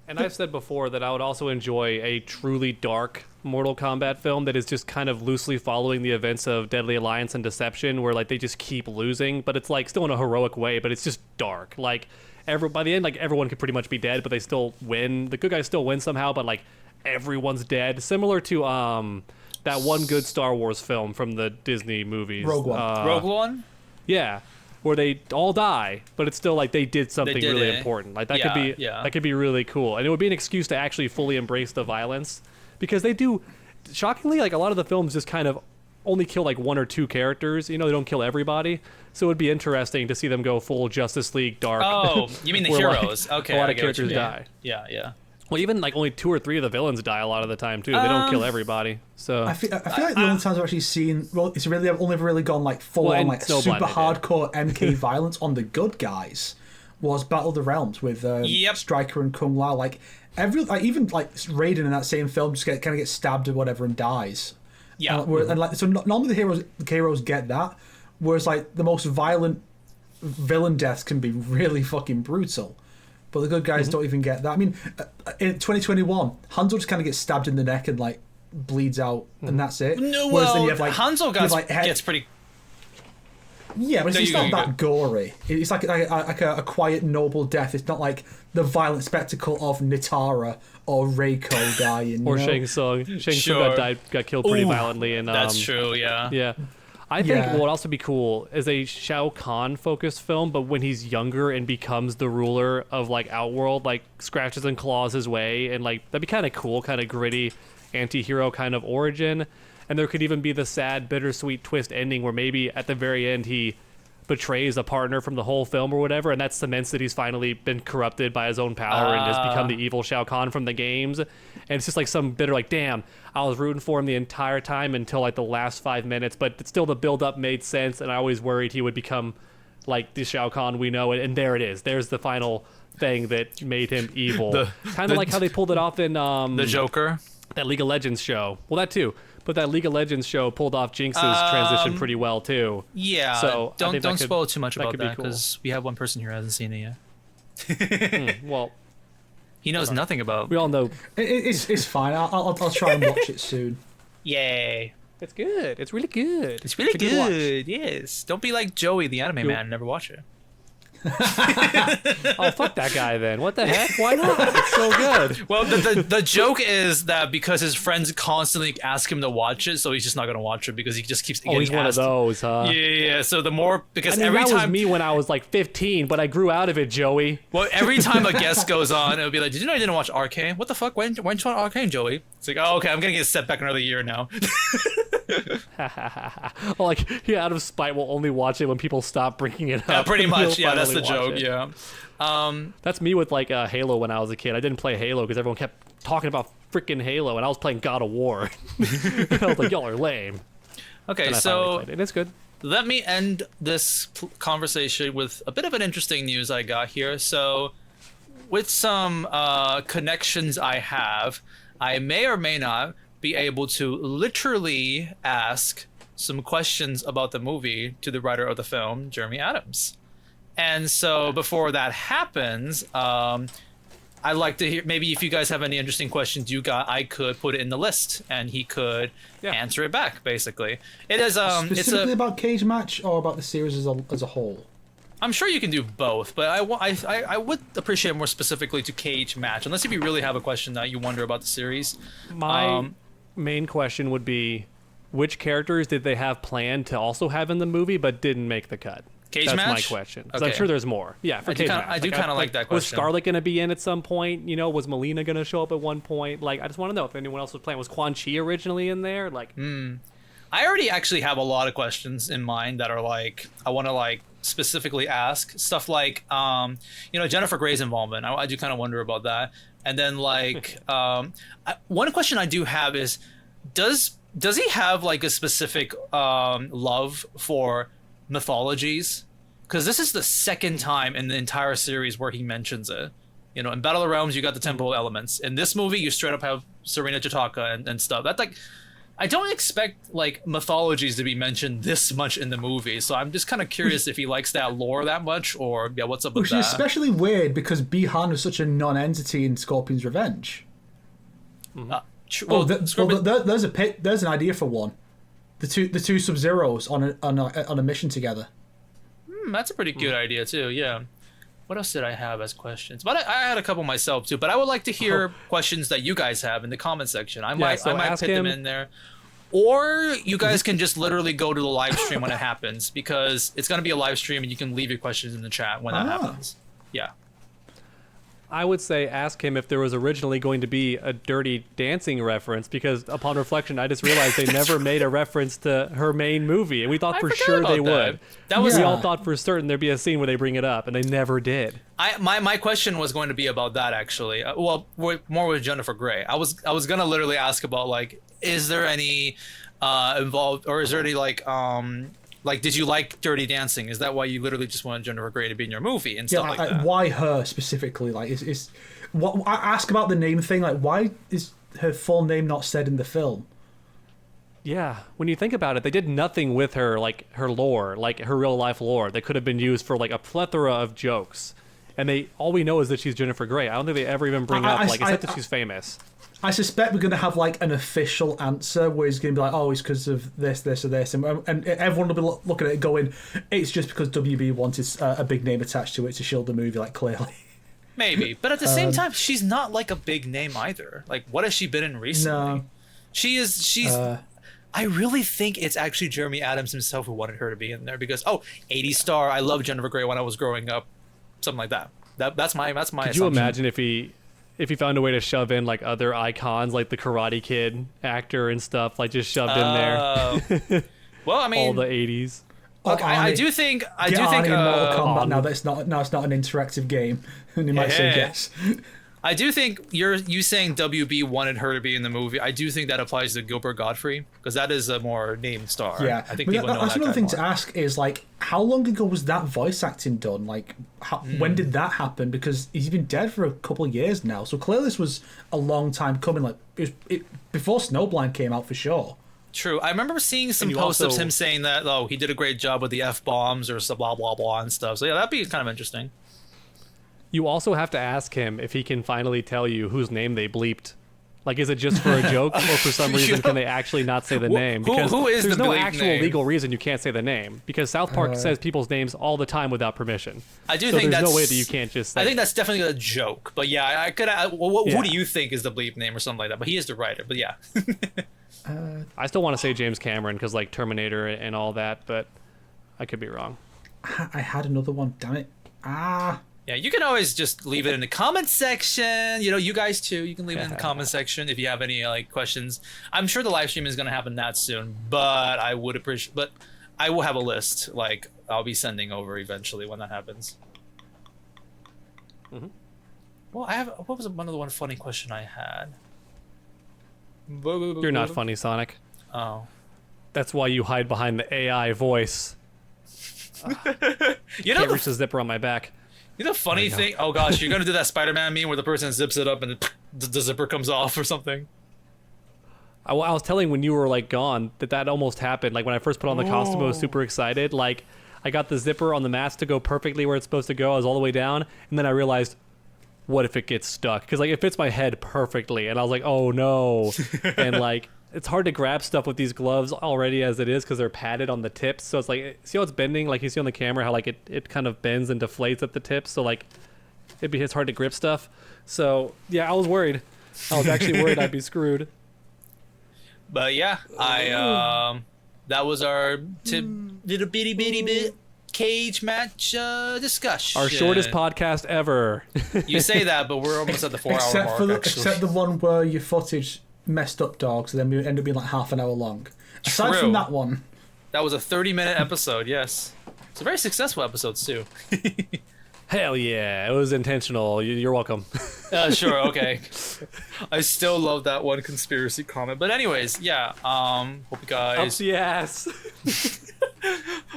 And I've said before that I would also enjoy a truly dark Mortal Kombat film that is just kind of loosely following the events of Deadly Alliance and Deception, where like they just keep losing, but it's like still in a heroic way, but it's just dark. Like by the end, like everyone could pretty much be dead, but they still win. The good guys still win somehow, but like everyone's dead. Similar to that one good Star Wars film from the Disney movies. Rogue One. Rogue One? Yeah. Where they all die, but it's still like they did something really important. Like that could be really cool. And it would be an excuse to actually fully embrace the violence. Because they do, shockingly, like a lot of the films just kind of only kill like one or two characters. They don't kill everybody. So it would be interesting to see them go full Justice League dark. Oh, you mean the heroes? Like, okay, a lot of characters die. Yeah. Well, even like only 2 or 3 of the villains die a lot of the time too. They don't kill everybody. So I feel like the only times I've actually seen, it's really I've only really gone like full on like super hardcore MK violence on the good guys was Battle of the Realms with Stryker and Kung Lao. Like even like Raiden in that same film just kind of gets stabbed or whatever and dies. Yeah. And like so normally the heroes get that, whereas like the most violent villain deaths can be really fucking brutal. But the good guys don't even get that. I mean, in 2021, Hanzo just kind of gets stabbed in the neck and like bleeds out, and that's it. No, well, then you have, like, Hanzo gets pretty. Yeah, but it's not that gory. It's like a quiet, noble death. It's not like the violent spectacle of Nitara or Reiko dying. Or Shang Tsung. Shang Tsung got killed pretty violently. And that's true. Yeah. Yeah. I think what would also be cool is a Shao Kahn focused film, but when he's younger and becomes the ruler of like Outworld, like scratches and claws his way, and like that'd be kind of cool, kind of gritty, anti-hero kind of origin. And there could even be the sad, bittersweet twist ending where maybe at the very end he betrays a partner from the whole film or whatever, and that cements that he's finally been corrupted by his own power and has become the evil Shao Kahn from the games. And it's just like some bitter, like, damn, I was rooting for him the entire time until like the last 5 minutes, but still the build-up made sense, and I always worried he would become like the Shao Kahn we know, and there it is. There's the final thing that made him evil. Kind of like how they pulled it off in the Joker, that League of Legends show. Well, that too. But that League of Legends show pulled off Jinx's transition pretty well too. Yeah. So don't spoil too much about that, cool. because we have one person here who hasn't seen it yet. Well, he knows nothing about. we all know It's fine. I'll try and watch it soon. Yay! it's good. It's really good. It's really a good watch. good. Yes. Don't be like Joey, the anime man, and never watch it. Oh, fuck that guy then. What the heck? Why not? It's so good. Well, the joke is that because his friends constantly ask him to watch it, so he's just not gonna watch it because he just keeps getting Oh, he's one of asked. those, huh? Yeah. So the more, because I mean, every that time was me when I was like 15, but I grew out of it, Joey. Well, every time a guest goes on, it'll be like, "Did you know you didn't watch Arcane? What the fuck? Why didn't you watch Arcane, Joey?" It's like, "Oh, okay, I'm gonna get set back another year now." Well, like, he out of spite will only watch it when people stop bringing it up. Yeah, pretty much. He'll Yeah, that's the finally joke. watch it. Yeah. That's me with like Halo when I was a kid. I didn't play Halo because everyone kept talking about freaking Halo, and I was playing God of War. I was like, y'all are lame. Okay, And I finally so played it, and it's good. let me end this conversation with a bit of an interesting news I got here. So, with some connections I have, I may or may not be able to literally ask some questions about the movie to the writer of the film, Jeremy Adams. And so before that happens, I'd like to hear, maybe if you guys have any interesting questions you got, I could put it in the list and he could answer it back, basically. It is Specifically about Cage Match or about the series as a whole? I'm sure you can do both, but I would appreciate more specifically to Cage Match, unless if you really have a question that you wonder about the series. My main question would be, which characters did they have planned to also have in the movie but didn't make the cut? Cage That's Match? my question. 'Cause Okay. I'm sure there's more. Yeah, for Cage Match. I do kind of like that Was question. Scarlet going to be in at some point? You know, was Melina going to show up at one point? Like, I just want to know if anyone else was playing. Was Quan Chi originally in there? Like, I already actually have a lot of questions in mind that are like, I want to like specifically ask stuff like, Jennifer Grey's involvement. I do kind of wonder about that. And then like, one question I do have is, does he have like a specific love for mythologies? Because this is the second time in the entire series where he mentions it. You know, in Battle of the Realms, you got the temporal elements. In this movie, you straight up have Serena Jataka and stuff. That's like, I don't expect like mythologies to be mentioned this much in the movie. So I'm just kind of curious if he likes that lore that much, or what's up with Which that. is especially weird because Bihan was such a non-entity in Scorpion's Revenge. There's an idea for one. The two Sub-Zeros on a mission together. That's a pretty cute idea too. Yeah. What else did I have as questions? But I had a couple myself too. But I would like to hear questions that you guys have in the comment section. I might put them in there, or you guys can just literally go to the live stream when it happens, because it's gonna be a live stream and you can leave your questions in the chat when that happens. Yeah. I would say ask him if there was originally going to be a Dirty Dancing reference, because upon reflection, I just realized they never made a reference to her main movie, and we thought for sure they would. We all thought for certain there'd be a scene where they bring it up, and they never did. My question was going to be about that actually. More with Jennifer Grey. I was gonna literally ask about like, is there any involved, or is there any like, did you like Dirty Dancing? Is that why you literally just wanted Jennifer Grey to be in your movie and stuff like that? Why her specifically? Like, what I ask about the name thing? Like, why is her full name not said in the film? Yeah, when you think about it, they did nothing with her, like her lore, like her real life lore, that could have been used for like a plethora of jokes. And all we know is that she's Jennifer Grey. I don't think they ever even bring up except that she's famous. I suspect we're going to have like an official answer where he's going to be like, oh, it's because of this, this, or this. And everyone will be looking at it going, it's just because WB wanted a big name attached to it to shield the movie, like, clearly. Maybe. But at the same time, she's not like a big name either. Like, what has she been in recently? No. She's... I really think it's actually Jeremy Adams himself who wanted her to be in there because, 80s star, I loved Jennifer Grey when I was growing up. Something like that. That's my assumption. Could you imagine if he found a way to shove in like other icons, like the Karate Kid actor and stuff, like just shoved in there? Well, I mean, all the 80s. Look, I do think Get Arnie in Mortal Kombat now that it's not an interactive game, and you might say yes. I do think you saying WB wanted her to be in the movie. I do think that applies to Gilbert Gottfried because that is a more named star. Yeah, I think people know that's that another thing more. to ask is like, how long ago was that voice acting done? Like, when did that happen? Because he's been dead for a couple of years now, so clearly this was a long time coming. Like, before Snowblind came out for sure. True. I remember seeing some you posts of also- him saying that he did a great job with the F-bombs or some blah blah blah and stuff. So yeah, that'd be kind of interesting. You also have to ask him if he can finally tell you whose name they bleeped. Like, is it just for a joke, or for some reason can they actually not say the name? Because who is there's the no bleep actual name? legal reason you can't say the name. Because South Park says people's names all the time without permission. I do so think there's that's no way that you can't just say I think it. that's definitely a joke. But yeah, I could. Yeah. Who do you think is the bleep name or something like that? But he is the writer. But yeah. I still want to say James Cameron because, like, Terminator and all that, but I could be wrong. I had another one. Damn it! Yeah, you can always just leave it in the comment section. You guys too. You can leave it in the comment section if you have any questions. I'm sure the live stream is going to happen that soon, but I would appreciate. But I will have a list. Like I'll be sending over eventually when that happens. Mm-hmm. Well, what was one funny question I had? You're not funny, Sonic. Oh. That's why you hide behind the AI voice. You know Can't reach the zipper on my back. the funny thing? Oh gosh, you're gonna do that Spider-Man meme where the person zips it up and the zipper comes off or something. I was telling when you were like gone that almost happened. Like when I first put on the costume, I was super excited. Like I got the zipper on the mask to go perfectly where it's supposed to go. I was all the way down, and then I realized, what if it gets stuck? Because like it fits my head perfectly, and I was like, oh no. And like it's hard to grab stuff with these gloves already as it is because they're padded on the tips. So it's like, see how it's bending? Like you see on the camera how like it kind of bends and deflates at the tips. So like it's hard to grip stuff. So yeah, I was worried. I was actually worried I'd be screwed. But yeah, that was our little bitty bit cage match discussion. Our shortest podcast ever. You say that, but we're almost at the 4-hour mark. Except the one where your footage messed up, dog. So then we end up being like half an hour long. Aside True. from that one, That was a 30-minute episode. Yes, it's a very successful episode too. Hell yeah, it was intentional. You're welcome. Sure, okay. I still love that one conspiracy comment. But anyways, yeah. Hope you Up guys the ass.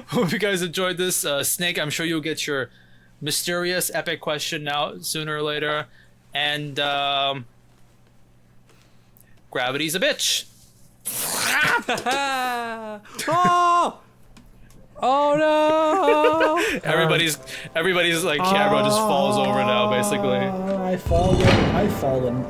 hope you guys enjoyed this. Snake, I'm sure you'll get your mysterious epic question now sooner or later. And gravity's a bitch. Oh! Oh no! Everybody's like camera just falls over now, basically. I've fallen.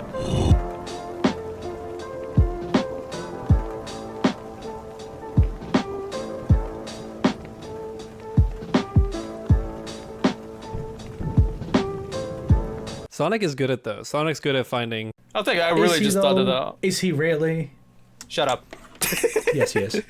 Sonic is good at those. Sonic's good at finding. I think I really just thought of that. Is he really? Shut up. Yes, he is.